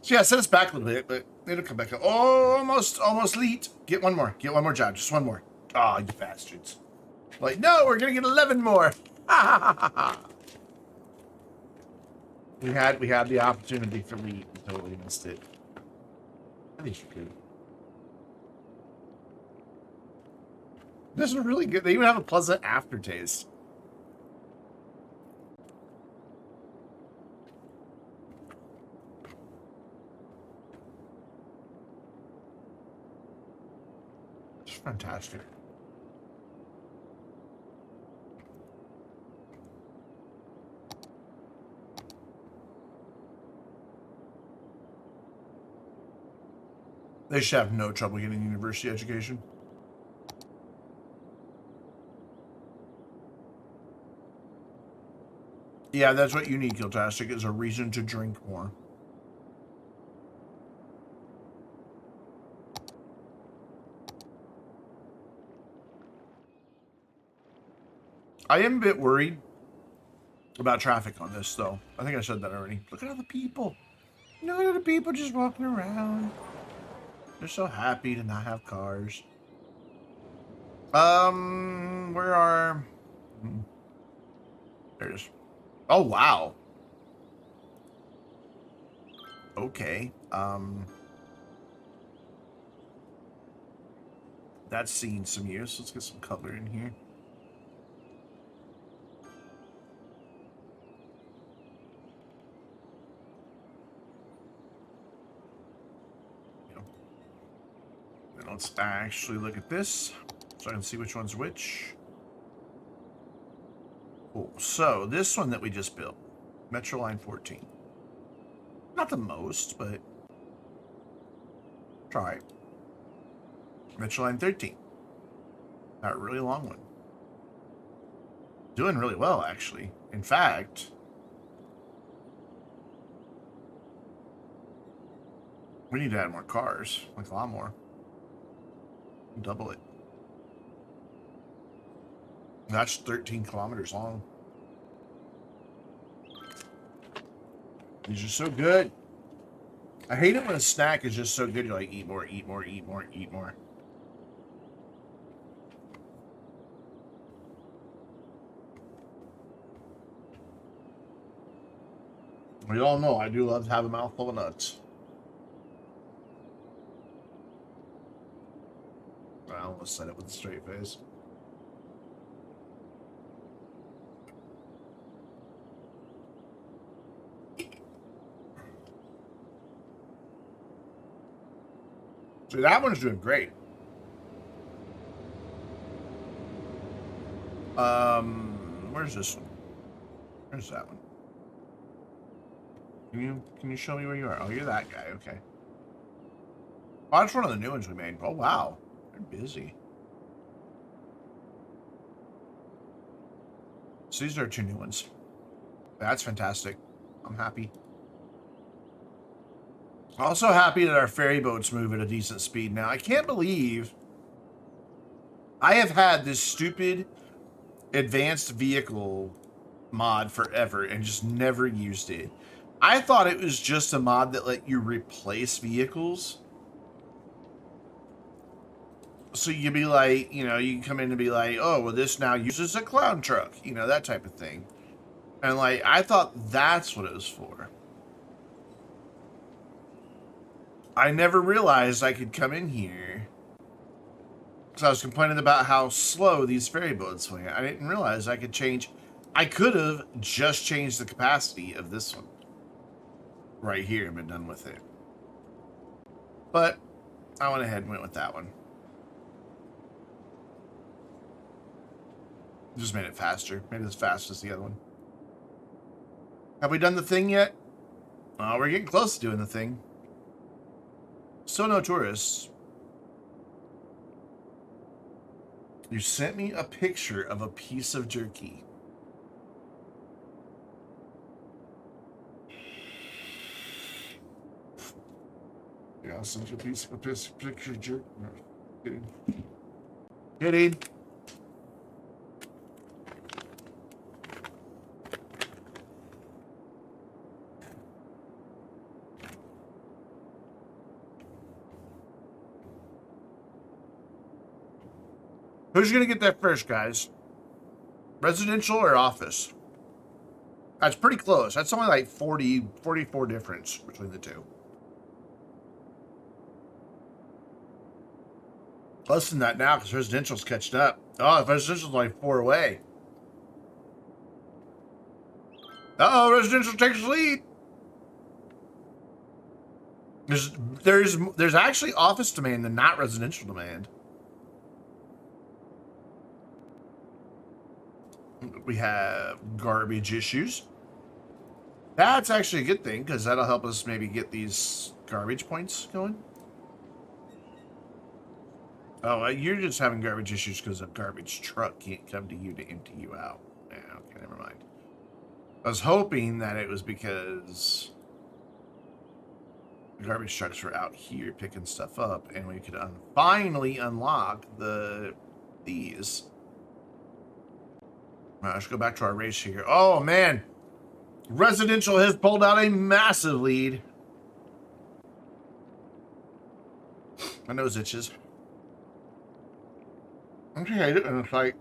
So yeah, set us back a little bit, but it'll come back up. Oh, almost leet. Get one more. Get one more job. Just one more. Oh, you bastards. Like, no, we're going to get 11 more. We had the opportunity for leet. We totally missed it. I think you could. This is really good. They even have a pleasant aftertaste. It's fantastic. They should have no trouble getting university education. Yeah, that's what you need, Kiltastic, is a reason to drink more. I am a bit worried about traffic on this, though. I think I said that already. Look at all the people. Look at the people just walking around. They're so happy to not have cars. Where are... There it is. Oh, wow. Okay. That's seen some use. Let's get some color in here. let's actually look at this so I can see which one's which. Cool. So this one that we just built, Metro Line 14. Not the most, but try. Metro Line 13. Not a really long one. Doing really well, actually. In fact, we need to add more cars, like a lot more. Double it. That's 13 kilometers long. These are so good. I hate it when a snack is just so good. You're like, eat more, eat more, eat more, eat more. We all know I do love to have a mouthful of nuts. I almost said it with a straight face. So that one's doing great. Where's this one? Where's that one? Can you show me where you are? Oh, you're that guy. Okay. Oh, that's one of the new ones we made. Oh, wow. They're busy. So these are 2 new ones. That's fantastic. I'm happy. Also happy that our ferry boats move at a decent speed now. I can't believe I have had this stupid advanced vehicle mod forever and just never used it. I thought it was just a mod that let you replace vehicles. So you'd be like, you know, you can come in and be like, oh, well, this now uses a clown truck, you know, that type of thing. And like, I thought that's what it was for. I never realized I could come in here. Because I was complaining about how slow these ferry boats went. I didn't realize I could change. I could have just changed the capacity of this one. Right here and been done with it. But I went ahead and went with that one. Just made it faster. Made it as fast as the other one. Have we done the thing yet? We're getting close to doing the thing. Still no tourists. You sent me a picture of a piece of jerky. Yeah, I'll send you a picture of jerky. No, kidding. Kidding. Who's going to get that first, guys? Residential or office? That's pretty close. That's only like 44 difference between the two. Less than that now because residential's catching up. Oh, residential's only 4 away. Uh-oh, residential takes the lead. There's actually office demand and not residential demand. We have garbage issues. That's actually a good thing because that'll help us maybe get these garbage points going. Oh, you're just having garbage issues because a garbage truck can't come to you to empty you out. Yeah, okay, never mind. I was hoping that it was because the garbage trucks were out here picking stuff up and we could finally unlock these. All right, let's go back to our race here. Oh, man. Residential has pulled out a massive lead. My nose itches. Okay, and it's like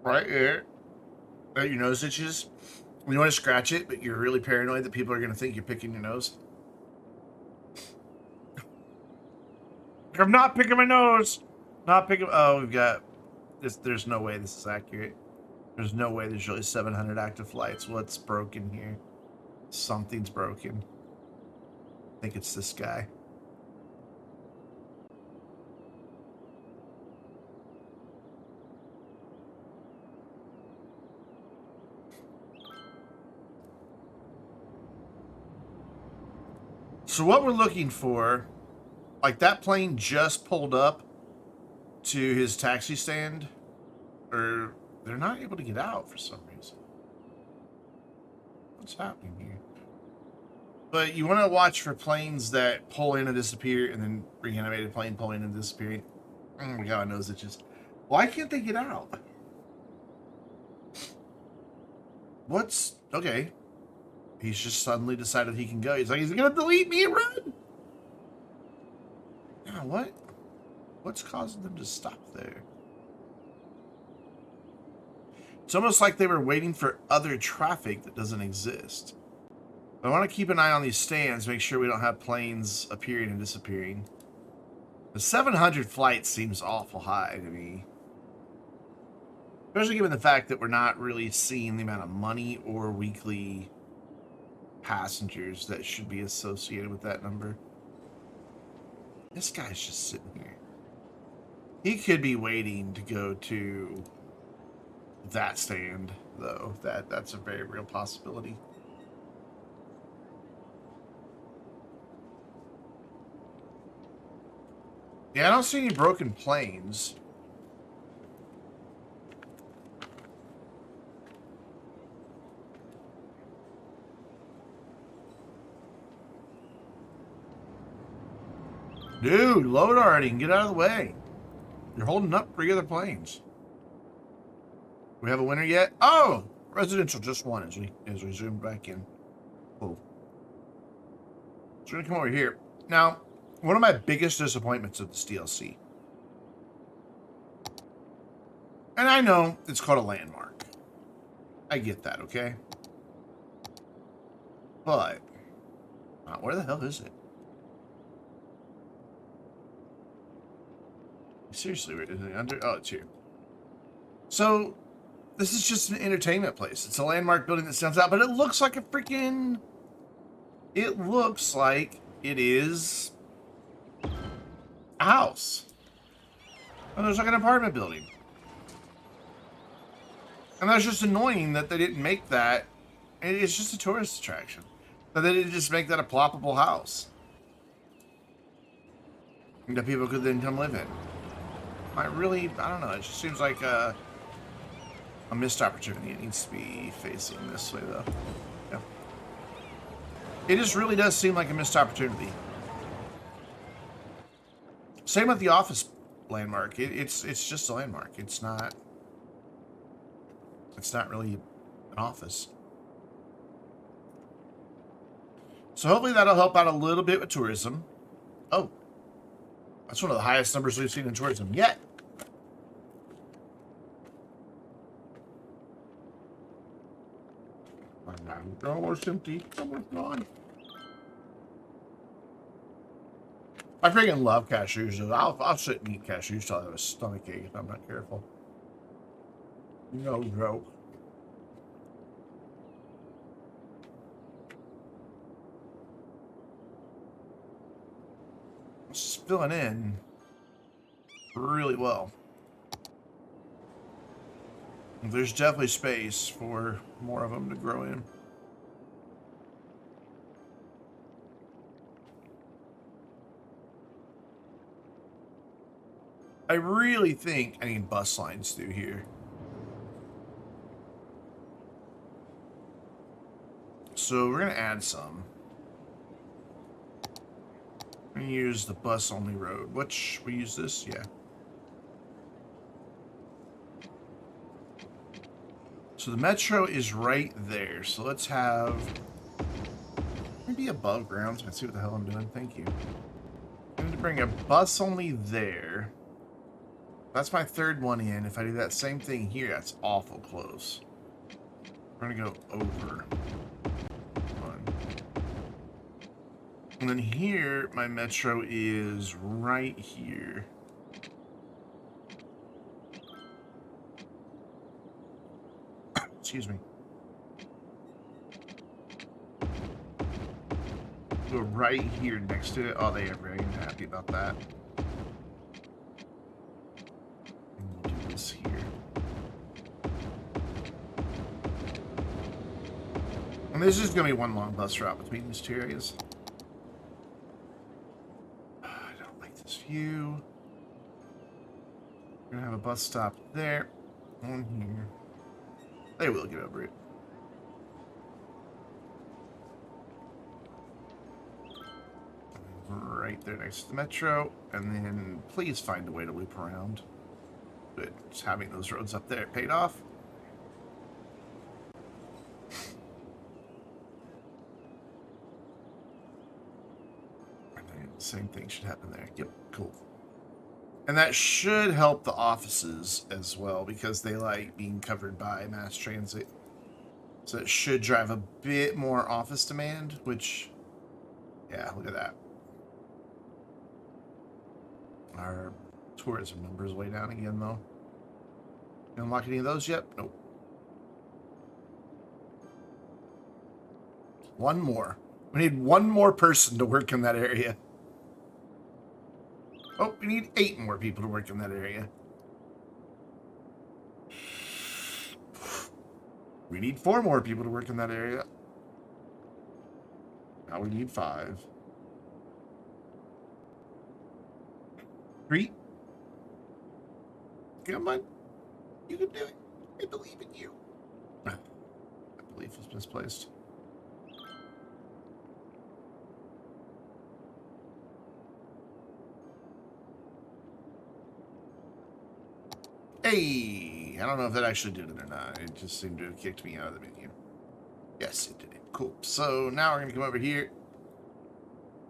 right here. Your nose itches. You want to scratch it, but you're really paranoid that people are going to think you're picking your nose. I'm not picking my nose. Not picking. Oh, we've got this. There's no way this is accurate. There's no way there's really 700 active flights. What's broken here? Something's broken. I think it's this guy. So what we're looking for, like that plane just pulled up to his taxi stand, or they're not able to get out for some reason. What's happening here? But you want to watch for planes that pull in and disappear, and then reanimated plane pull in and disappear. Oh my god, my nose itches. Why can't they get out? What's... Okay. He's just suddenly decided he can go. He's like, he's gonna delete me and run! Yeah, what? What's causing them to stop there? It's almost like they were waiting for other traffic that doesn't exist. I want to keep an eye on these stands, make sure we don't have planes appearing and disappearing. The 700 flight seems awful high to me. Especially given the fact that we're not really seeing the amount of money or weekly passengers that should be associated with that number. This guy's just sitting here. He could be waiting to go to that stand, though. That's a very real possibility. Yeah, I don't see any broken planes. Dude, load already and get out of the way. You're holding up 3 other planes. We have a winner yet? Oh! Residential just won as we zoom back in. Oh. So we're gonna come over here. Now, one of my biggest disappointments of this DLC. And I know it's called a landmark. I get that, okay? But where the hell is it? Seriously, where is it? Under? Oh, it's here. So, this is just an entertainment place. It's a landmark building that stands out, but it looks like a freaking... It looks like it is a house. And there's like an apartment building. And that's just annoying that they didn't make that. It's just a tourist attraction. That they didn't just make that a ploppable house. That people could then come live in. I don't know. It just seems like a missed opportunity. It needs to be facing this way, though. Yeah. It just really does seem like a missed opportunity. Same with the office landmark. It's just a landmark. It's not really an office. So hopefully that'll help out a little bit with tourism. Oh. That's one of the highest numbers we've seen in tourism yet. They're almost empty. Almost gone. I freaking love cashews. I'll sit and eat cashews till I have a stomach ache if I'm not careful. No joke. It's filling in really well. There's definitely space for more of them to grow in. I really think I need bus lines through here. So we're going to add some. I'm going to use the bus only road. Which we use this? Yeah. So the metro is right there. So let's have maybe above ground so I can see what the hell I'm doing. Thank you. I need to bring a bus only there. That's my third one in. If I do that same thing here, that's awful close. We're gonna go over one. And then here, my metro is right here. Excuse me. Go right here next to it. Oh, they are very unhappy about that. Here. And there's just going to be one long bus route between these two areas. you. We're gonna have a bus stop there. On here. They will get over it. Right there next to the metro. And then please find a way to loop around. Good. Just having those roads up there paid off. And then the same thing should happen there. Yep, cool. And that should help the offices as well because they like being covered by mass transit. So it should drive a bit more office demand, which, yeah, look at that. Our tourism numbers way down again, though. You unlock any of those yet? Nope. One more. We need one more person to work in that area. Oh, we need 8 more people to work in that area. We need 4 more people to work in that area. Now we need 5. 3. Come on. You can do it. I believe in you. That belief was misplaced. Hey, I don't know if that actually did it or not. It just seemed to have kicked me out of the menu. Yes, it did it. Cool. So now we're going to come over here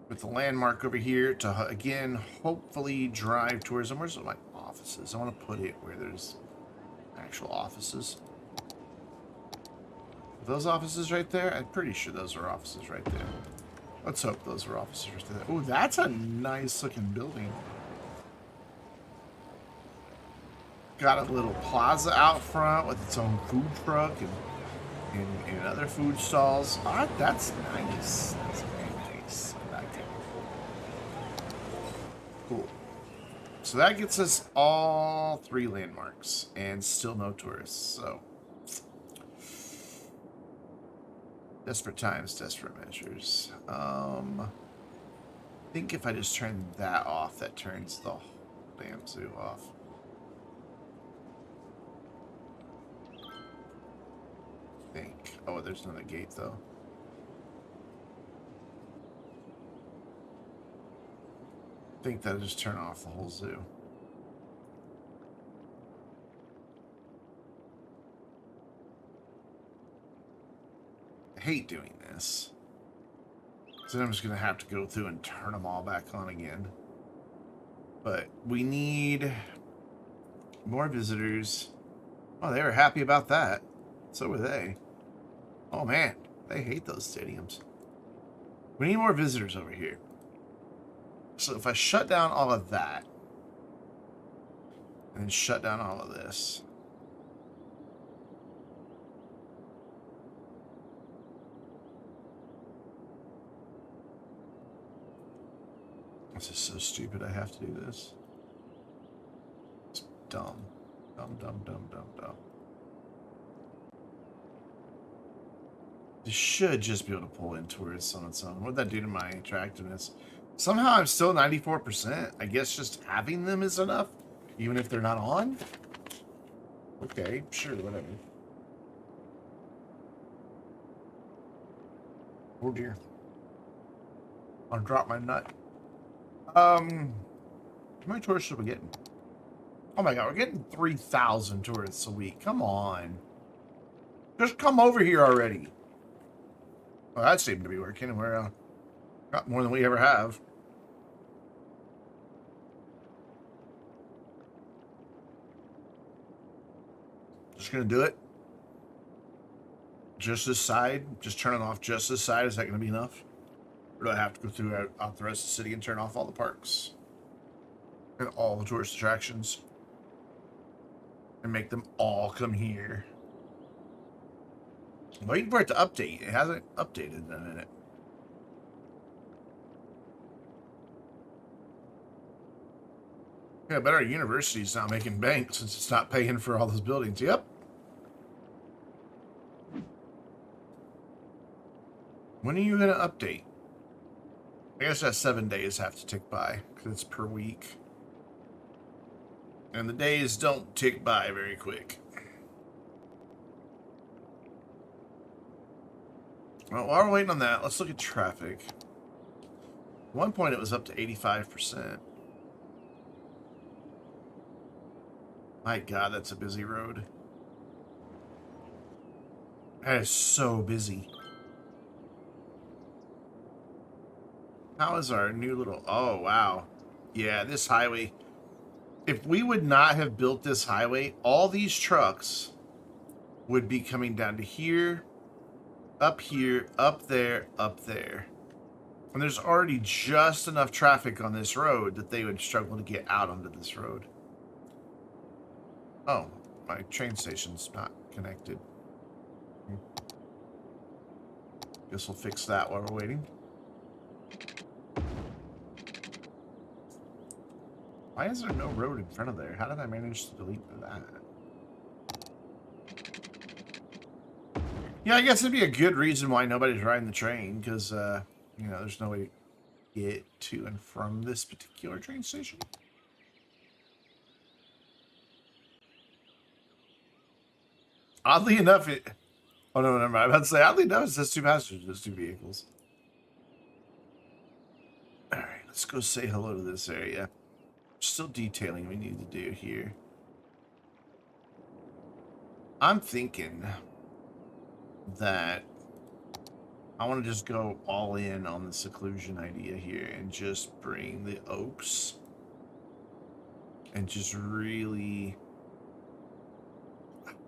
with the landmark over here to, again, hopefully drive tourism. Where's my offices? I want to put it where there's actual offices. Are those offices right there? I'm pretty sure those are offices right there. Let's hope those are offices right there. Oh, that's a nice looking building. Got a little plaza out front with its own food truck and other food stalls. All right, that's nice. That's very nice. I like it. Cool. So that gets us all 3 landmarks and still no tourists. So desperate times, desperate measures. I think if I just turn that off, that turns the whole damn zoo off. Think. Oh, there's another gate though. I think that'll just turn off the whole zoo. I hate doing this. So I'm just gonna have to go through and turn them all back on again. But we need more visitors. Oh, they were happy about that. So were they. Oh man, they hate those stadiums. We need more visitors over here. So if I shut down all of that, and then shut down all of this. This is so stupid, I have to do this. It's dumb. Dumb, dumb, dumb, dumb, dumb. This should just be able to pull in tourists on its own. What'd that do to my attractiveness? Somehow I'm still 94%. I guess just having them is enough, even if they're not on. Okay, sure, whatever. Oh dear. I'll drop my nut. How many tourists are we getting? Oh my god, we're getting 3,000 tourists a week. Come on. Just come over here already. Well, that seemed to be working. We're got more than we ever have. Just gonna do it. Just this side. Just turn it off just this side. Is that gonna be enough? Or do I have to go through out the rest of the city and turn off all the parks? And all the tourist attractions? And make them all come here? I'm waiting for it to update. It hasn't updated in a minute. Yeah, but our university's not making bank since it's not paying for all those buildings. Yep. When are you going to update? I guess that 7 days have to tick by because it's per week. And the days don't tick by very quick. Well, while we're waiting on that, let's look at traffic. At one point, it was up to 85%. My God, that's a busy road. That is so busy. How is our new little... Oh, wow. Yeah, this highway... If we would not have built this highway, all these trucks would be coming down to here, up there, up there. And there's already just enough traffic on this road that they would struggle to get out onto this road. Oh, my train station's not connected. Guess we'll fix that while we're waiting. Why is there no road in front of there? How did I manage to delete that? Yeah, I guess it'd be a good reason why nobody's riding the train, because, you know, there's no way to get to and from this particular train station. Oddly enough, it... Oh, no, never mind. I'm about to say, oddly enough, it says 2 passengers, there's 2 vehicles. Alright, let's go say hello to this area. Still detailing we need to do here. I'm thinking that I want to just go all in on the seclusion idea here and just bring the oaks and just really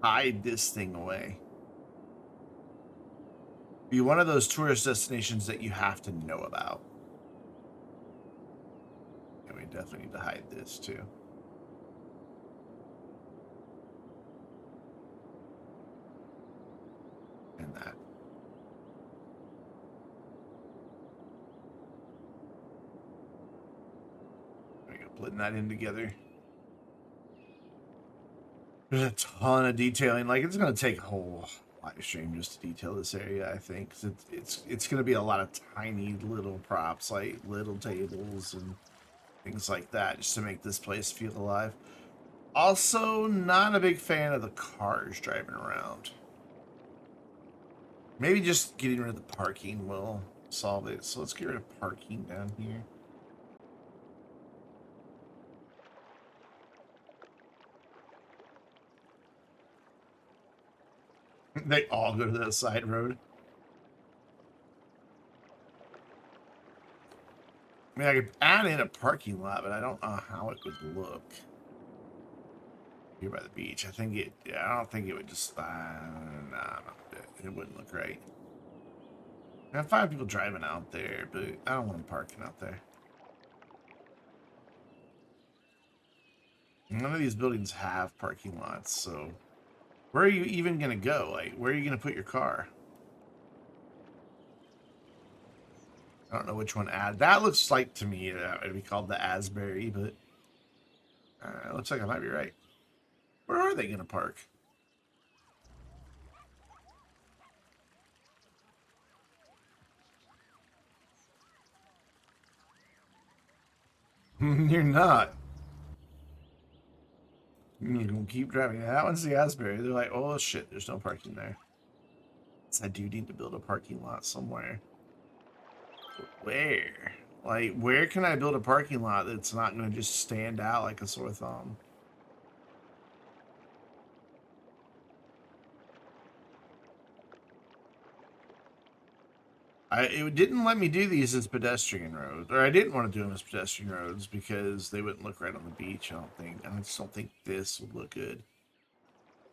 hide this thing away. Be one of those tourist destinations that you have to know about. And we definitely need to hide this too. And that. There we go, putting that in together. There's a ton of detailing. Like, it's going to take a whole live stream just to detail this area, I think. 'Cause it's going to be a lot of tiny little props, like little tables and things like that, just to make this place feel alive. Also, not a big fan of the cars driving around. Maybe just getting rid of the parking will solve it. So let's get rid of parking down here. They all go to that side road. I mean, I could add in a parking lot, but I don't know how it would look here by the beach. I think it. Yeah, I don't think it would just. Nah, it wouldn't look right. I have 5 people driving out there, but I don't want them parking out there. None of these buildings have parking lots, so where are you even gonna go? Like, where are you gonna put your car? I don't know which one ad. That looks like to me it'd be called the Asbury, but it looks like I might be right. Where are they gonna park? You're not. You're gonna keep driving. That one's the Asbury. They're like, oh shit, there's no parking there. So I do need to build a parking lot somewhere. Where? Like, where can I build a parking lot that's not going to just stand out like a sore thumb? It didn't let me do these as pedestrian roads, or I didn't want to do them as pedestrian roads because they wouldn't look right on the beach. I don't think. I just don't think this would look good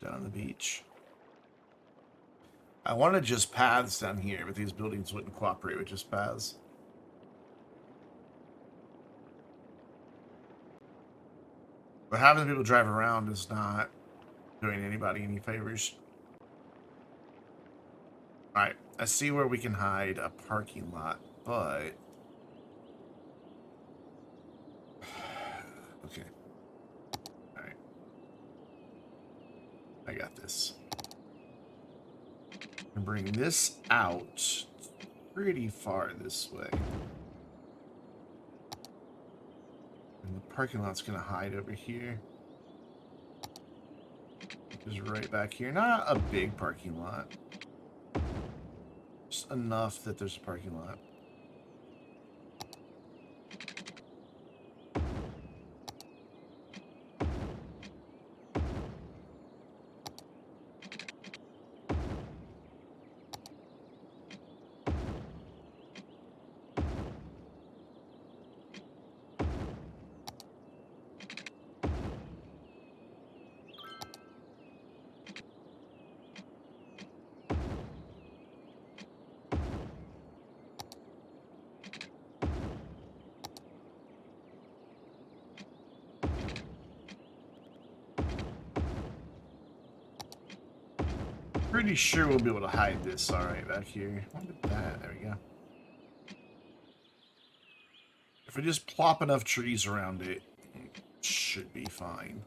down on the beach. I wanted just paths down here, but these buildings wouldn't cooperate with just paths. But having people drive around is not doing anybody any favors. Alright, I see where we can hide a parking lot, but... Okay. Alright. I got this. And bring this out pretty far this way. parking lot's gonna hide over here. Is right back here. Not a big parking lot. Just enough that there's a parking lot. Pretty sure we'll be able to hide this all right back here. Look at that. There we go. If we just plop enough trees around it, it should be fine.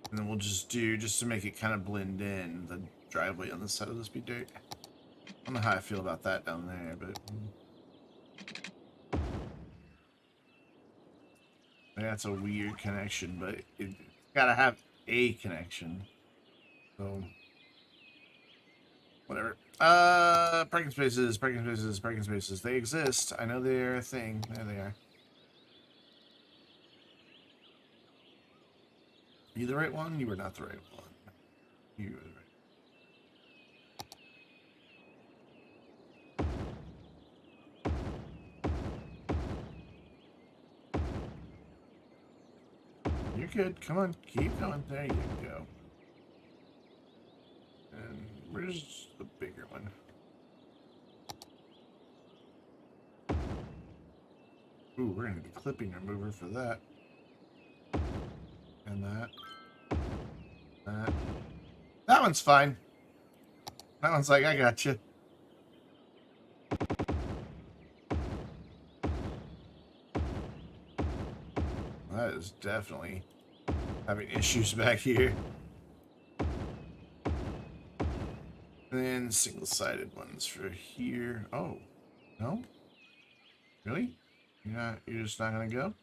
And then we'll just do, just to make it kind of blend in, the driveway on this side will just be dirt. I don't know how I feel about that down there, but... that's a weird connection, but it's gotta have a connection. So... whatever. Parking spaces, parking spaces, parking spaces. They exist. I know they're a thing. There they are. Are you the right one? You were not the right one. You were the right. You're good. Come on. Keep going. There you go. And where's the bigger one? Ooh, we're gonna need a clipping remover for that. And that. That. That one's fine. That one's like, I got you. That is definitely having issues back here. And then single-sided ones for here. Oh, no? Really? You're just not gonna go?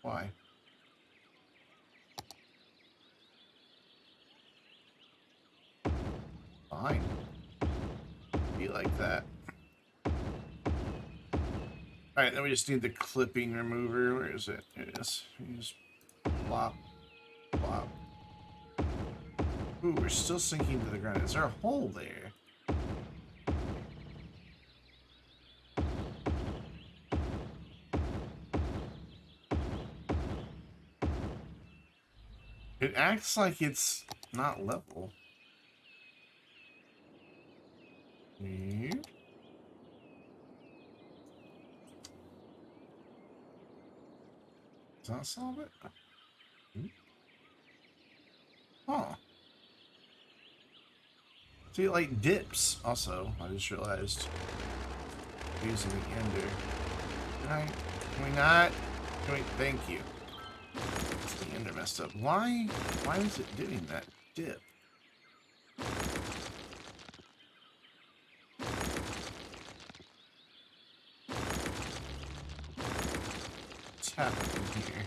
Why? Fine. Be like that. Alright, then we just need the clipping remover. Where is it? Here it is. You just plop, plop. Ooh, we're still sinking to the ground. Is there a hole there? It acts like it's not level. Weird. Does that solve it? Huh. See, it like dips. Also, I just realized using the ender. Can we not? Can we? Thank you. The ender messed up. Why is it doing that dip? What's happening here?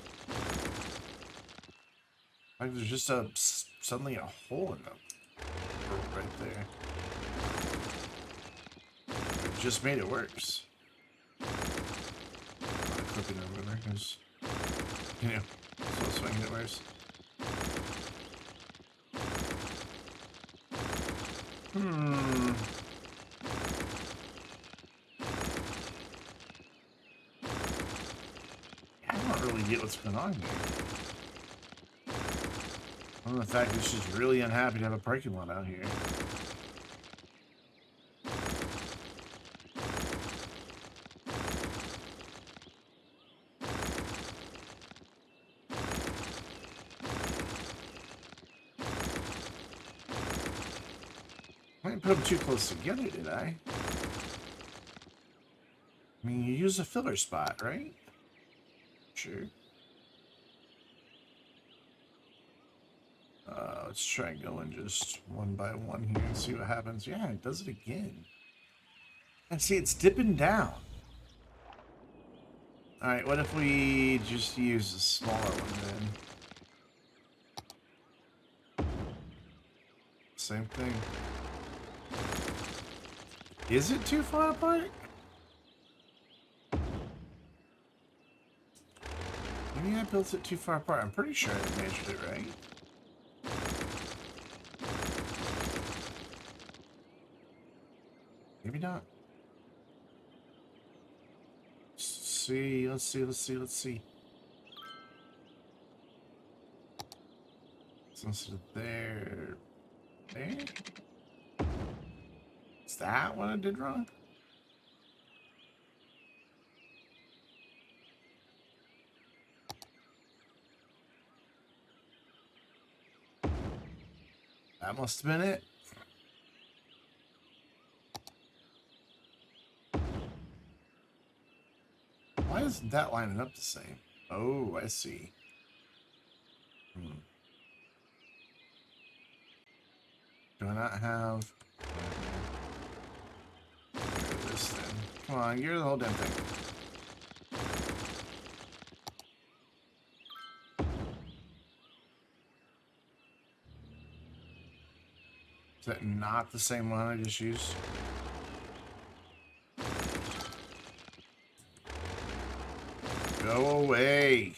Like there's just suddenly a hole in them right there. It just made it worse. Not clipping remover because so making it worse. I don't really get what's going on here. Other than the fact that she's really unhappy to have a parking lot out here. I didn't put them too close together, did I? I mean, you use a filler spot, right? Sure. Let's try going just one by one here and see what happens. Yeah, it does it again. And see, it's dipping down. Alright, what if we just use the smaller one then? Same thing. Is it too far apart? Maybe I built it too far apart. I'm pretty sure I measured it right. Maybe not. Let's see. So instead of there. Is that what I did wrong? That must have been it. Why isn't that lining up the same? Oh, I see. Do I not have this then? Come on, you're the whole damn thing. Is that not the same one I just used? Go away.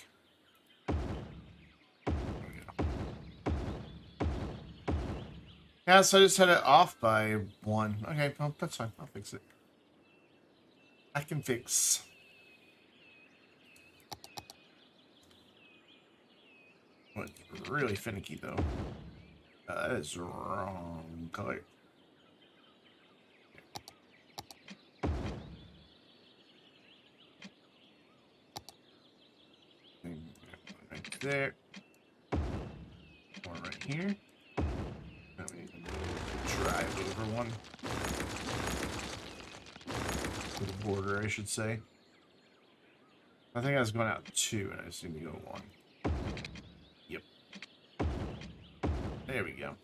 Yeah, so I just had it off by 1. Okay, well, that's fine. I'll fix it. I can fix. What's really finicky, though. That is wrong color. Right there. One right here. Now we need to move the drive over one. To the border, I should say. I think I was going out 2, and I just need to go 1. Yep. There we go.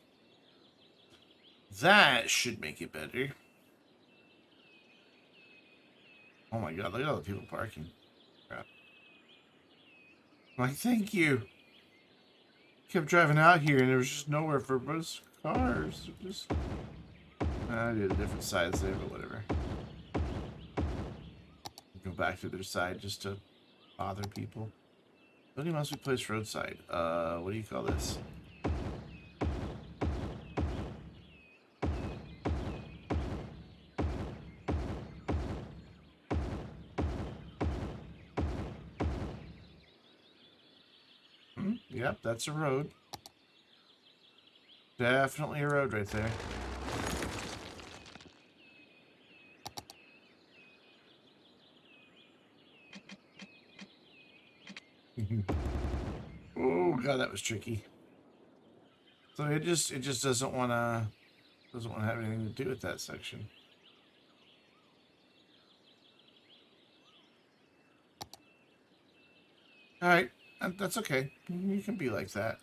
That should make it better. Oh my god, look at all the people parking. Crap. Like, thank you. Kept driving out here and there was just nowhere for most cars. Just I did a different size there, but whatever. Go back to their side just to bother people. Building must be placed roadside. What do you call this? Yep, that's a road. Definitely a road right there. Oh god, that was tricky. So it just doesn't want to have anything to do with that section. All right, that's okay. You can be like that.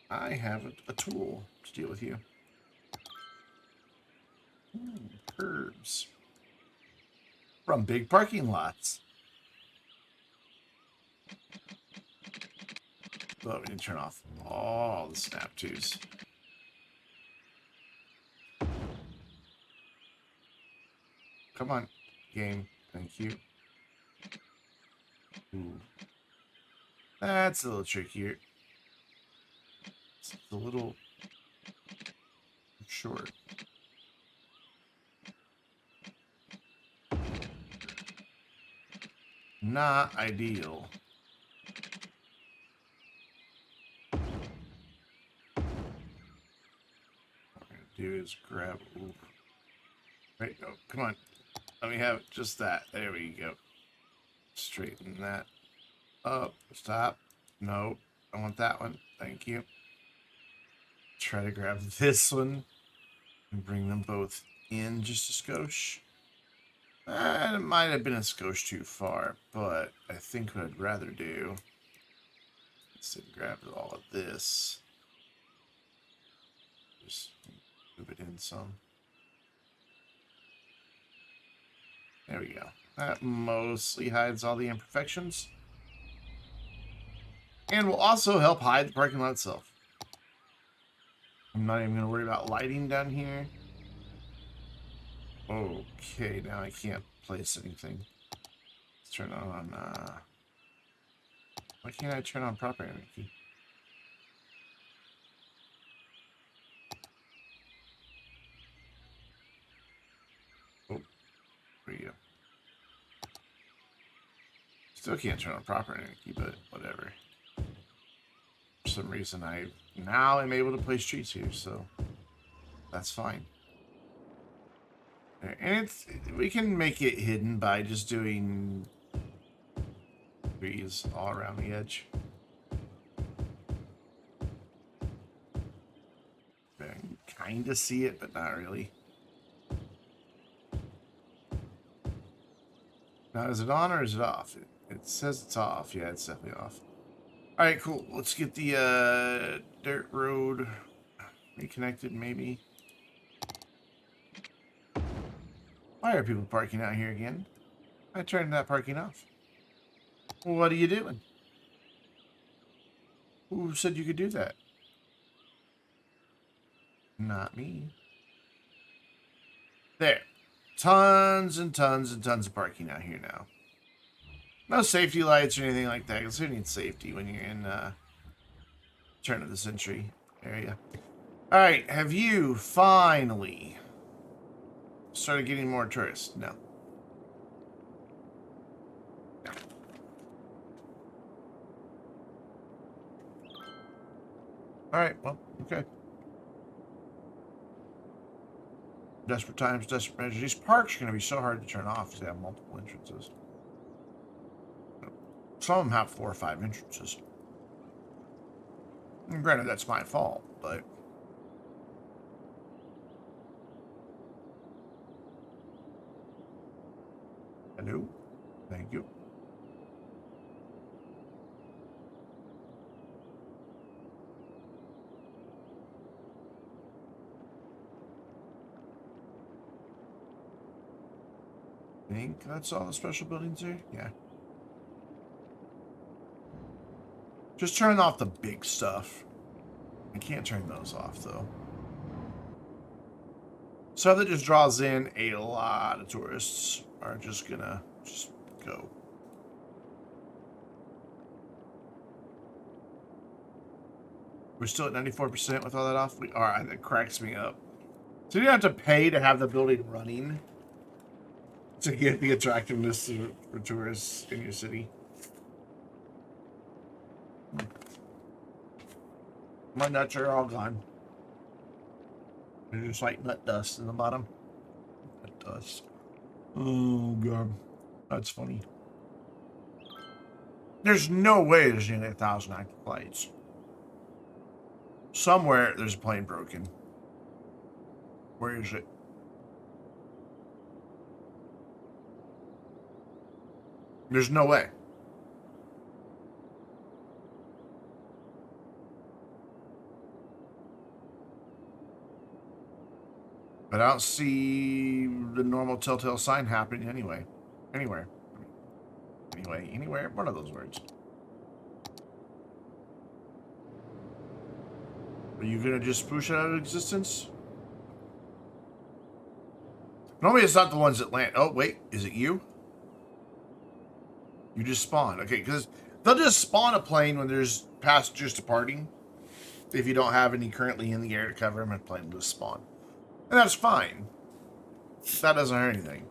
I have a tool to deal with you. Curbs from big parking lots. But we need to turn off all the snap twos. Come on, game. Thank you. Ooh. That's a little trickier. It's a little short. Not ideal. What I'm gonna do is grab. Ooh. Right, go. Come on. Let me have just that. There we go. Straighten that up. Stop. No. I want that one. Thank you. Try to grab this one and bring them both in just a skosh. It might have been a skosh too far, but I think what I'd rather do is grab all of this. Just move it in some. There we go. That mostly hides all the imperfections. And will also help hide the parking lot itself. I'm not even going to worry about lighting down here. Okay, now I can't place anything. Let's turn on, why can't I turn on proper energy? Oh, there you go. Still can't turn on proper energy, but whatever. For some reason, now I'm able to place streets here, so that's fine. And we can make it hidden by just doing trees all around the edge. I can kind of see it, but not really. Now, is it on or is it off? It says it's off. Yeah, it's definitely off. All right, cool. Let's get the dirt road reconnected, maybe. Why are people parking out here again? I turned that parking off. What are you doing? Who said you could do that? Not me. There. Tons and tons and tons of parking out here now. No safety lights or anything like that, because who needs safety when you're in turn of the century area? Alright, have you finally started getting more tourists? No. No. Alright, well, okay. Desperate times, desperate measures. These parks are going to be so hard to turn off because they have multiple entrances. Some of them have 4 or 5 entrances. And granted, that's my fault, but... Hello? Thank you. I think that's all the special buildings here? Yeah. Just turn off the big stuff. I can't turn those off, though. So that just draws in a lot of tourists are just gonna just go. We're still at 94% with all that off? We are. That cracks me up. So you have to pay to have the building running to get the attractiveness for tourists in your city. My nuts are all gone. They're just like nut dust in the bottom. Nut dust. Oh, God. That's funny. There's no way there's nearly 1,000 active flights. Somewhere there's a plane broken. Where is it? There's no way. But I don't see the normal telltale sign happening anyway. Anywhere. Anyway, anywhere. One of those words. Are you gonna just push it out of existence? Normally it's not the ones that land. Oh, wait. Is it you? You just spawn. Okay, because they'll just spawn a plane when there's passengers departing. If you don't have any currently in the air to cover them, a plane will just spawn. And that's fine. That doesn't hurt anything.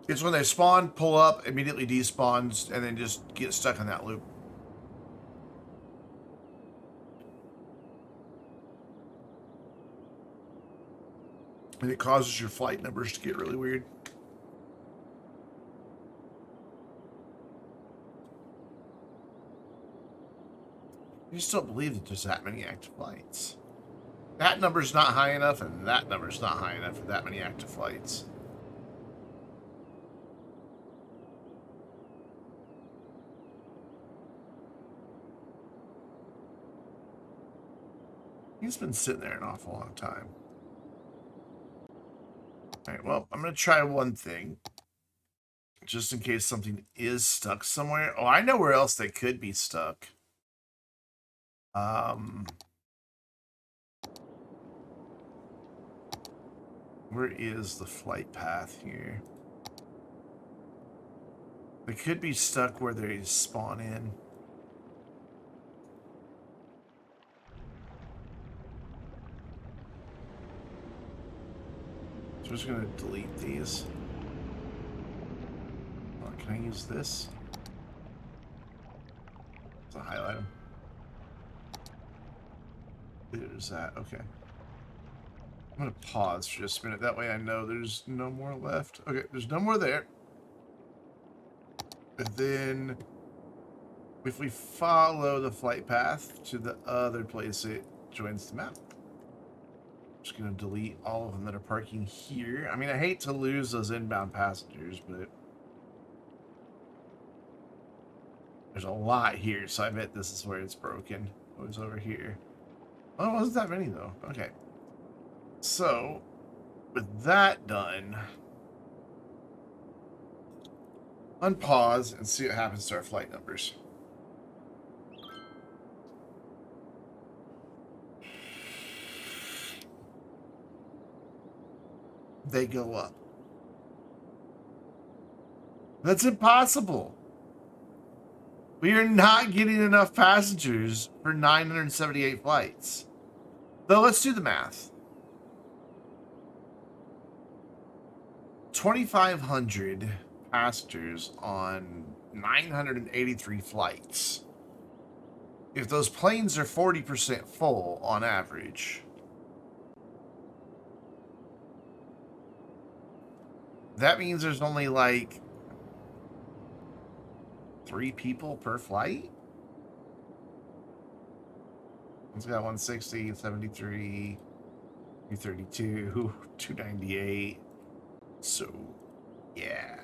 It's when they spawn, pull up, immediately despawns, and then just get stuck in that loop. And it causes your flight numbers to get really weird. I just don't believe that there's that many active flights. That number's not high enough, and that number's not high enough for that many active flights. He's been sitting there an awful long time. Alright, well, I'm going to try one thing. Just in case something is stuck somewhere. Oh, I know where else they could be stuck. Where is the flight path here? They could be stuck where they spawn in. So I'm just going to delete these. Oh, can I use this? To highlight them. There's that. Okay. I'm going to pause for just a minute. That way I know there's no more left. Okay, there's no more there. And then if we follow the flight path to the other place, it joins the map. Just going to delete all of them that are parking here. I mean, I hate to lose those inbound passengers, but there's a lot here, so I bet this is where it's broken. It was over here. Oh, it wasn't that many, though. Okay. So, with that done, unpause and see what happens to our flight numbers. They go up. That's impossible. We are not getting enough passengers for 978 flights. Though, let's do the math. 2,500 passengers on 983 flights. If those planes are 40% full on average, that means there's only like 3 people per flight? It's got 160, 73, 332, 298. So, yeah.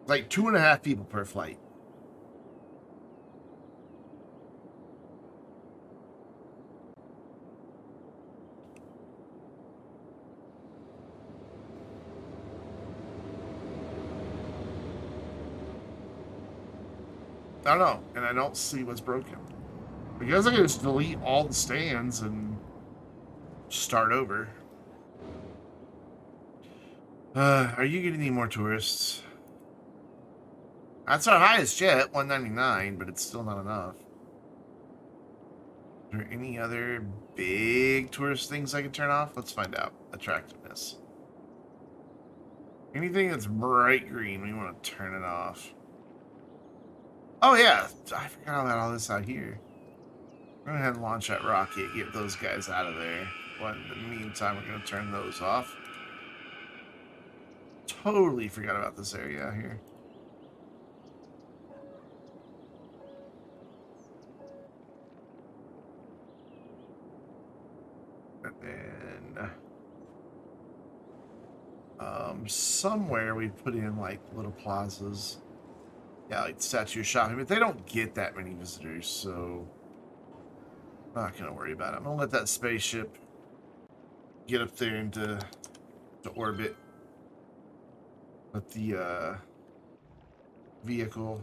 Like 2.5 people per flight. I don't know, and I don't see what's broken. I guess I can just delete all the stands and start over. Are you getting any more tourists? That's our highest yet, 199, but it's still not enough. Are there any other big tourist things I can turn off? Let's find out. Attractiveness. Anything that's bright green, we want to turn it off. Oh yeah, I forgot about all this out here. We're going to go ahead and launch that rocket, get those guys out of there. But in the meantime, we're going to turn those off. Totally forgot about this area out here. And then somewhere we put in like little plazas. Yeah, like statue shopping, but they don't get that many visitors, so I'm not gonna worry about it. I'm gonna let that spaceship get up there into orbit. Let the vehicle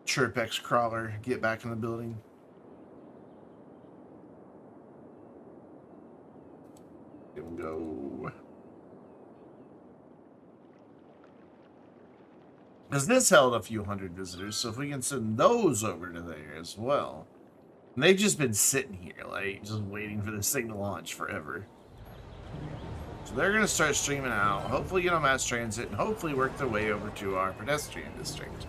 Chirpex crawler get back in the building. It will go. Because this held a few hundred visitors, so if we can send those over to there as well. And they've just been sitting here, like, just waiting for this thing to launch forever. So they're going to start streaming out, hopefully get on mass transit, and hopefully work their way over to our pedestrian district.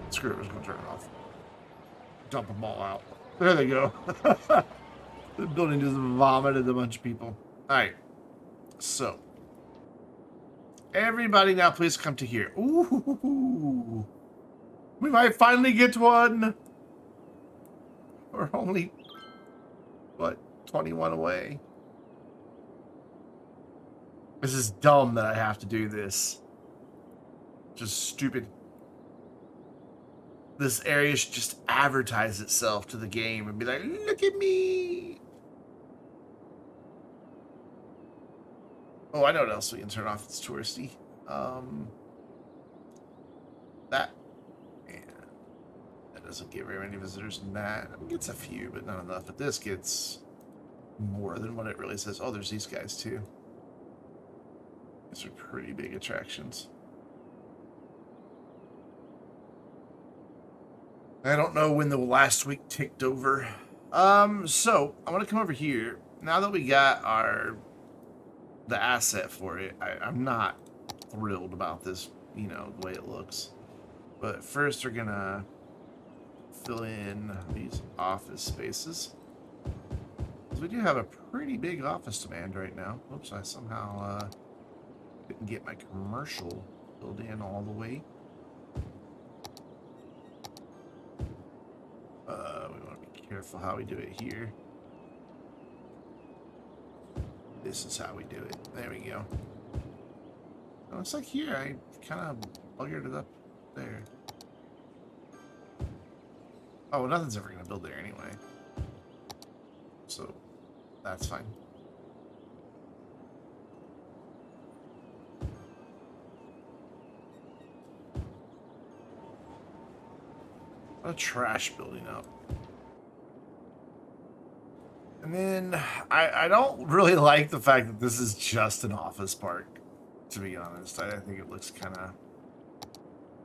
Screw it, we're just going to turn it off. Dump them all out. There they go. The building just vomited a bunch of people. Alright. So. Everybody now please come to here. Ooh. We might finally get one. We're only, what, 21 away? This is dumb that I have to do this. Just stupid. this area should just advertise itself to the game and be like, look at me. Oh, I know what else we can turn off. It's touristy. That. And that doesn't get very many visitors in that. It gets a few, but not enough. But this gets more than what it really says. Oh, there's these guys too. These are pretty big attractions. I don't know when the last week ticked over. So I want to come over here. Now that we got the asset for it, I'm not thrilled about this, you know, the way it looks. But first we're gonna fill in these office spaces. Because we do have a pretty big office demand right now. Oops, I somehow didn't get my commercial filled in all the way. We want to be careful how we do it here. This is how we do it. There we go. It looks like here I kind of buggered it up there. Oh, well, nothing's ever going to build there anyway. So, that's fine. A trash building up. And then I don't really like the fact that this is just an office park, to be honest. I think it looks kind of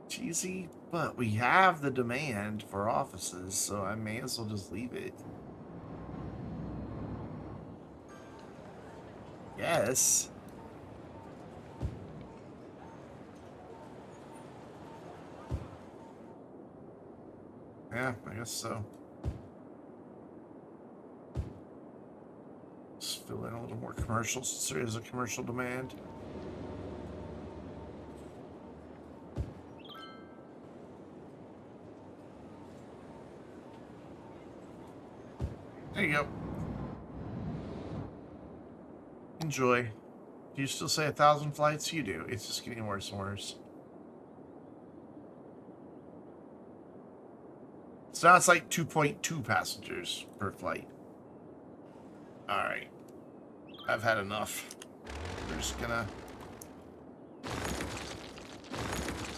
cheesy, but we have the demand for offices, so I may as well just leave it. Yes. Yeah, I guess so. Just fill in a little more commercial since there is a commercial demand. There you go. Enjoy. Do you still say 1,000 flights? You do. It's just getting worse and worse. So now it's like 2.2 passengers per flight. Alright. I've had enough. We're just gonna...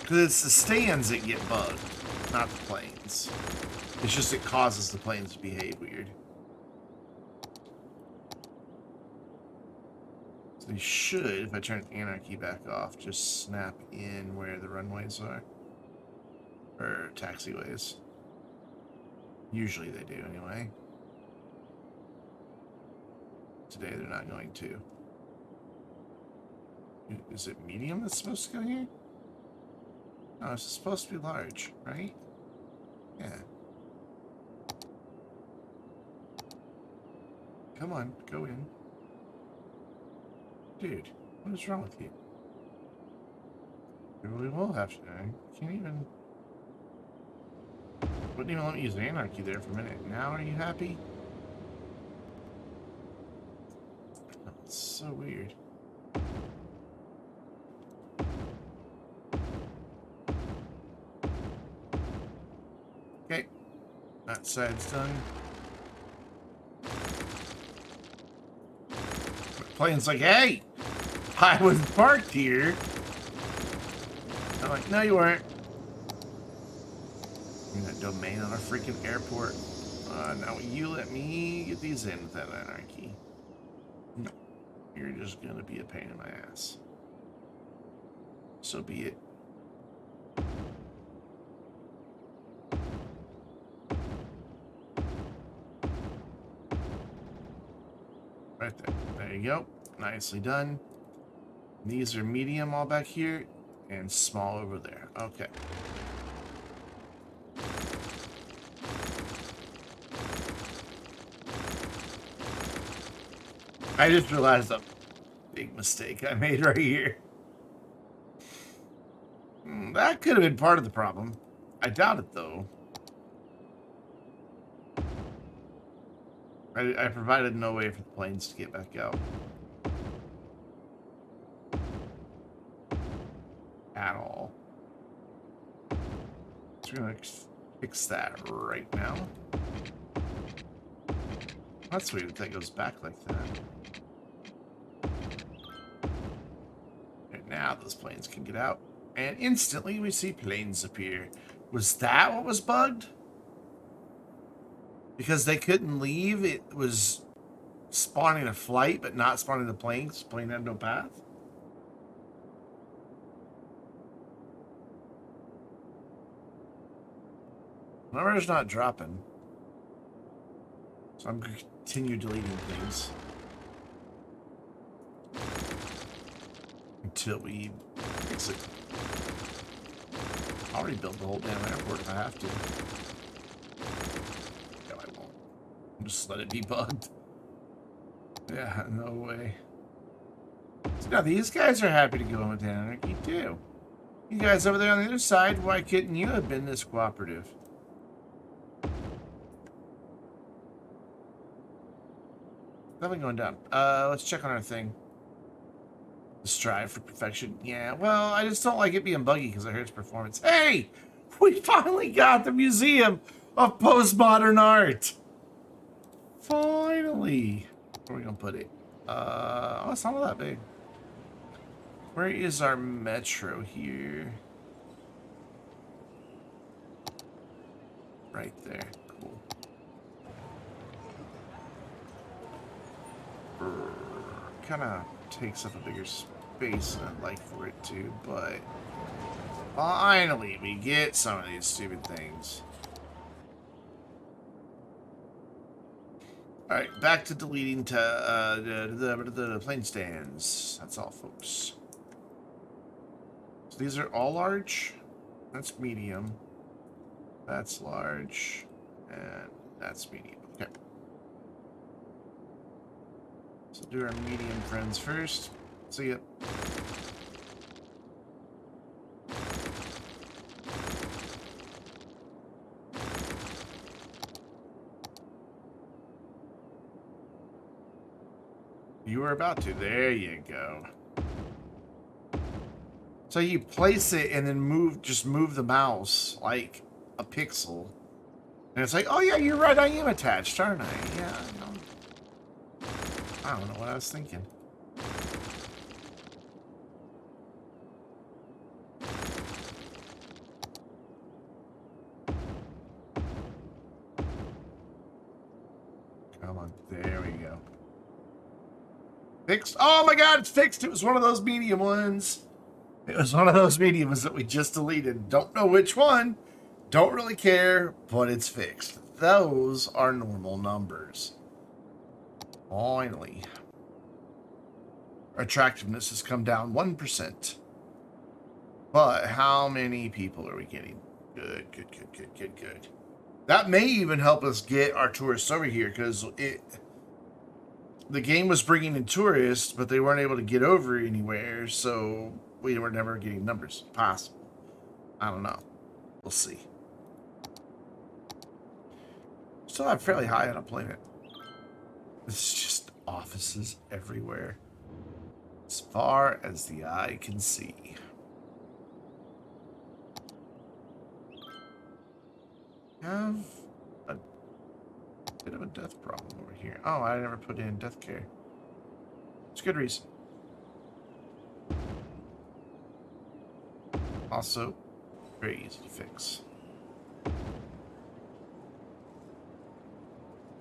Because it's the stands that get bugged, not the planes. It's just it causes the planes to behave weird. So they should, if I turn anarchy back off, just snap in where the runways are. Or taxiways. Usually they do, anyway. Today they're not going to. Is it medium that's supposed to go here? No, it's supposed to be large, right? Yeah. Come on, go in. Dude, what is wrong with you? You really will have to. I can't even... Wouldn't even let me use anarchy there for a minute. Now are you happy? Oh, it's so weird. Okay. That side's done. The plane's like, hey! I was parked here! I'm like, no you weren't. In that domain on a freaking airport. Now you let me get these in with that anarchy. No. You're just gonna be a pain in my ass. So be it. Right there. There you go. Nicely done. These are medium all back here and small over there. Okay. I just realized a big mistake I made right here. That could have been part of the problem. I doubt it, though. I provided no way for the planes to get back out. At all. So we're gonna Fix that right now. That's weird that goes back like that. And now those planes can get out. And instantly we see planes appear. Was that what was bugged? Because they couldn't leave, it was spawning a flight, but not spawning the plane, because the plane had no path? Number's not dropping. So I'm going to continue deleting things. Until we fix it. I'll rebuild the whole damn airport if I have to. No, I won't. Just let it be bugged. Yeah, no way. So now these guys are happy to go into anarchy too. You guys over there on the other side, why couldn't you have been this cooperative? Nothing going down. Let's check on our thing. Strive for perfection. Yeah, well, I just don't like it being buggy because it hurts performance. Hey! We finally got the Museum of Postmodern Art! Finally! Where are we gonna put it? Oh, it's not that big. Where is our metro here? Right there. Cool. Kind of takes up a bigger space than I'd like for it to, but finally we get some of these stupid things. Alright, back to deleting the plane stands. That's all, folks. So these are all large. That's medium. That's large. And that's medium. Okay. So do our medium friends first. See ya. You were about to. There you go. So you place it and then just move the mouse like a pixel. And it's like, oh yeah, you're right, I am attached, aren't I? Yeah, no. I don't know what I was thinking. Come on, there we go. Fixed. Oh my god, it's fixed. It was one of those medium ones. It was one of those mediums that we just deleted. Don't know which one. Don't really care, but it's fixed. Those are normal numbers. Finally. Attractiveness has come down 1%. But how many people are we getting? Good, good, good, good, good, good. That may even help us get our tourists over here, because the game was bringing in tourists, but they weren't able to get over anywhere, so we were never getting numbers. Possible. I don't know. We'll see. Still have fairly high unemployment. It's just offices everywhere. As far as the eye can see. Have a bit of a death problem over here. Oh, I never put in death care. It's a good reason. Also, very easy to fix.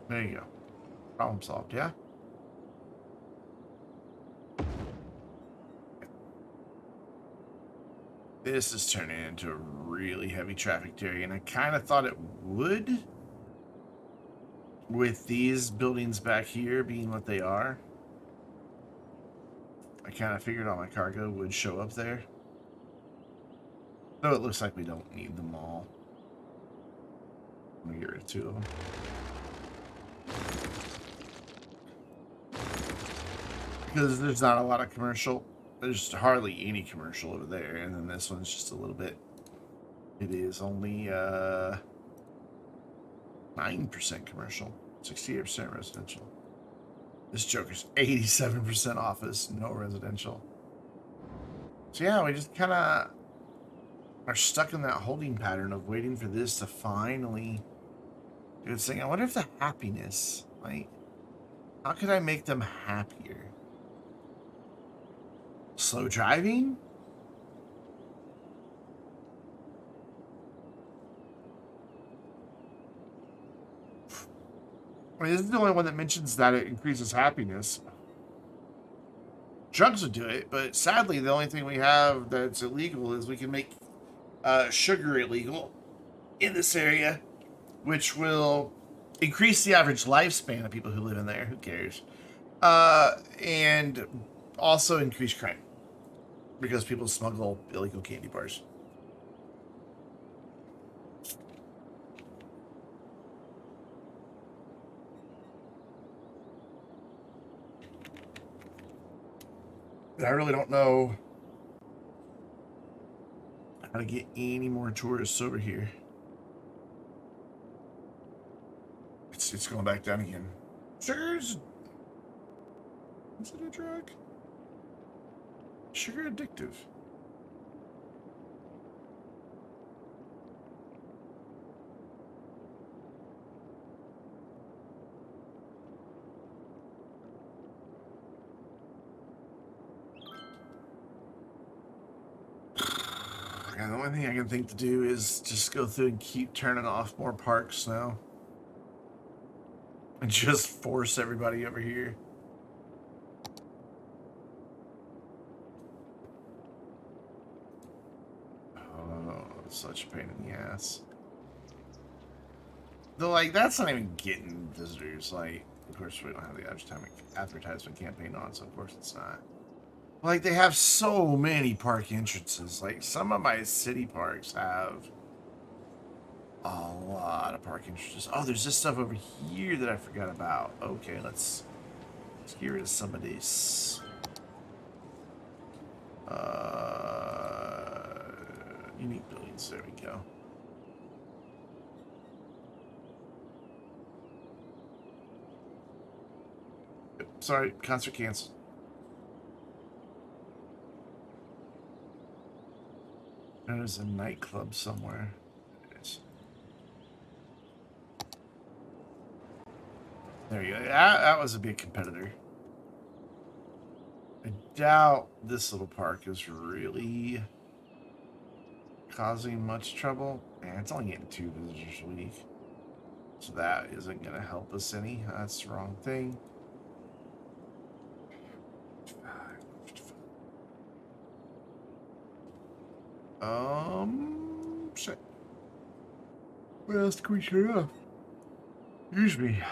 There you go. Problem solved, yeah? This is turning into a really heavy traffic area, and I kind of thought it would, with these buildings back here being what they are. I kind of figured all my cargo would show up there. Though it looks like we don't need them all. I'm gonna get rid of 2 of them. Because there's not a lot of commercial. There's hardly any commercial over there, and then this one's just a little bit. It is only 9% commercial, 68% residential. This Joker's 87% office, no residential. So yeah, we just kind of are stuck in that holding pattern of waiting for this to finally do its thing. I wonder if the happiness, like, how could I make them happier? Slow driving? I mean, this is the only one that mentions that it increases happiness. Drugs would do it, but sadly, the only thing we have that's illegal is we can make sugar illegal in this area, which will increase the average lifespan of people who live in there. Who cares? And also increase crime because people smuggle illegal candy bars. And I really don't know how to get any more tourists over here. It's going back down again. Sugar's... Is it a drug? Sugar addictive. Yeah, the only thing I can think to do is just go through and keep turning off more parks now. And just force everybody over here. Oh, such a pain in the ass. Though, like, that's not even getting visitors. Like, of course, we don't have the advertisement campaign on, so of course it's not. Like, they have so many park entrances. Like, some of my city parks have a lot of park entrances. Oh, there's this stuff over here that I forgot about. Okay, let's get rid of some of these. Unique buildings. There we go. Sorry, concert canceled. There's a nightclub somewhere. There you go. That was a big competitor. I doubt this little park is really causing much trouble. Man, it's only getting 2 visitors a week. So that isn't going to help us any. That's the wrong thing. Shit. What else can we shut off? Excuse me.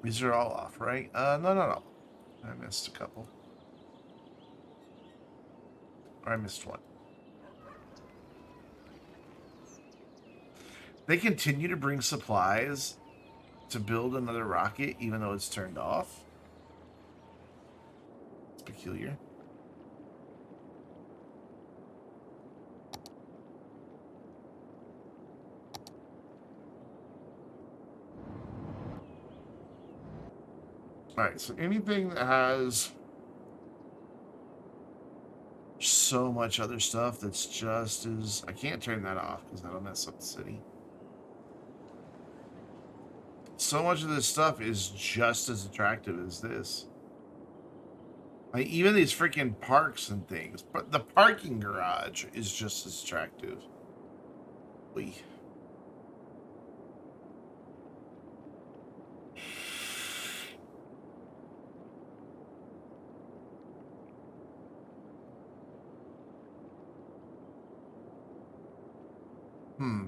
These are all off, right? No. I missed a couple. Or I missed one. They continue to bring supplies to build another rocket, even though it's turned off. It's peculiar. Alright, so anything that has so much other stuff that's just as... I can't turn that off because that'll mess up the city. So much of this stuff is just as attractive as this. Like, even these freaking parks and things. But the parking garage is just as attractive.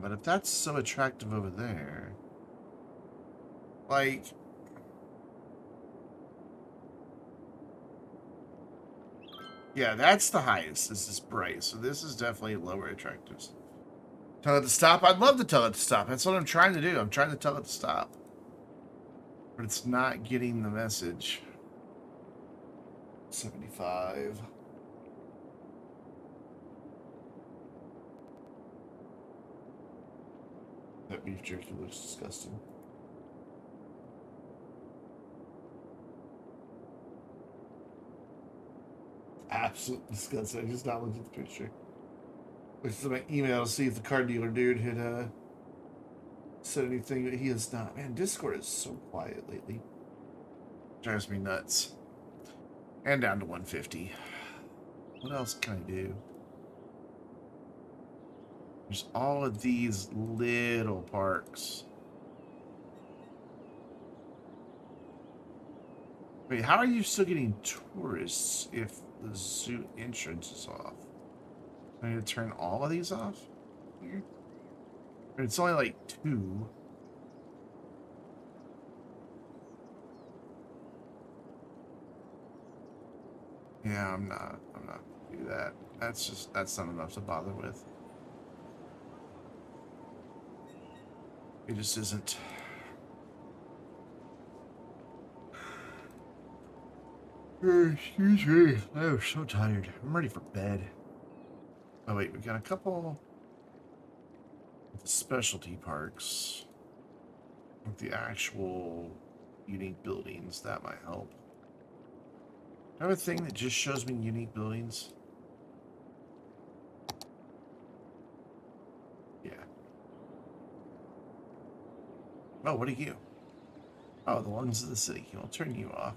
But if that's so attractive over there... Like... Yeah, that's the highest. This is bright. So this is definitely lower attractive. Tell it to stop? I'd love to tell it to stop. That's what I'm trying to do. I'm trying to tell it to stop. But it's not getting the message. 75. That beef jerky looks disgusting. absolutely disgusting. I just not looked at the picture. Looked at my email to see if the car dealer dude had said anything, but he has not. Man, Discord is so quiet lately. Drives me nuts. And down to 150. What else can I do? There's all of these little parks. Wait, how are you still getting tourists if the zoo entrance is off? I need to turn all of these off here? It's only like 2. Yeah, I'm not gonna do that. That's not enough to bother with. It just isn't. Excuse me. I'm so tired. I'm ready for bed. Oh wait, we got a couple of the specialty parks with the actual unique buildings. That might help. Do I have a thing that just shows me unique buildings? Yeah. Oh, what are you? Oh, the lungs of the city. I'll turn you off.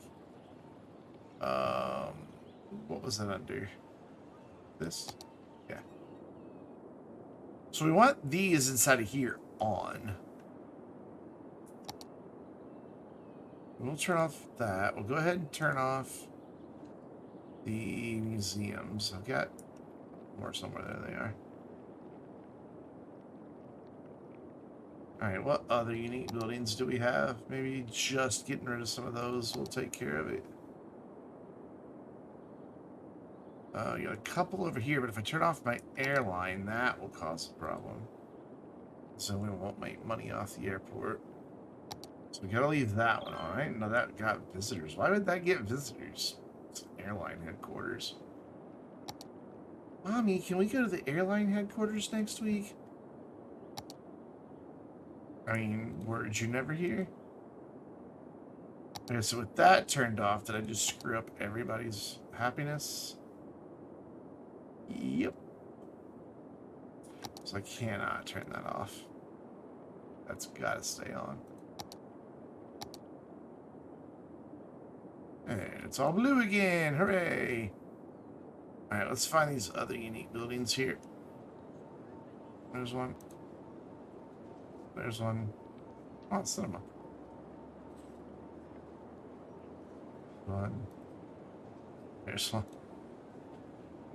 What was that under? This? Yeah. So we want these inside of here on. We'll turn off that. We'll go ahead and turn off the museums. I've got more somewhere. There they are. Alright, what other unique buildings do we have? Maybe just getting rid of some of those will take care of it. You got a couple over here, but if I turn off my airline, that will cause a problem. So we won't make money off the airport. So we gotta leave that one on, right? No, that got visitors. Why would that get visitors? It's an airline headquarters. Mommy, can we go to the airline headquarters next week? I mean, word you never hear? Okay, so with that turned off, did I just screw up everybody's happiness? Yep. So I cannot turn that off. That's gotta stay on. And it's all blue again. Hooray! Alright, let's find these other unique buildings here. There's one. There's one. Oh, cinema. One. There's one.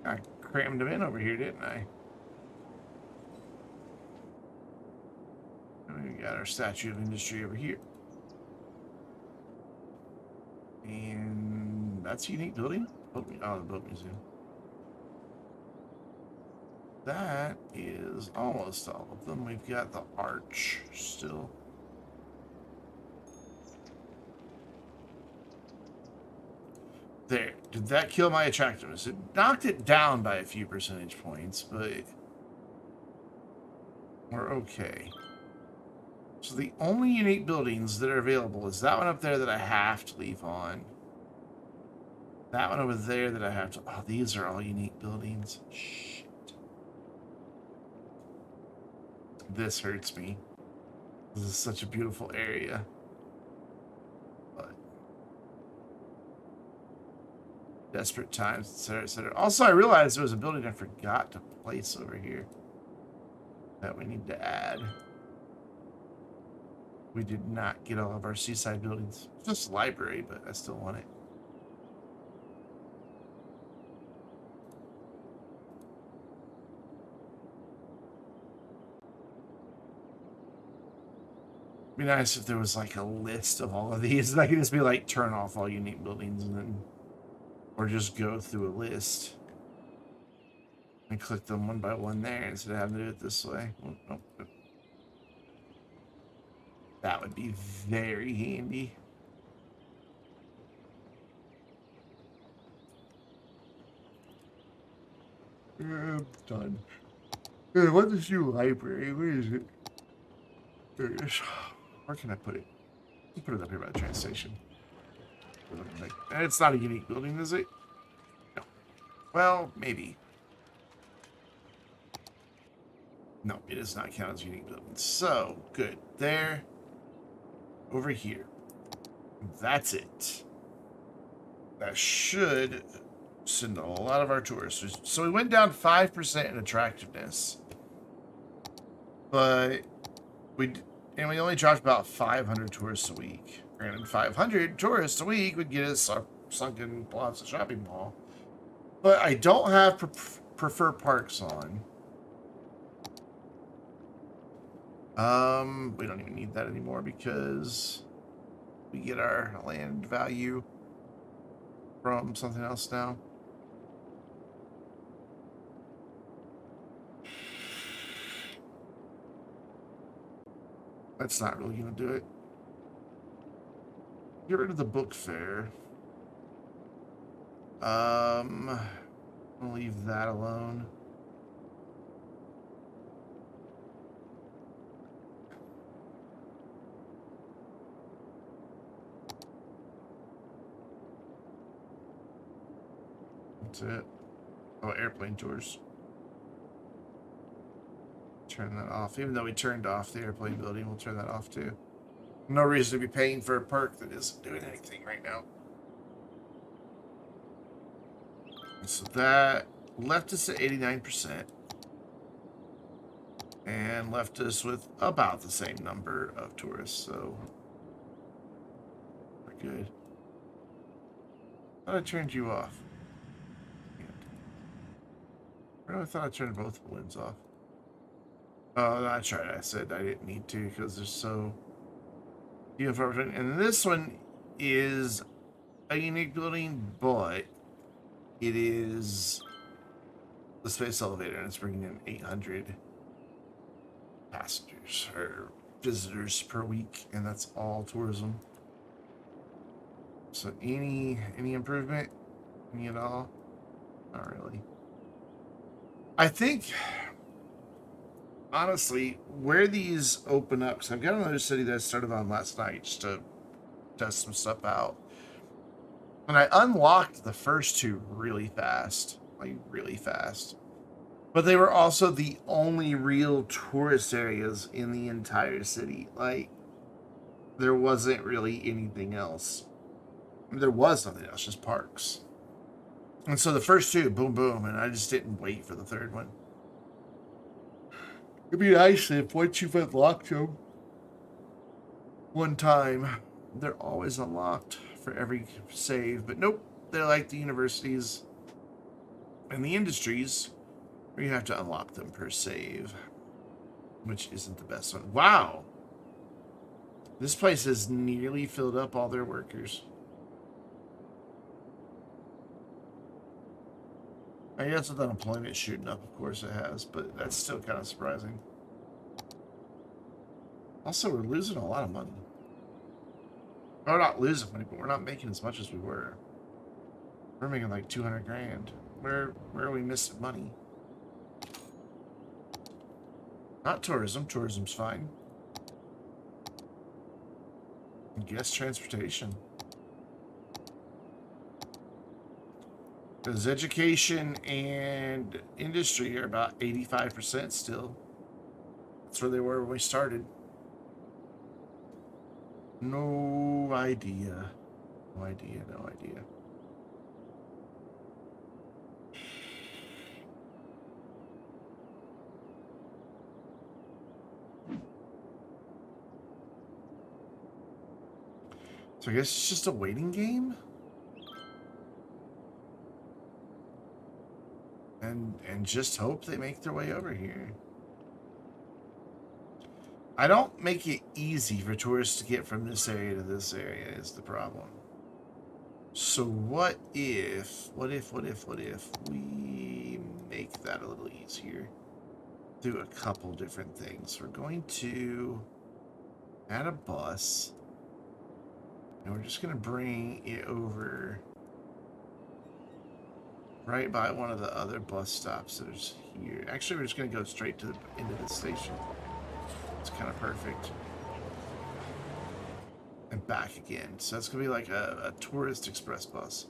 I crammed them in over here, didn't I? And we got our Statue of Industry over here. And that's a unique building. Oh, the boat museum. That is almost all of them. We've got the arch still. There. Did that kill my attractiveness? It knocked it down by a few percentage points, but we're okay. So the only unique buildings that are available is that one up there that I have to leave on. That one over there that I have to... Oh, these are all unique buildings. Shit. This hurts me. This is such a beautiful area. But... desperate times, etc., etc. Also, I realized there was a building I forgot to place over here that we need to add. We did not get all of our seaside buildings. Just library, but I still want it. It'd be nice if there was like a list of all of these, and I could just be like, turn off all unique buildings, and then, or just go through a list and click them one by one there instead of having to do it this way. Oh, oh. That would be very handy. I'm done. What is your library? Where is it? There it is. Where can I put it? I'll put it up here by the train station. It's not a unique building, is it? No. Well, maybe. No, it does not count as unique buildings. So, good. There. Over here. That's it. That should send a lot of our tourists. So we went down 5% in attractiveness. But we only dropped about 500 tourists a week. Granted, 500 tourists a week would get us a sunken Plaza shopping mall. But I don't have prefer parks on. We don't even need that anymore because we get our land value from something else now. That's not really going to do it. Get rid of the book fair. I'll leave that alone. That's it. Oh, airplane tours. Turn that off. Even though we turned off the airplane building, we'll turn that off too. No reason to be paying for a perk that isn't doing anything right now. So that left us at 89%. And left us with about the same number of tourists, so we're good. I thought I turned you off. I thought I turned both balloons off. Oh, that's right. I said I didn't need to because they're so uniform. And this one is a unique building, but it is the space elevator, and it's bringing in 800 passengers or visitors per week, and that's all tourism. So any improvement? Any at all? Not really. I think, honestly, where these open up, because I've got another city that I started on last night just to test some stuff out. And I unlocked the first two really fast. Like, really fast. But they were also the only real tourist areas in the entire city. Like, there wasn't really anything else. I mean, there was nothing else, just parks. And so the first two, boom, boom, and I just didn't wait for the third one. It'd be nice if once you've unlocked them one time, they're always unlocked for every save. But nope, they're like the universities and the industries where you have to unlock them per save, which isn't the best one. Wow! This place has nearly filled up all their workers. I guess with unemployment shooting up, of course it has, but that's still kind of surprising. Also, we're losing a lot of money. We're not losing money, but we're not making as much as we were. We're making like 200 grand. Where are we missing money? Not tourism. Tourism's fine. I guess transportation. Because education and industry are about 85% still. That's where they were when we started. No idea. No idea. No idea. So I guess it's just a waiting game? And just hope they make their way over here. I don't make it easy for tourists to get from this area to this area is the problem. So what if we make that a little easier? Do a couple different things. We're going to add a bus. And we're just going to bring it over right by one of the other bus stops that is here. Actually, we're just going to go straight to the end of the station. It's kind of perfect. And back again. So that's going to be like a tourist express bus.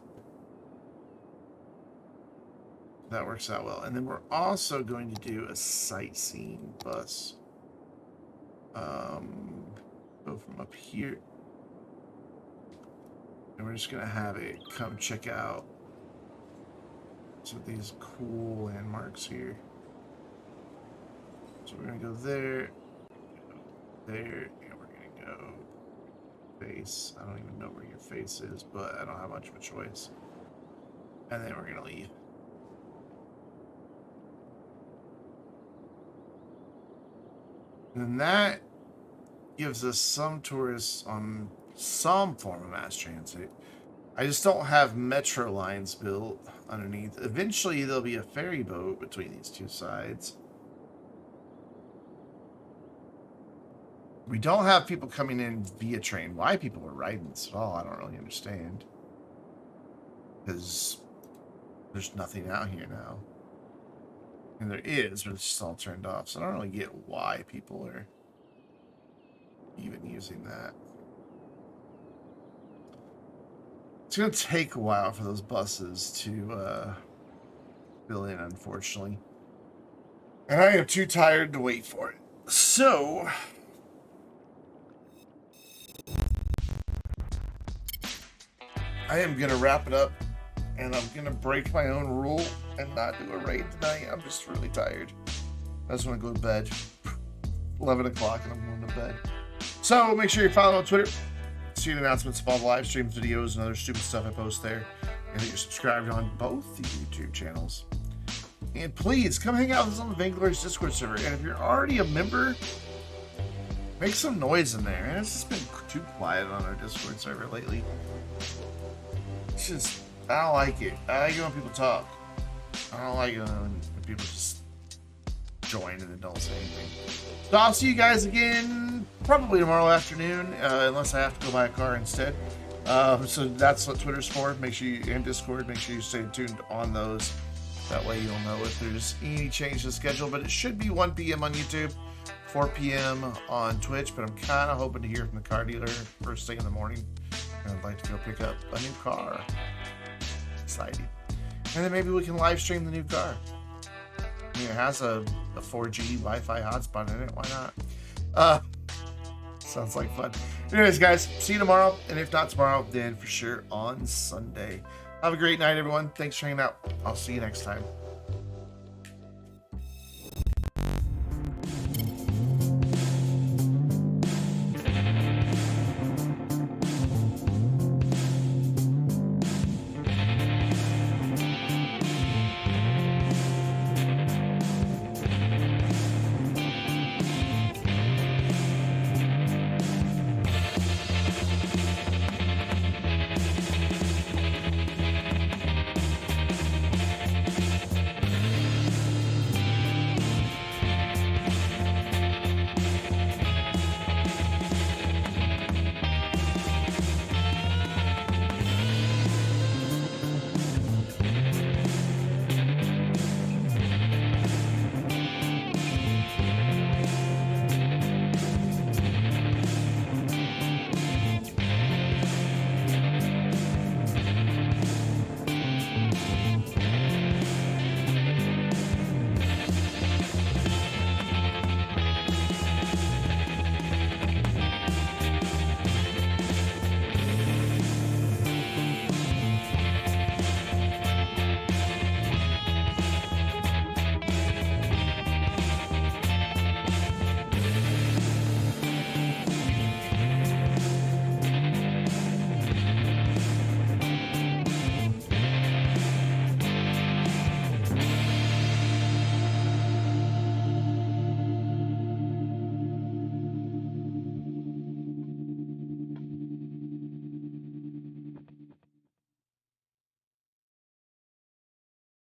That works out well. And then we're also going to do a sightseeing bus. Go from up here. And we're just going to have it come check out some of these cool landmarks here. So we're going to go there, and we're going to go face. I don't even know where your face is, but I don't have much of a choice. And then we're going to leave. And that gives us some tourists on some form of mass transit. I just don't have metro lines built underneath. Eventually, there'll be a ferry boat between these two sides. We don't have people coming in via train. Why people are riding this at all, I don't really understand. Because there's nothing out here now. And there is, but it's just all turned off. So I don't really get why people are even using that. It's going to take a while for those buses to fill in, unfortunately. And I am too tired to wait for it. So I am going to wrap it up, and I'm going to break my own rule and not do a raid tonight. I'm just really tired. I just want to go to bed. 11 o'clock and I'm going to bed. So make sure you follow on Twitter. See the announcements of all the live streams, videos, and other stupid stuff I post there. And that you're subscribed on both the YouTube channels. And please, come hang out with us on the Vainglorious Discord server. And if you're already a member, make some noise in there. And it's just been too quiet on our Discord server lately. It's just, I don't like it. I like it when people talk. I don't like it when people just join and then don't say anything. So I'll see you guys again probably tomorrow afternoon, unless I have to go buy a car instead. So that's what Twitter's for. Make sure you, and Discord, make sure you stay tuned on those. That way you'll know if there's any change to the schedule. But it should be 1 p.m. on YouTube, 4 p.m. on Twitch. But I'm kind of hoping to hear from the car dealer first thing in the morning. And I'd like to go pick up a new car. Exciting. And then maybe we can live stream the new car. I mean, it has a 4G Wi-Fi hotspot in it. Why not? Sounds like fun. Anyways, guys, see you tomorrow. And if not tomorrow, then for sure on Sunday. Have a great night, everyone. Thanks for hanging out. I'll see you next time.